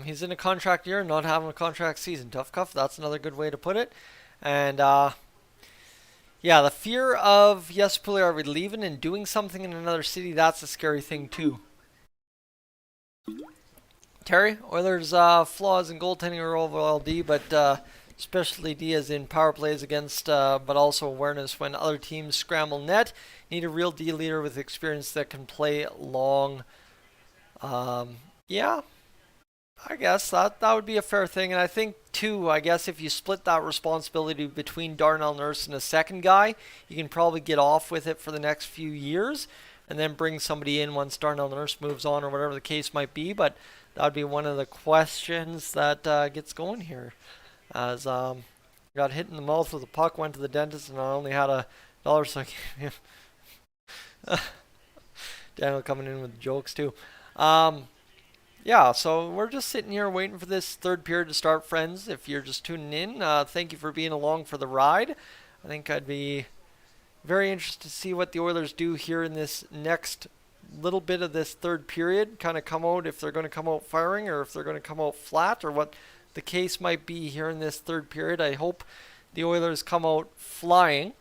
He's in a contract year, not having a contract season. Tough cuff. That's another good way to put it. And yeah, the fear of Jesper Puljujärvi leaving and doing something in another city, that's a scary thing too. Terry, Oilers' flaws in goaltending are overall D, but especially D as in power plays against, but also awareness when other teams scramble net. Need a real D leader with experience that can play long. Yeah, I guess that would be a fair thing. And I think, too, I guess if you split that responsibility between Darnell Nurse and a second guy, you can probably get off with it for the next few years and then bring somebody in once Darnell Nurse moves on or whatever the case might be. But that would be one of the questions that gets going here. As got hit in the mouth with a puck, went to the dentist, and I only had $1, so I gave him. Daniel coming in with jokes, too. Yeah, so we're just sitting here waiting for this third period to start, friends. If you're just tuning in, thank you for being along for the ride. I think I'd be very interested to see what the Oilers do here in this next little bit of this third period. Kind of come out, if they're going to come out firing or if they're going to come out flat or what the case might be here in this third period. I hope the Oilers come out flying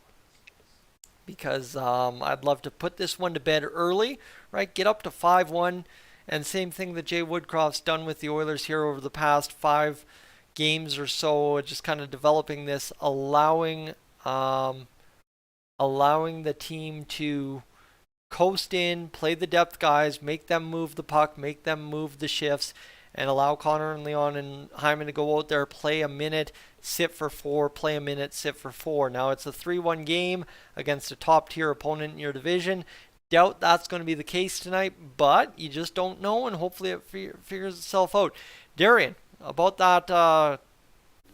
because I'd love to put this one to bed early, right? Get up to 5-1. And same thing that Jay Woodcroft's done with the Oilers here over the past 5 games or so, just kind of developing this, allowing the team to coast in, play the depth guys, make them move the puck, make them move the shifts, and allow Connor and Leon and Hyman to go out there, play a minute, sit for 4, play a minute, sit for 4. Now it's a 3-1 game against a top-tier opponent in your division. Doubt that's going to be the case tonight, but you just don't know, and hopefully it figures itself out. Darian, about that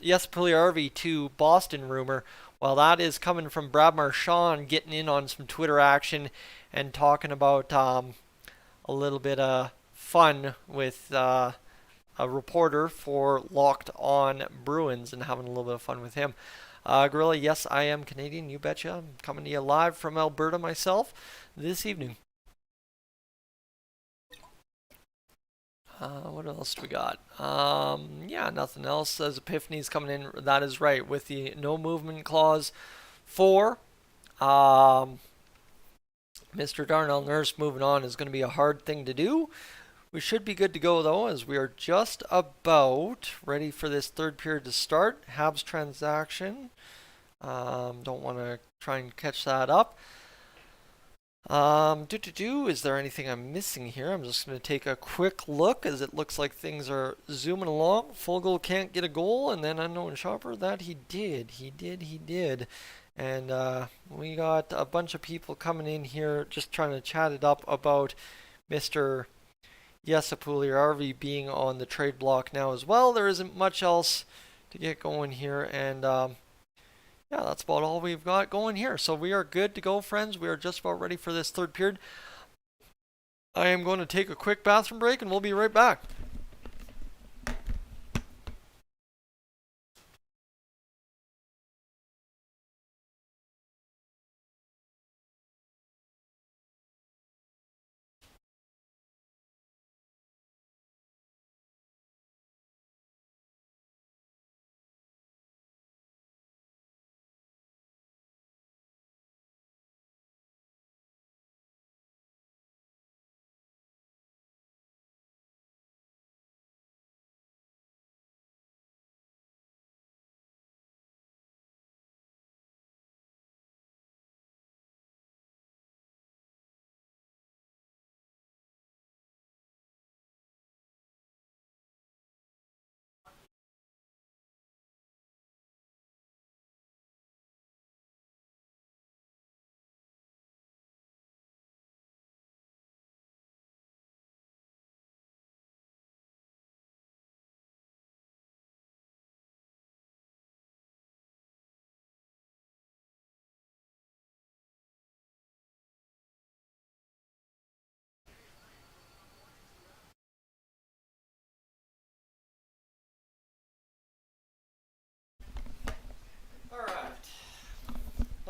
Jesper Puljujärvi to Boston rumor, well, that is coming from Brad Marchand getting in on some Twitter action and talking about a little bit of fun with a reporter for Locked On Bruins and having a little bit of fun with him. Gorilla, yes, I am Canadian, you betcha. I'm coming to you live from Alberta myself this evening. What else do we got? Yeah, nothing else. Says Epiphany's coming in. That is right, with the no movement clause for Mr. Darnell Nurse moving on is going to be a hard thing to do. We should be good to go, though, as we are just about ready for this third period to start. Habs transaction. Don't want to try and catch that up. Is there anything I'm missing here? I'm just going to take a quick look as it looks like things are zooming along. Fogel can't get a goal, and then Unknown Shopper, that he did. He did. And we got a bunch of people coming in here just trying to chat it up about Mr. Jesper Puljujärvi being on the trade block now as well. There isn't much else to get going here, and yeah, that's about all we've got going here. So we are good to go, friends. We are just about ready for this third period. I am going to take a quick bathroom break, and we'll be right back.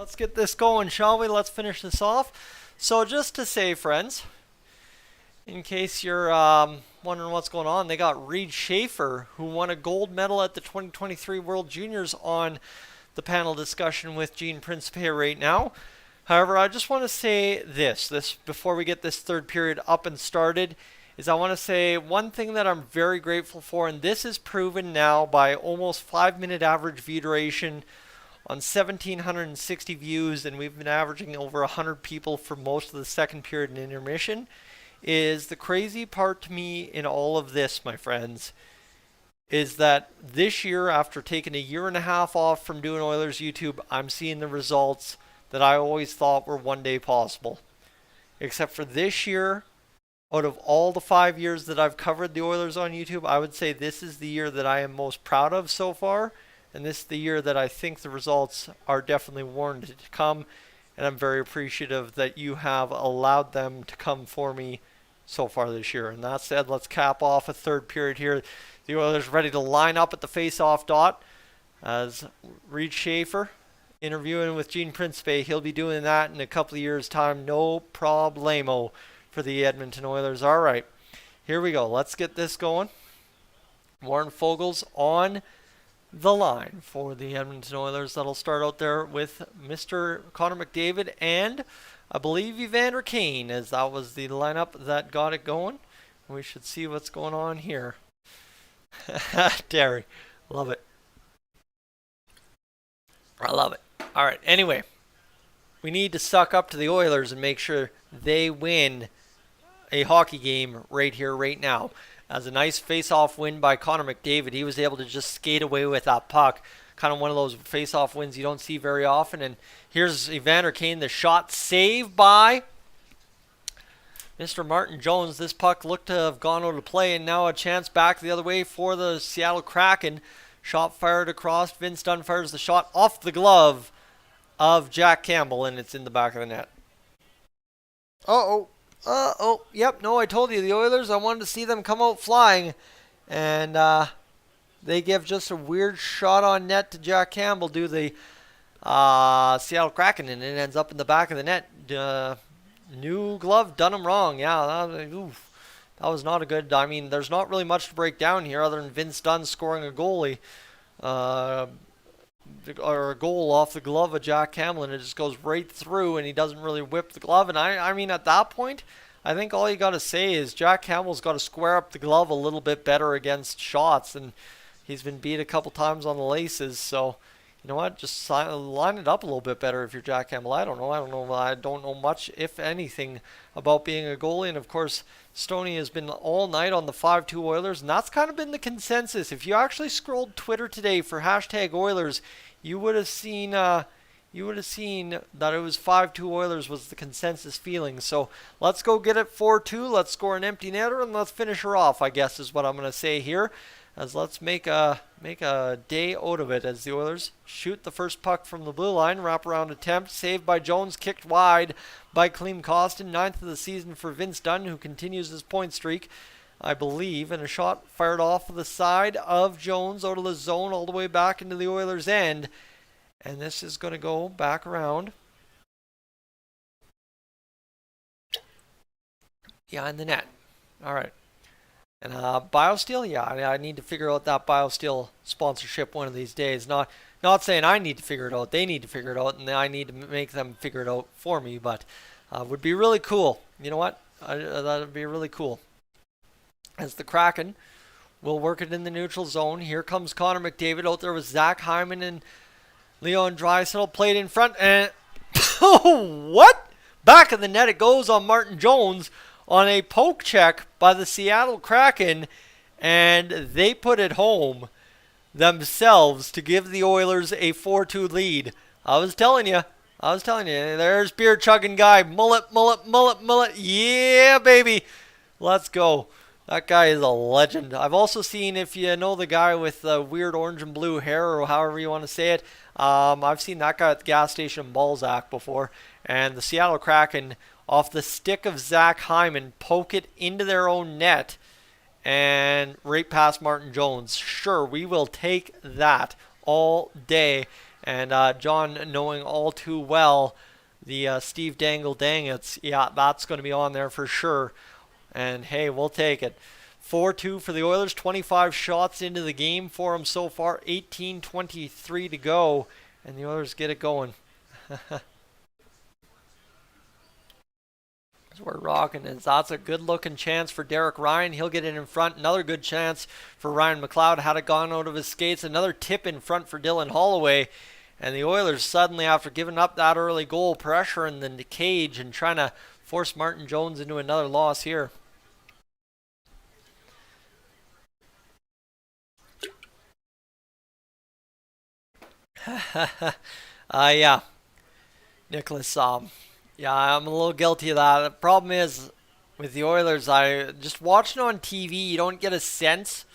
let's get this going, shall we? Let's finish this off. So just to say, friends, in case you're wondering what's going on, they got Reed Schaefer, who won a gold medal at the 2023 World Juniors, on the panel discussion with Gene Principe right now. However, I just want to say this before we get this third period up and started, is I want to say one thing that I'm very grateful for, and this is proven now by almost 5-minute average view duration on 1,760 views, and we've been averaging over 100 people for most of the second period and intermission, is the crazy part to me in all of this, my friends, is that this year, after taking a year and a half off from doing Oilers YouTube, I'm seeing the results that I always thought were one day possible. Except for this year, out of all the 5 years that I've covered the Oilers on YouTube, I would say this is the year that I am most proud of so far. And this is the year that I think the results are definitely warranted to come. And I'm very appreciative that you have allowed them to come for me so far this year. And that said, let's cap off a third period here. The Oilers ready to line up at the face-off dot as Reed Schaefer interviewing with Gene Principe. He'll be doing that in a couple of years' time. No problemo for the Edmonton Oilers. All right, here we go. Let's get this going. Warren Foegele's on the line for the Edmonton Oilers. That'll start out there with Mr. Connor McDavid and I believe Evander Kane, as that was the lineup that got it going. We should see what's going on here. Terry, love it. I love it. All right, anyway, we need to suck up to the Oilers and make sure they win a hockey game right here, right now. As a nice face-off win by Connor McDavid, he was able to just skate away with that puck. Kind of one of those face-off wins you don't see very often. And here's Evander Kane, the shot saved by Mr. Martin Jones. This puck looked to have gone out of play, and now a chance back the other way for the Seattle Kraken. Shot fired across. Vince Dunn fires the shot off the glove of Jack Campbell, and it's in the back of the net. Yep, no, I told you, the Oilers, I wanted to see them come out flying. And they give just a weird shot on net to Jack Campbell due to the Seattle Kraken, and it ends up in the back of the net. New glove done him wrong. Yeah, that was not a good. I mean, there's not really much to break down here other than Vince Dunn scoring a goalie. Or a goal off the glove of Jack Campbell, and it just goes right through, and he doesn't really whip the glove. And I mean, at that point, I think all you got to say is Jack Campbell's got to square up the glove a little bit better against shots, and he's been beat a couple times on the laces. So, you know what? Just line it up a little bit better if you're Jack Campbell. I don't know. I don't know much, if anything, about being a goalie. And, of course, Stoney has been all night on the 5-2 Oilers, and that's kind of been the consensus. If you actually scrolled Twitter today for hashtag Oilers, you would have seen that it was 5-2 Oilers was the consensus feeling. So let's go get it 4-2. Let's score an empty netter, and let's finish her off, I guess is what I'm going to say here. As let's make a day out of it as the Oilers shoot the first puck from the blue line. Wraparound attempt, saved by Jones, kicked wide by Klim Kostin. 9th of the season for Vince Dunn, who continues his point streak, I believe. And a shot fired off of the side of Jones out of the zone all the way back into the Oilers' end. And this is going to go back around. Yeah, in the net. All right. And BioSteel, yeah, I need to figure out that BioSteel sponsorship one of these days. Not saying I need to figure it out. They need to figure it out, and I need to make them figure it out for me. But would be really cool. You know what? That would be really cool. As the Kraken will work it in the neutral zone. Here comes Connor McDavid out there with Zach Hyman and Leon Draisaitl. Played in front, and what? Back of the net it goes on Martin Jones on a poke check by the Seattle Kraken, and they put it home themselves to give the Oilers a 4-2 lead. I was telling you. There's beer chugging guy. Mullet. Yeah, baby. Let's go. That guy is a legend. I've also seen, if you know the guy with the weird orange and blue hair, or however you want to say it, I've seen that guy at the gas station in Balzac before. And the Seattle Kraken, off the stick of Zach Hyman, poke it into their own net and right past Martin Jones. Sure, we will take that all day. And John, knowing all too well the Steve Dangle Dangits, yeah, that's going to be on there for sure. And hey, we'll take it. 4-2 for the Oilers, 25 shots into the game for them so far, 18:23 to go, and the Oilers get it going. We're rocking it. That's a good looking chance for Derek Ryan. He'll get it in front. Another good chance for Ryan McLeod. Had it gone out of his skates. Another tip in front for Dylan Holloway. And the Oilers suddenly, after giving up that early goal, pressuring the cage and trying to force Martin Jones into another loss here. Yeah. Nicholas, yeah, I'm a little guilty of that. The problem is with the Oilers, I just watching on TV, you don't get a sense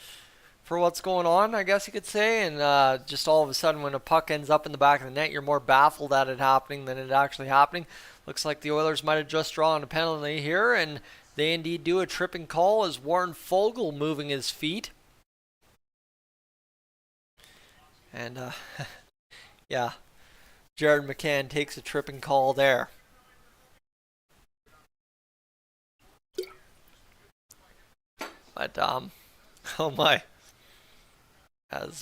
for what's going on, I guess you could say. And just all of a sudden, when a puck ends up in the back of the net, you're more baffled at it happening than it actually happening. Looks like the Oilers might have just drawn a penalty here, and they indeed do. A tripping call as Warren Foegele moving his feet. And, yeah, Jared McCann takes a tripping call there. But, oh my.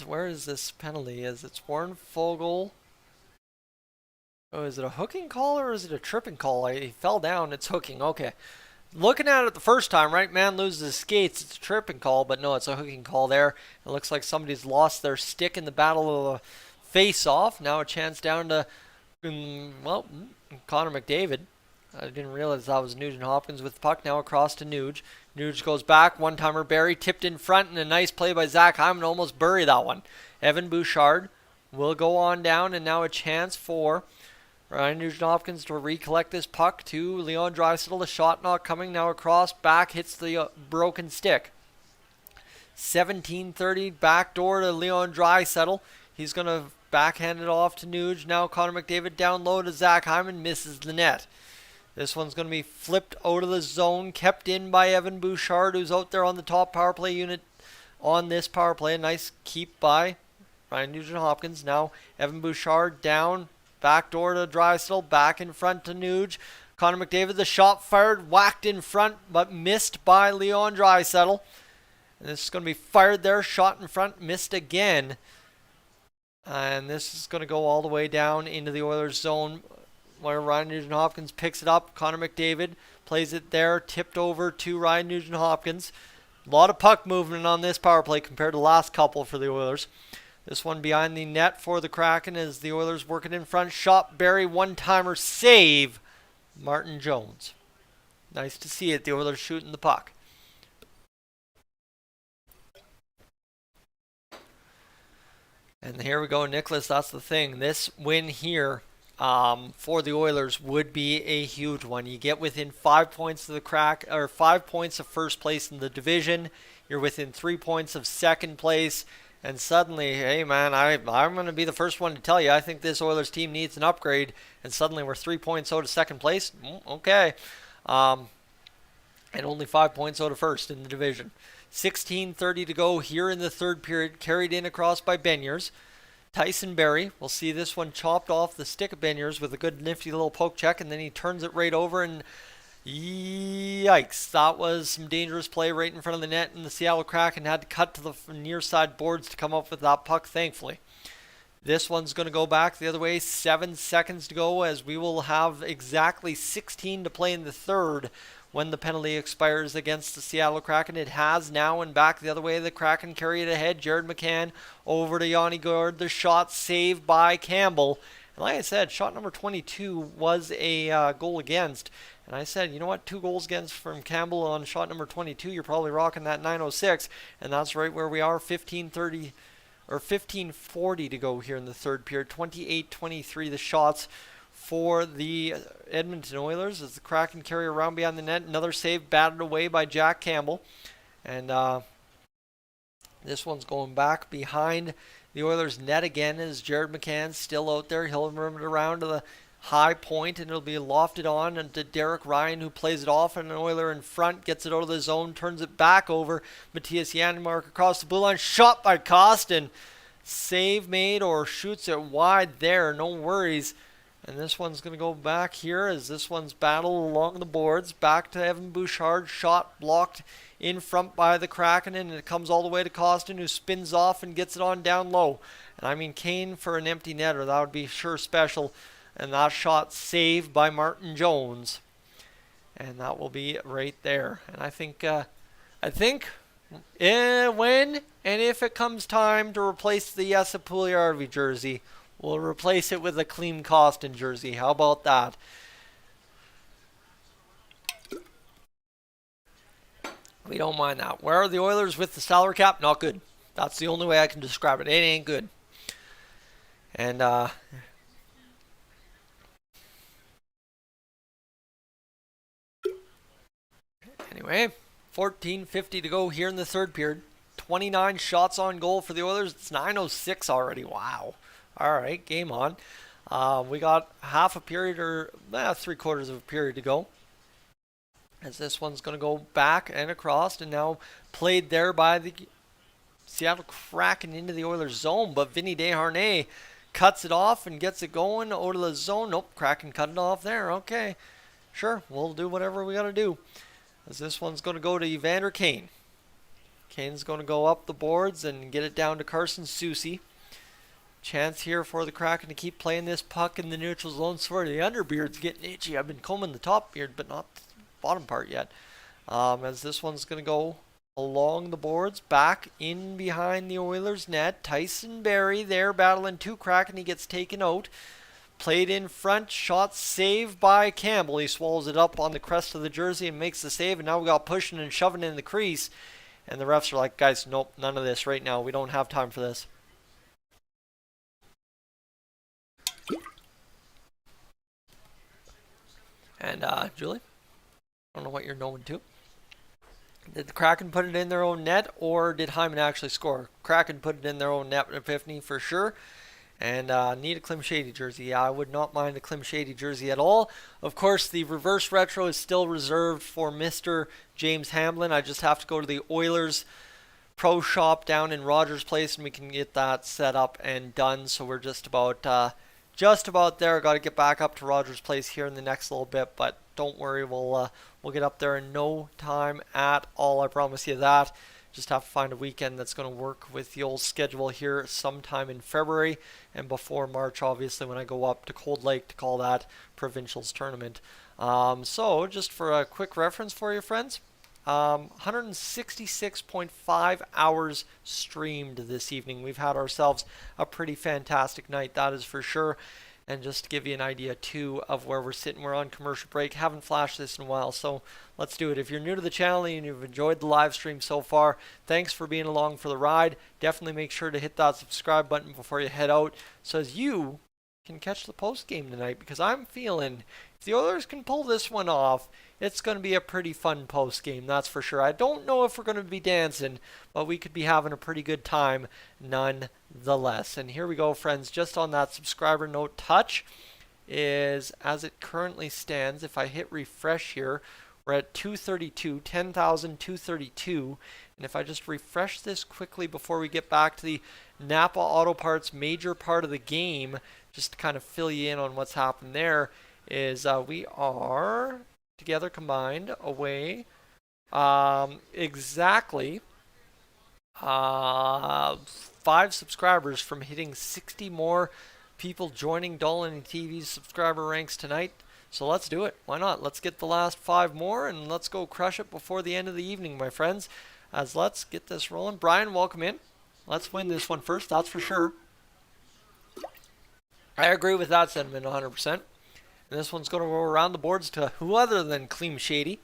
Where is this penalty? It's Warren Foegele. Oh, is it a hooking call or is it a tripping call? He fell down. It's hooking. Okay. Looking at it the first time, right? Man loses his skates. It's a tripping call, but no, it's a hooking call there. It looks like somebody's lost their stick in the battle of the face-off. Now a chance down to, well, Connor McDavid. I didn't realize that was Nugent Hopkins with the puck. Now across to Nuge. Nuge goes back. One-timer Barry tipped in front, and a nice play by Zach Hyman almost bury that one. Evan Bouchard will go on down, and now a chance for Ryan Nugent-Hopkins to recollect this puck to Leon Draisaitl. The shot not coming. Now across. Back hits the broken stick. 17:30 backdoor to Leon Draisaitl. He's going to backhand it off to Nuge. Now Connor McDavid down low to Zach Hyman. Misses the net. This one's going to be flipped out of the zone, kept in by Evan Bouchard, who's out there on the top power play unit on this power play. A nice keep by Ryan Nugent-Hopkins. Now Evan Bouchard down, backdoor to Draisaitl, back in front to Nuge. Connor McDavid, the shot fired, whacked in front, but missed by Leon Draisaitl. And this is going to be fired there, shot in front, missed again. And this is going to go all the way down into the Oilers zone, where Ryan Nugent-Hopkins picks it up. Connor McDavid plays it there, tipped over to Ryan Nugent-Hopkins. A lot of puck movement on this power play compared to the last couple for the Oilers. This one behind the net for the Kraken as the Oilers working in front. Shot Barry, one-timer save. Martin Jones. Nice to see it, the Oilers shooting the puck. And here we go, Nicholas. That's the thing. This win here for the Oilers would be a huge one. You get within 5 points of the 5 points of first place in the division. You're within 3 points of second place. And suddenly, hey man, I'm going to be the first one to tell you, I think this Oilers team needs an upgrade. And suddenly we're 3 points out of second place. Okay. And only 5 points out of first in the division. 16:30 to go here in the third period. Carried in across by Beniers. Tyson Barrie, we'll see this one chopped off the stick of Beniers with a good nifty little poke check, and then he turns it right over, and yikes, that was some dangerous play right in front of the net, and the Seattle Kraken had to cut to the near side boards to come up with that puck, thankfully. This one's going to go back the other way, 7 seconds to go, as we will have exactly 16 to play in the third when the penalty expires against the Seattle Kraken. It has now, and back the other way, the Kraken carry it ahead. Jared McCann over to Yanni Gourde. The shot saved by Campbell. And like I said, shot number 22 was a goal against. And I said, you know what, 2 goals against from Campbell on shot number 22. You're probably rocking that 906. And that's right where we are, 15:30 or 15:40 to go here in the third period. 28-23 the shots for the Edmonton Oilers as the Kraken carry around behind the net. Another save batted away by Jack Campbell. And this one's going back behind the Oilers' net again as Jared McCann's still out there. He'll move it around to the high point, and it'll be lofted on and to Derek Ryan, who plays it off, and an Oiler in front gets it out of the zone, turns it back over. Matthias Janmark across the blue line, shot by Costin. save made or shoots it wide there. No worries. And this one's going to go back here as this one's battle along the boards. Back to Evan Bouchard. Shot blocked in front by the Kraken, and it comes all the way to Costin, who spins off and gets it on down low. And I mean, Kane for an empty netter. That would be sure special. And that shot saved by Martin Jones. And that will be right there. And I think when and if it comes time to replace the Jesse Puljujärvi jersey, we'll replace it with a Klim Kostin jersey. How about that? We don't mind that. Where are the Oilers with the salary cap? Not good. That's the only way I can describe it. It ain't good. And anyway, 14:50 to go here in the third period. 29 shots on goal for the Oilers. It's 9:06 already. Wow. All right, game on. We got half a period or 3/4 of a period to go. As this one's going to go back and across, and now played there by the Seattle Kraken into the Oilers zone. But Vinny Desharnais cuts it off and gets it going out of the zone. Nope, Kraken cut it off there. Okay, sure, we'll do whatever we got to do. As this one's going to go to Evander Kane. Kane's going to go up the boards and get it down to Carson Soucy. Chance here for the Kraken to keep playing this puck in the neutral zone. Sorry, the underbeard's getting itchy. I've been combing the top beard, but not the bottom part yet. As this one's going to go along the boards, back in behind the Oilers net. Tyson Barrie there battling two Kraken. He gets taken out. Played in front, shot saved by Campbell. He swallows it up on the crest of the jersey and makes the save. And now we got pushing and shoving in the crease. And the refs are like, guys, nope, none of this right now. We don't have time for this. And Julie, I don't know what you're knowing to. Did the Kraken put it in their own net, or did Hyman actually score? Kraken put it in their own net, Epiphany, for sure. And need a Klim Shady jersey. Yeah, I would not mind a Klim Shady jersey at all. Of course, the reverse retro is still reserved for Mr. James Hamblin. I just have to go to the Oilers Pro Shop down in Rogers Place, and we can get that set up and done. So we're just about there. Got to get back up to Rogers Place here in the next little bit, but don't worry, we'll get up there in no time at all. I promise you that. Just have to find a weekend that's going to work with the old schedule here sometime in February and before March, obviously, when I go up to Cold Lake to call that Provincials tournament. So just for a quick reference for you, friends, 166.5 hours streamed this evening. We've had ourselves a pretty fantastic night, that is for sure. And just to give you an idea, too, of where we're sitting, we're on commercial break. Haven't flashed this in a while, so let's do it. If you're new to the channel and you've enjoyed the live stream so far, thanks for being along for the ride. Definitely make sure to hit that subscribe button before you head out so as you can catch the post game tonight, because I'm feeling if the Oilers can pull this one off, it's going to be a pretty fun post game, that's for sure. I don't know if we're going to be dancing, but we could be having a pretty good time nonetheless. And here we go, friends. Just on that subscriber note, touch is, as it currently stands, if I hit refresh here, we're at 232, 10,232. And if I just refresh this quickly before we get back to the Napa Auto Parts major part of the game, just to kind of fill you in on what's happened there, is we are together combined away exactly 5 subscribers from hitting 60 more people joining Dolynny TV's subscriber ranks tonight. So let's do it. Why not? Let's get the last 5 more and let's go crush it before the end of the evening, my friends. As let's get this rolling. Brian, welcome in. Let's win this one first, that's for sure. I agree with that sentiment 100%. And this one's going to go around the boards to who other than Klim Shady,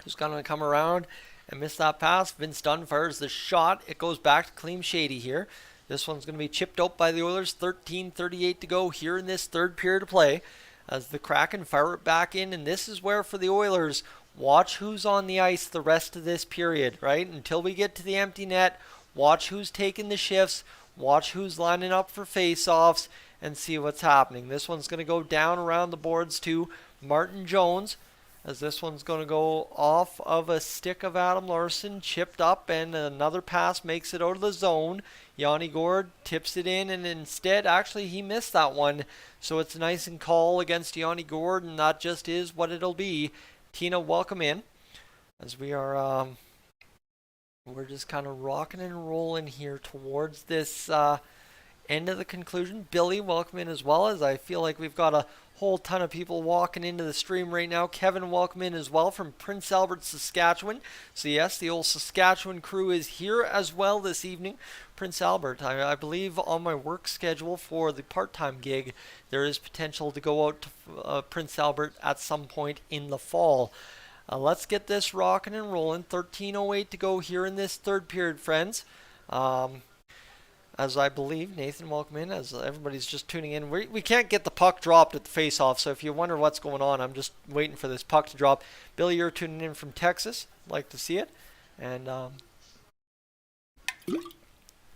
who's going to come around and miss that pass. Vince Dunn fires the shot. It goes back to Klim Shady here. This one's going to be chipped out by the Oilers. 13:38 to go here in this third period of play as the Kraken fire it back in. And this is where, for the Oilers, watch who's on the ice the rest of this period, right? Until we get to the empty net, watch who's taking the shifts, watch who's lining up for face-offs, and see what's happening. This one's going to go down around the boards to Martin Jones. as this one's going to go off of a stick of Adam Larsson, chipped up, and another pass makes it out of the zone. Yanni Gourde tips it in, and instead, actually, he missed that one. So it's nice and call against Yanni Gourde, and that just is what it'll be. Tina, welcome in, as we are, we're just kind of rocking and rolling here towards this end of the conclusion. Billy, welcome in as well, as I feel like we've got a whole ton of people walking into the stream right now. Kevin, welcome in as well from Prince Albert, Saskatchewan. So yes, the old Saskatchewan crew is here as well this evening. Prince Albert, I believe on my work schedule for the part-time gig, there is potential to go out to Prince Albert at some point in the fall. Let's get this rocking and rolling. 13:08 to go here in this third period, friends. As I believe, Nathan, welcome in, as everybody's just tuning in. We can't get the puck dropped at the face-off, so if you wonder what's going on, I'm just waiting for this puck to drop. Billy, you're tuning in from Texas. Like to see it. And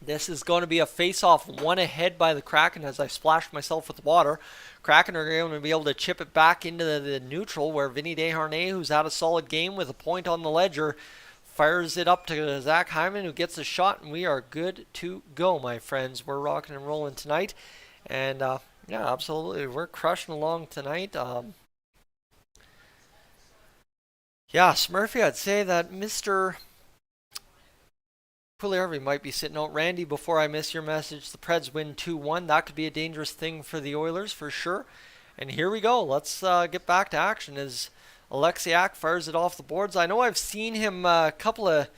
this is going to be a face-off, one ahead by the Kraken as I splashed myself with water. Kraken are going to be able to chip it back into the neutral, where Vinny Desharnais, who's had a solid game with a point on the ledger, fires it up to Zach Hyman, who gets a shot, and we are good to go, my friends. We're rocking and rolling tonight. And, yeah, absolutely. We're crushing along tonight. Yeah, Smurfy, I'd say that Mr. Pugliarvi might be sitting out. Randy, before I miss your message, the Preds win 2-1. That could be a dangerous thing for the Oilers, for sure. And here we go. Let's get back to action as Alexiak fires it off the boards. I know I've seen him a couple of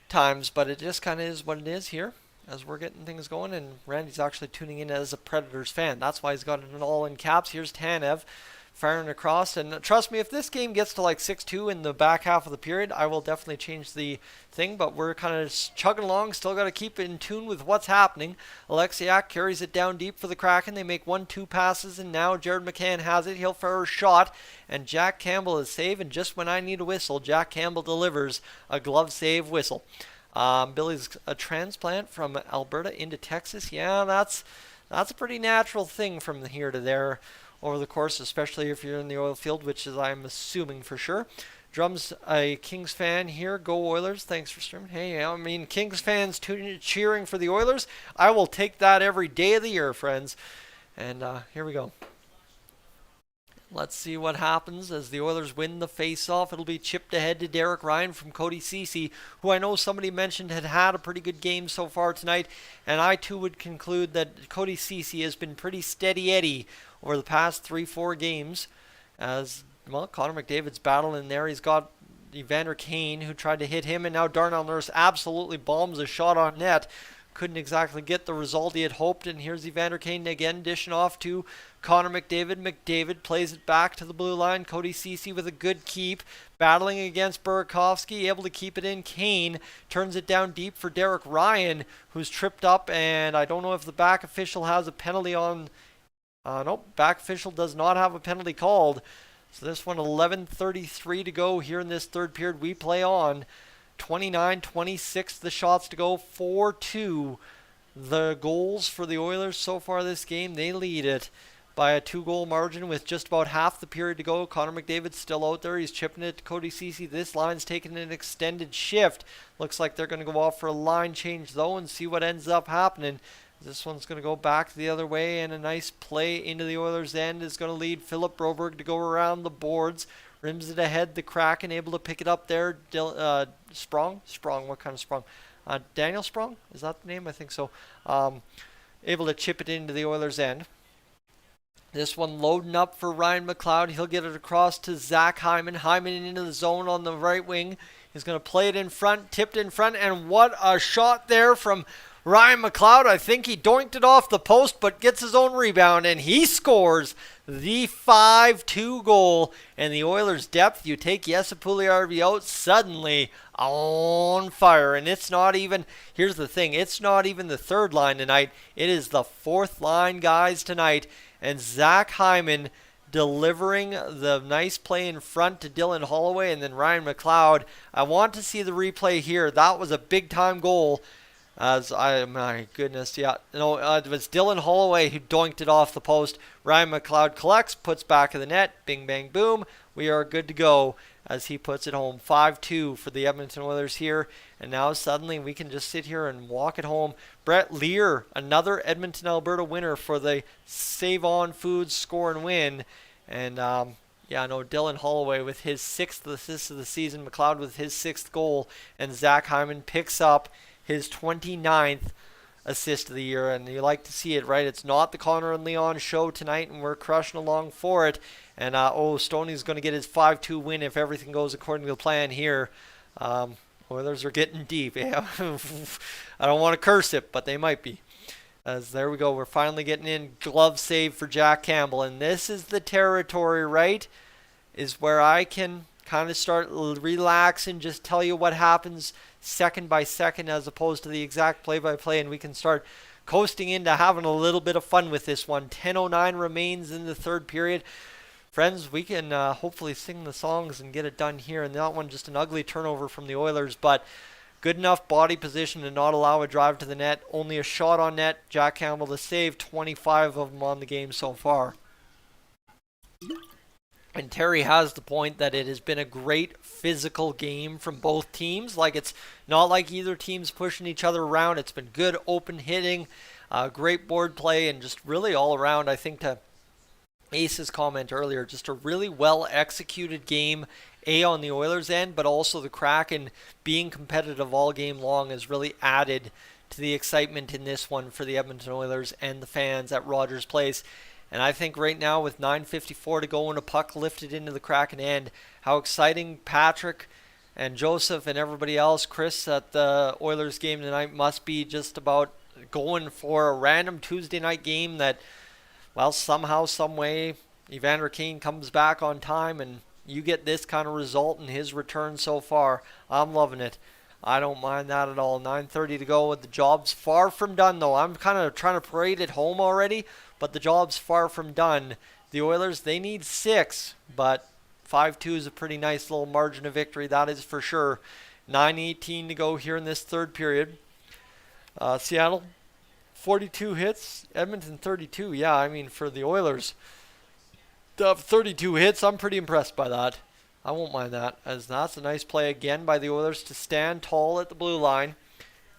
times, but it just kind of is what it is here as we're getting things going. And Randy's actually tuning in as a Predators fan. That's why he's got it all in caps. Here's Tanev firing across. And trust me, if this game gets to like 6-2 in the back half of the period, I will definitely change the thing. But we're kind of chugging along. Still got to keep in tune with what's happening. Alexiak carries it down deep for the Kraken. They make 1-2 passes, and now Jared McCann has it. He'll fire a shot, and Jack Campbell is saved. And just when I need a whistle, Jack Campbell delivers a glove save whistle. Billy's a transplant from Alberta into Texas. Yeah, that's a pretty natural thing from here to there over the course, especially if you're in the oil field, which is I'm assuming for sure. Drums, a Kings fan here. Go Oilers. Thanks for streaming. Hey, I mean, Kings fans cheering for the Oilers. I will take that every day of the year, friends. And here we go. Let's see what happens as the Oilers win the face-off. It'll be chipped ahead to Derek Ryan from Cody Ceci, who I know somebody mentioned had a pretty good game so far tonight. And I, too, would conclude that Cody Ceci has been pretty steady Eddie over the past 3-4 games. As, well, Connor McDavid's battling there. He's got Evander Kane, who tried to hit him. And now Darnell Nurse absolutely bombs a shot on net. Couldn't exactly get the result he had hoped. And here's Evander Kane again, dishing off to Connor McDavid. McDavid plays it back to the blue line. Cody Ceci with a good keep. Battling against Burakovsky, able to keep it in. Kane turns it down deep for Derek Ryan, who's tripped up. And I don't know if the back official has a penalty on... nope, back official does not have a penalty called. So this one, 11:33 to go here in this third period. We play on. 29-26 the shots to go, 4-2 the goals for the Oilers so far this game. They lead it by a 2-goal margin with just about half the period to go. Connor McDavid's still out there. He's chipping it to Cody Ceci. This line's taking an extended shift. Looks like they're going to go off for a line change though and see what ends up happening. This one's going to go back the other way, and a nice play into the Oilers' end is going to lead Philip Broberg to go around the boards. Rims it ahead, the Kraken able to pick it up there. Sprong? What kind of Sprong? Daniel Sprong? Is that the name? I think so. Able to chip it into the Oilers' end. This one loading up for Ryan McLeod. He'll get it across to Zach Hyman. Hyman into the zone on the right wing. He's going to play it in front, tipped in front, and what a shot there from Ryan McLeod. I think he doinked it off the post, but gets his own rebound, and he scores the 5-2 goal. And the Oilers' depth, you take Jesse Pugliarvi out, suddenly on fire. And it's not even, here's the thing, it's not even the third line tonight. It is the fourth line guys tonight. And Zach Hyman delivering the nice play in front to Dylan Holloway, and then Ryan McLeod. I want to see the replay here. That was a big-time goal. My goodness, yeah. No, it was Dylan Holloway who doinked it off the post. Ryan McLeod collects, puts back in the net. Bing, bang, boom. we are good to go as he puts it home. 5-2 for the Edmonton Oilers here. And now suddenly we can just sit here and walk it home. Brett Lear, another Edmonton, Alberta winner for the Save On Foods score and win. And yeah, I know Dylan Holloway with his 6th assist of the season, McLeod with his 6th goal, and Zach Hyman picks up his 29th assist of the year. And you like to see it, right? It's not the Connor and Leon show tonight, and we're crushing along for it. And Stoney's going to get his 5-2 win if everything goes according to the plan here. Oilers are getting deep. Yeah. I don't want to curse it, but they might be. As there we go, we're finally getting in. Glove save for Jack Campbell. And this is the territory, right? Is where I can kind of start relax and just tell you what happens second by second as opposed to the exact play-by-play. And we can start coasting into having a little bit of fun with this one. 10:09 remains in the third period. Friends, we can hopefully sing the songs and get it done here. And that one, just an ugly turnover from the Oilers, but good enough body position to not allow a drive to the net. Only a shot on net. Jack Campbell to save, 25 of them on the game so far. And Terry has the point that it has been a great physical game from both teams. Like, it's not like either team's pushing each other around. It's been good open hitting, great board play, and just really all around, I think, to Ace's comment earlier, just a really well executed game, on the Oilers end, but also the Kraken being competitive all game long has really added to the excitement in this one for the Edmonton Oilers and the fans at Rogers Place. And I think right now with 9:54 to go and a puck lifted into the Kraken end, how exciting Patrick and Joseph and everybody else, Chris at the Oilers game tonight, must be just about going for a random Tuesday night game that, well, somehow, some way, Evander Kane comes back on time and you get this kind of result in his return so far. I'm loving it. I don't mind that at all. 9:30 to go. The job's far from done, though. I'm kind of trying to parade it home already, but the job's far from done. The Oilers, they need 6, but 5-2 is a pretty nice little margin of victory. That is for sure. 9:18 to go here in this third period. Seattle, 42 hits. Edmonton, 32. Yeah, I mean, for the Oilers, 32 hits, I'm pretty impressed by that. I won't mind that, as that's a nice play again by the Oilers to stand tall at the blue line.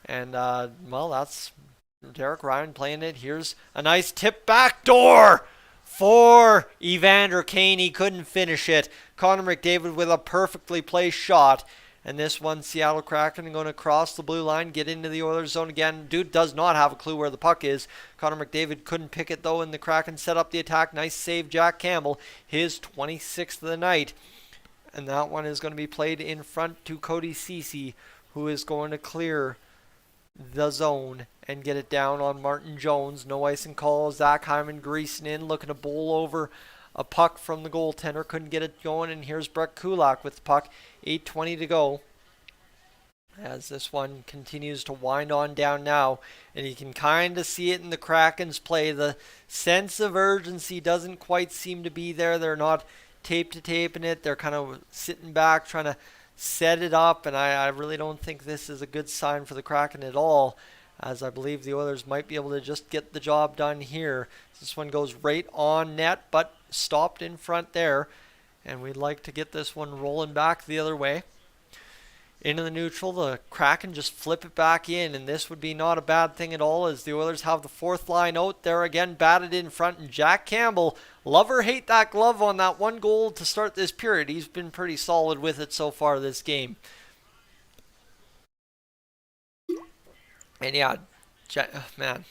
And, well, that's Derek Ryan playing it. Here's a nice tip backdoor for Evander Kane. He couldn't finish it. Connor McDavid with a perfectly placed shot. And this one, Seattle Kraken going to cross the blue line, get into the Oilers zone again. Dude does not have a clue where the puck is. Connor McDavid couldn't pick it, though, and the Kraken set up the attack. Nice save, Jack Campbell, his 26th of the night. And that one is going to be played in front to Cody Ceci, who is going to clear the zone and get it down on Martin Jones. No icing call. Zach Hyman greasing in, looking to bowl over a puck from the goaltender. Couldn't get it going, and here's Brett Kulak with the puck. 8:20 to go as this one continues to wind on down now, and you can kind of see it in the Kraken's play. The sense of urgency doesn't quite seem to be there. They're not tape to taping it. They're kind of sitting back trying to set it up, and I really don't think this is a good sign for the Kraken at all, as I believe the Oilers might be able to just get the job done here. This one goes right on net, but stopped in front there, and we'd like to get this one rolling back the other way. Into the neutral, the Kraken just flip it back in, and this would be not a bad thing at all, as the Oilers have the fourth line out there again, batted in front, and Jack Campbell, love or hate that glove on that one goal to start this period. He's been pretty solid with it so far this game. And yeah, man,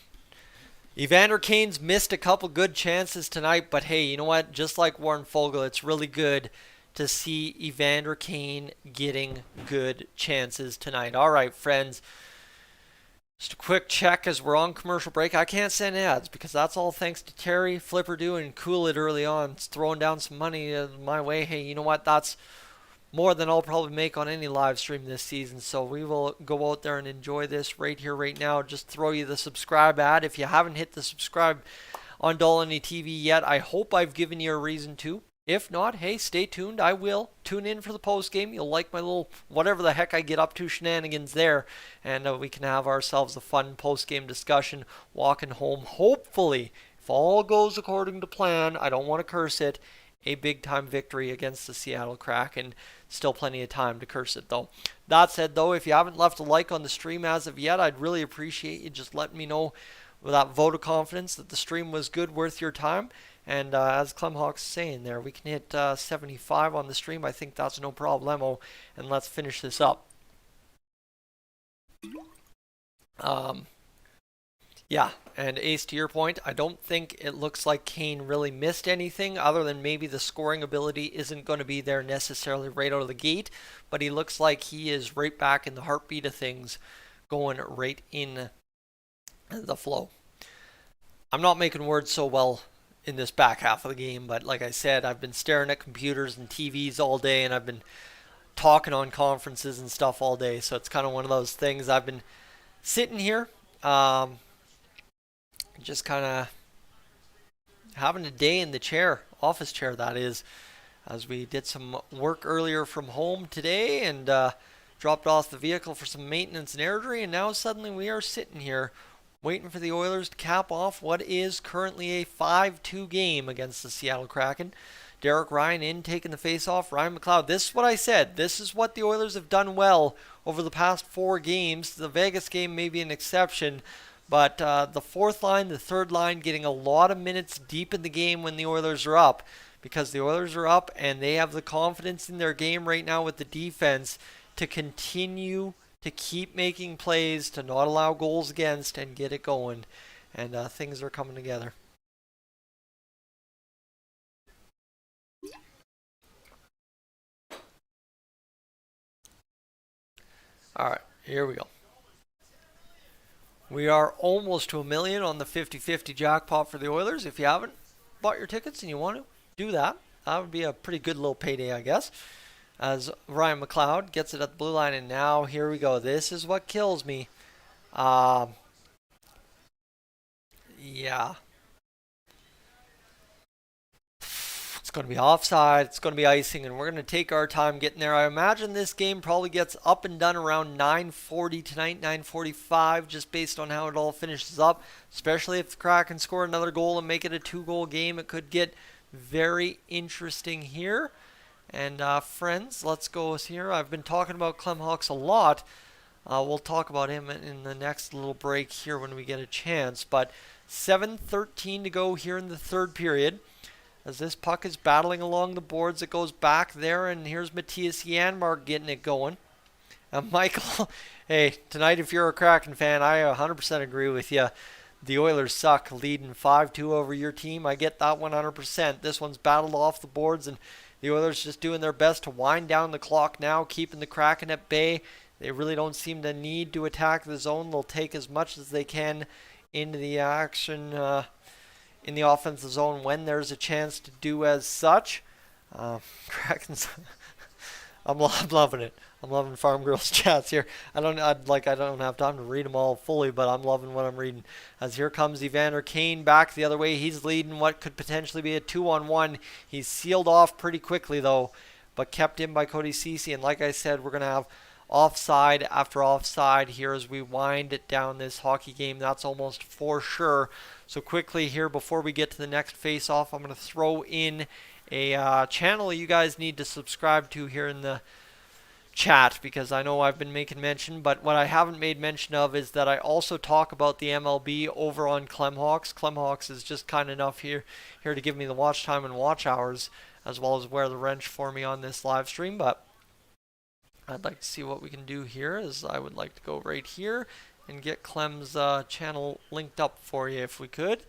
Evander Kane's missed a couple good chances tonight, but hey, you know what? Just like Warren Foegele, it's really good to see Evander Kane getting good chances tonight. All right, friends. Just a quick check as we're on commercial break. I can't send ads because that's all thanks to Terry, Flipper doing Cool It early on. It's throwing down some money my way. Hey, you know what? That's more than I'll probably make on any live stream this season. So we will go out there and enjoy this right here, right now. Just throw you the subscribe ad. If you haven't hit the subscribe on Dolynny TV yet, I hope I've given you a reason to. If not, hey, stay tuned. I will. Tune in for the post game. You'll like my little whatever the heck I get up to shenanigans there. And we can have ourselves a fun post game discussion walking home. Hopefully, if all goes according to plan, I don't want to curse it, a big-time victory against the Seattle Kraken. Still plenty of time to curse it, though. That said, though, if you haven't left a like on the stream as of yet, I'd really appreciate you just letting me know with that vote of confidence that the stream was good, worth your time. And as Clemhawk's saying there, we can hit 75 on the stream. I think that's no problemo. And let's finish this up. Yeah, and Ace, to your point, I don't think it looks like Kane really missed anything other than maybe the scoring ability isn't going to be there necessarily right out of the gate, but he looks like he is right back in the heartbeat of things, going right in the flow. I'm not making words so well in this back half of the game, but like I said, I've been staring at computers and TVs all day, and I've been talking on conferences and stuff all day, so it's kind of one of those things. I've been sitting here, just kind of having a day in the chair, office chair that is, as we did some work earlier from home today and dropped off the vehicle for some maintenance and airdrie, and now suddenly we are sitting here waiting for the Oilers to cap off what is currently a 5-2 game against the Seattle Kraken. Derek Ryan in, taking the face-off. Ryan McLeod. This is what I said. This is what the Oilers have done well over the past 4 games. The Vegas game may be an exception, but the fourth line, the third line, getting a lot of minutes deep in the game when the Oilers are up, because the Oilers are up and they have the confidence in their game right now with the defense to continue to keep making plays, to not allow goals against, and get it going. And things are coming together. All right, here we go. We are almost to $1 million on the 50-50 jackpot for the Oilers. If you haven't bought your tickets and you want to, do that. That would be a pretty good little payday, I guess. As Ryan McLeod gets it at the blue line, and now here we go. This is what kills me. Yeah. It's going to be offside. It's going to be icing, and we're going to take our time getting there. I imagine this game probably gets up and done around 9:40 tonight, 9:45, just based on how it all finishes up. Especially if the Kraken score another goal and make it a 2-goal game, it could get very interesting here. And friends, let's go here. I've been talking about Clem Hawks a lot. We'll talk about him in the next little break here when we get a chance. But 7:13 to go here in the third period. As this puck is battling along the boards, it goes back there, and here's Matthias Janmark getting it going. And Michael, hey, tonight if you're a Kraken fan, I 100% agree with you. The Oilers suck, leading 5-2 over your team. I get that 100%. This one's battled off the boards, and the Oilers just doing their best to wind down the clock now, keeping the Kraken at bay. They really don't seem to need to attack the zone. They'll take as much as they can into the action in the offensive zone when there's a chance to do as such. Kraken's I'm loving it. I'm loving Farm Girls chats here. I don't have time to read them all fully, but I'm loving what I'm reading. As here comes Evander Kane back the other way. He's leading what could potentially be a 2-on-1. He's sealed off pretty quickly though, but kept in by Cody Ceci. And like I said, we're gonna have offside after offside here as we wind it down this hockey game. That's almost for sure. So quickly here before we get to the next face-off, I'm going to throw in a channel you guys need to subscribe to here in the chat, because I know I've been making mention, but what I haven't made mention of is that I also talk about the MLB over on Clemhawks. Clemhawks is just kind enough here to give me the watch time and watch hours, as well as wear the wrench for me on this live stream. But I'd like to see what we can do here, as I would like to go right here and get Clem's channel linked up for you if we could.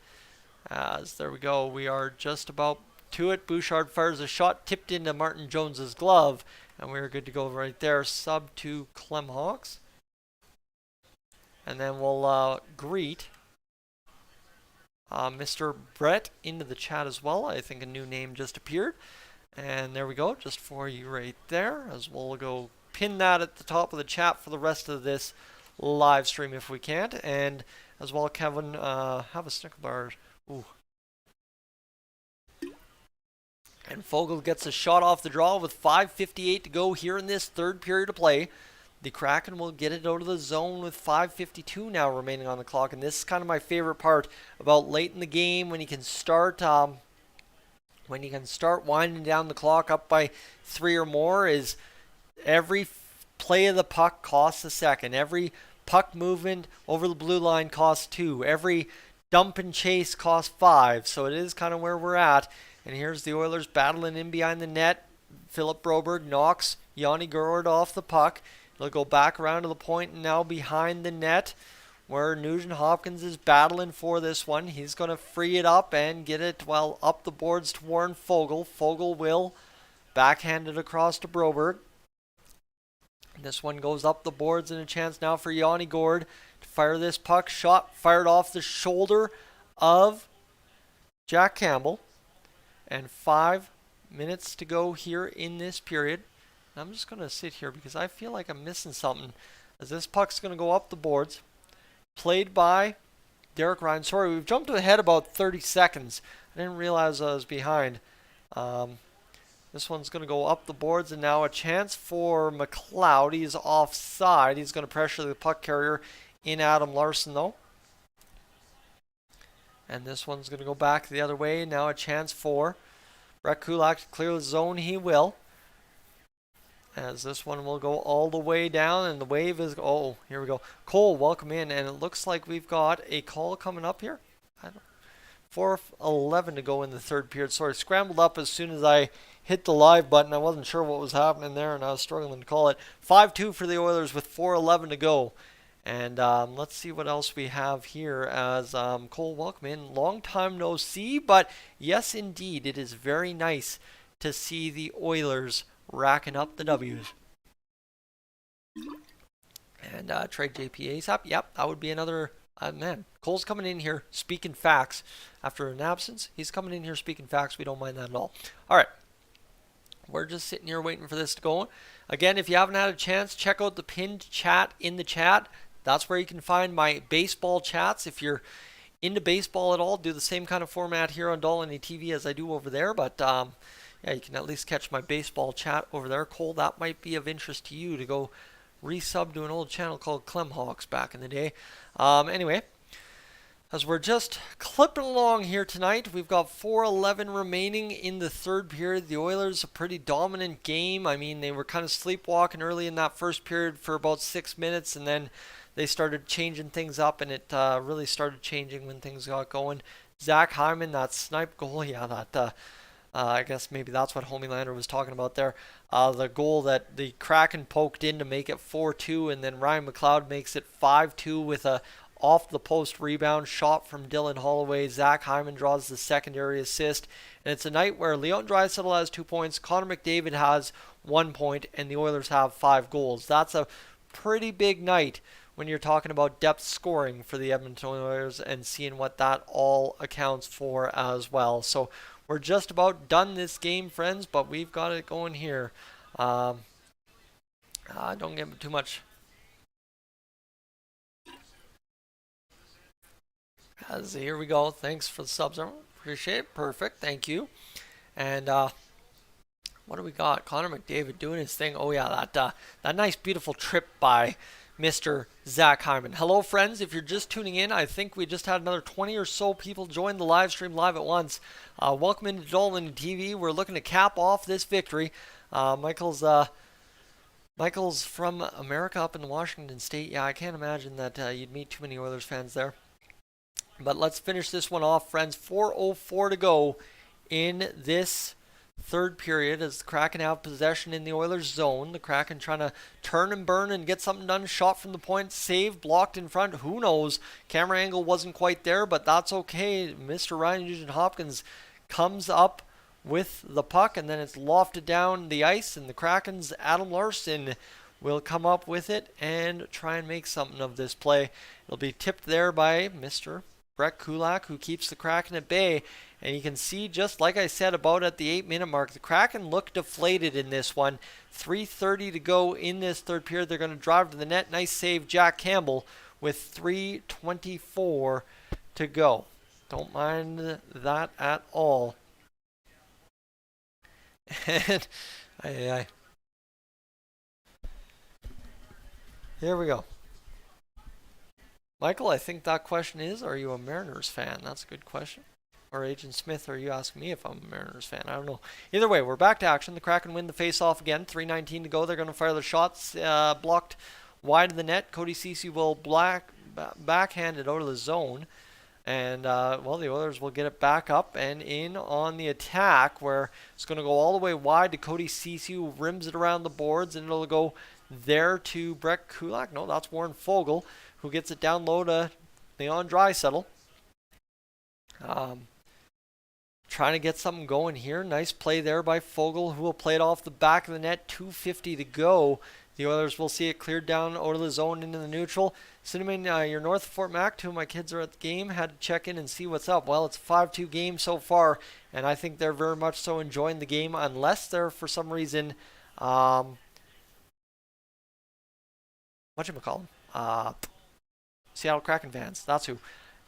As there we go, we are just about to it. Bouchard fires a shot, tipped into Martin Jones's glove, and we're good to go right there. Sub to Clem Hawks. And then we'll greet Mr. Brett into the chat as well. I think a new name just appeared. And there we go, just for you right there, as we'll go pin that at the top of the chat for the rest of this live stream if we can't. And as well, Kevin, have a Snickle bar. Ooh. And Fogle gets a shot off the draw with 5:58 to go here in this third period of play. The Kraken will get it out of the zone with 5:52 now remaining on the clock. And this is kind of my favorite part about late in the game, when you can start when you can start winding down the clock up by 3 or more is every play of the puck costs a second. Every puck movement over the blue line costs 2. Every dump and chase costs 5. So it is kind of where we're at. And here's the Oilers battling in behind the net. Philip Broberg knocks Yanni Gourde off the puck. It'll go back around to the point and now behind the net where Nugent Hopkins is battling for this one. He's going to free it up and get it up the boards to Warren Foegele. Foegele will backhand it across to Broberg. This one goes up the boards and a chance now for Yanni Gourde to fire this puck. Shot fired off the shoulder of Jack Campbell. And 5 minutes to go here in this period. I'm just going to sit here because I feel like I'm missing something. As this puck's going to go up the boards. Played by Derek Ryan. Sorry, we've jumped ahead about 30 seconds. I didn't realize I was behind. This one's going to go up the boards, and now a chance for McLeod. He's offside. He's going to pressure the puck carrier in Adam Larsson, though. And this one's going to go back the other way. Now a chance for Brett Kulak to clear the zone. He will. As this one will go all the way down, and the wave is... Oh, here we go. Cole, welcome in, and it looks like we've got a call coming up here. 4:11 to go in the third period. Sorry, scrambled up as soon as I hit the live button. I wasn't sure what was happening there, and I was struggling to call it. 5-2 for the Oilers with 4:11 to go. And let's see what else we have here as Cole, welcome in. Long time no see, but yes, indeed, it is very nice to see the Oilers racking up the W's. And trade JP ASAP. Yep, that would be another... man, Cole's coming in here speaking facts. After an absence, he's coming in here speaking facts. We don't mind that at all. All right. We're just sitting here waiting for this to go. Again, if you haven't had a chance, check out the pinned chat in the chat. That's where you can find my baseball chats. If you're into baseball at all, do the same kind of format here on Dolynny TV as I do over there. But yeah, you can at least catch my baseball chat over there. Cole, that might be of interest to you to go resub to an old channel called Clemhawks back in the day. Anyway, as we're just clipping along here tonight, we've got 4:11 remaining in the third period. The Oilers, a pretty dominant game. I mean, they were kind of sleepwalking early in that first period for about 6 minutes, and then they started changing things up, and it really started changing when things got going. Zach Hyman, that snipe goal, yeah, that... I guess maybe that's what Homelander was talking about there. The goal that the Kraken poked in to make it 4-2, and then Ryan McLeod makes it 5-2 with a off-the-post rebound shot from Dylan Holloway. Zach Hyman draws the secondary assist. And it's a night where Leon Draisaitl has 2 points, Connor McDavid has 1 point, and the Oilers have 5 goals. That's a pretty big night when you're talking about depth scoring for the Edmonton Oilers and seeing what that all accounts for as well. So we're just about done this game, friends, but we've got it going here. Don't get too much. Here we go. Thanks for the subs. Appreciate it. Perfect. Thank you. And what do we got? Connor McDavid doing his thing. Oh, yeah, that nice, beautiful trip by Mr. Zach Hyman. Hello, friends. If you're just tuning in, I think we just had another 20 or so people join the live stream live at once. Welcome into Dolynny TV. We're looking to cap off this victory. Michael's from America up in Washington State. Yeah, I can't imagine that you'd meet too many Oilers fans there. But let's finish this one off, friends. 4:04 to go in this third period as the Kraken have possession in the Oilers zone. The Kraken trying to turn and burn and get something done. Shot from the point, save, blocked in front. Who knows? Camera angle wasn't quite there, but that's okay. Mr. Ryan Nugent Hopkins comes up with the puck, and then it's lofted down the ice, and the Kraken's Adam Larsson will come up with it and try and make something of this play. It'll be tipped there by Mr. Brett Kulak, who keeps the Kraken at bay. And you can see, just like I said about at the 8-minute mark, the Kraken look deflated in this one. 3:30 to go in this third period. They're going to drive to the net. Nice save, Jack Campbell, with 3:24 to go. Don't mind that at all. And here we go. Michael, I think that question is, are you a Mariners fan? That's a good question. Or Agent Smith, or are you asking me if I'm a Mariners fan? I don't know. Either way, we're back to action. The Kraken win the face-off again. 3:19 to go. They're going to fire the shots. Blocked wide of the net. Cody Ceci will backhand it out of the zone. And, well, the Oilers will get it back up and in on the attack, where it's going to go all the way wide to Cody Ceci, who rims it around the boards, and it'll go there to Brett Kulak. No, that's Warren Foegele, who gets it down low to Leon Draisaitl. Trying to get something going here. Nice play there by Foegele, who will play it off the back of the net. 2:50 to go. The Oilers will see it cleared down out of the zone into the neutral. Cinnamon, you're north of Fort Mac. Two of my kids are at the game. Had to check in and see what's up. Well, it's a 5-2 game so far, and I think they're very much so enjoying the game, unless they're, for some reason, whatchamacallit? Seattle Kraken fans. That's who.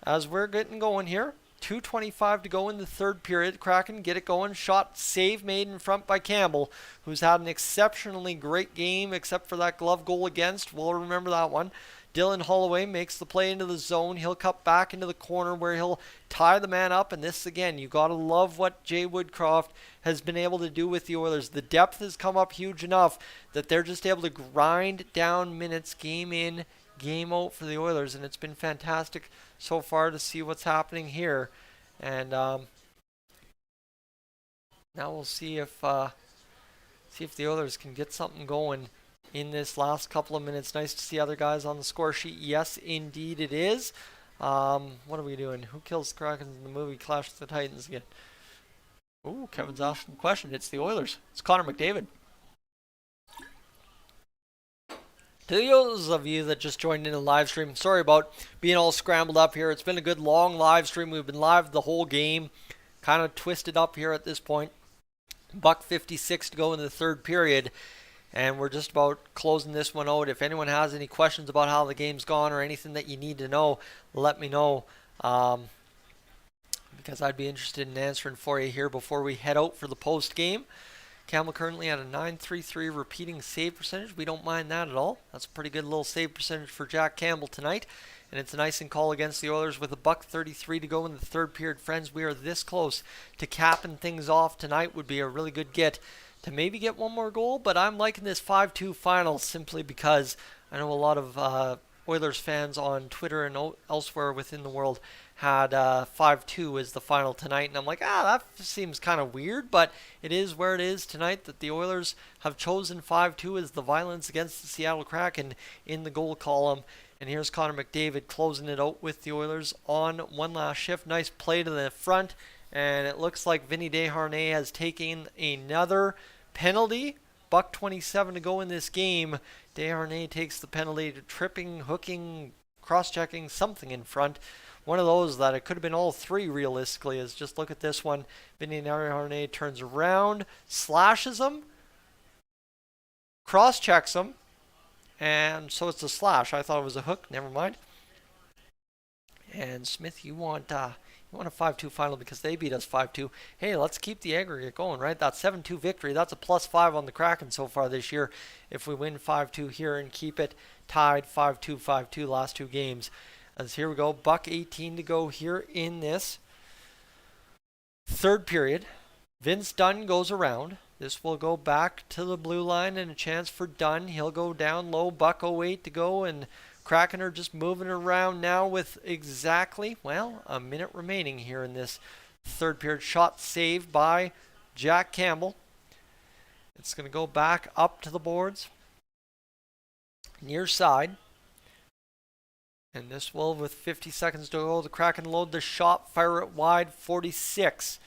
As we're getting going here, 2:25 to go in the third period. Kraken get it going. Shot save made in front by Campbell, who's had an exceptionally great game, except for that glove goal against. We'll remember that one. Dylan Holloway makes the play into the zone. He'll cut back into the corner where he'll tie the man up. And this, again, you got to love what Jay Woodcroft has been able to do with the Oilers. The depth has come up huge enough that they're just able to grind down minutes game in, game out for the Oilers. And it's been fantastic so far to see what's happening here. And now we'll see if the Oilers can get something going in this last couple of minutes. Nice to see other guys on the score sheet. Yes, indeed it is. What are we doing? Who kills the Kraken in the movie Clash of the Titans again? Ooh, Kevin's asking a question. It's the Oilers. It's Connor McDavid. To those of you that just joined in the live stream, sorry about being all scrambled up here. It's been a good long live stream. We've been live the whole game. Kind of twisted up here at this point. $1:56 to go in the third period. And we're just about closing this one out. If anyone has any questions about how the game's gone or anything that you need to know, let me know. Because I'd be interested in answering for you here before we head out for the post game. Campbell currently at a .933 repeating save percentage. We don't mind that at all. That's a pretty good little save percentage for Jack Campbell tonight. And it's an icing call against the Oilers with a $1:33 to go in the third period. Friends, we are this close to capping things off tonight. Would be a really good get to maybe get one more goal. But I'm liking this 5-2 final simply because I know a lot of Oilers fans on Twitter and elsewhere within the world had 5-2 as the final tonight. And I'm like, that seems kind of weird, but it is where it is tonight that the Oilers have chosen 5-2 as the violence against the Seattle Kraken in the goal column. And here's Connor McDavid closing it out with the Oilers on one last shift. Nice play to the front, and it looks like Vinny Desharnais has taken another penalty. $1:27 to go in this game. Desharnais takes the penalty to tripping, hooking, cross-checking, something in front. One of those that it could have been all three realistically. Is just look at this one. Vinny Desharnais turns around, slashes him, cross-checks him, and so it's a slash. I thought it was a hook. Never mind. And Smith, you want a 5-2 final because they beat us 5-2. Hey, let's keep the aggregate going, right? That 7-2 victory, that's a +5 on the Kraken so far this year. If we win 5-2 here and keep it tied 5-2, 5-2 last two games. As here we go, $1:18 to go here in this third period. Vince Dunn goes around. This will go back to the blue line and a chance for Dunn. He'll go down low, $1:08 to go, and Kraken are just moving around now with exactly, a minute remaining here in this third period. Shot saved by Jack Campbell. It's going to go back up to the boards, near side. And this will, with 50 seconds to go, the Kraken load the shot, fire it wide, 46.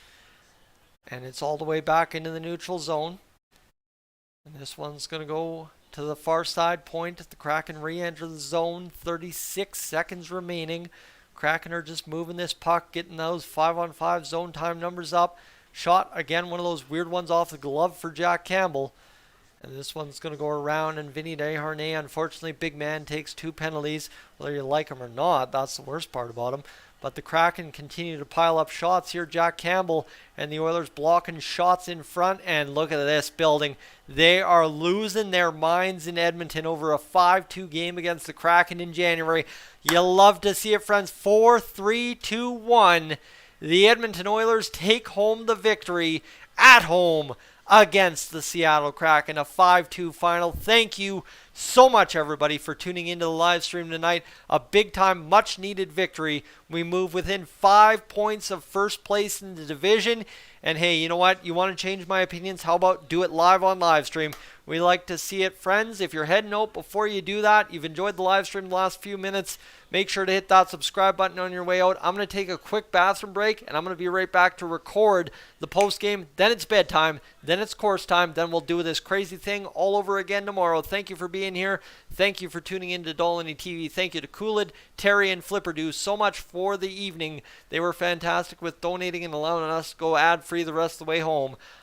And it's all the way back into the neutral zone. And this one's going to go to the far side point. The Kraken re-enter the zone, 36 seconds remaining. Kraken are just moving this puck, getting those 5-on-5 zone time numbers up. Shot, again, one of those weird ones off the glove for Jack Campbell. And this one's going to go around, and Vinny Desharnais, unfortunately, big man, takes two penalties. Whether you like him or not, that's the worst part about him. But the Kraken continue to pile up shots here. Jack Campbell and the Oilers blocking shots in front. And look at this building. They are losing their minds in Edmonton over a 5-2 game against the Kraken in January. You love to see it, friends. 4-3-2-1. The Edmonton Oilers take home the victory at home against the Seattle Kraken, a 5-2 final. Thank you so much, everybody, for tuning into the live stream tonight. A big-time, much-needed victory. We move within 5 points of first place in the division. And hey, you know what? You want to change my opinions? How about do it live on live stream? We like to see it, friends. If you're heading out before you do that, you've enjoyed the live stream the last few minutes, make sure to hit that subscribe button on your way out. I'm going to take a quick bathroom break, and I'm going to be right back to record the post game. Then it's bedtime. Then it's course time. Then we'll do this crazy thing all over again tomorrow. Thank you for being here. Thank you for tuning in to Dolynny TV. Thank you to Coolid, Terry, and Flipperdo so much for the evening. They were fantastic with donating and allowing us to go ad-free the rest of the way home.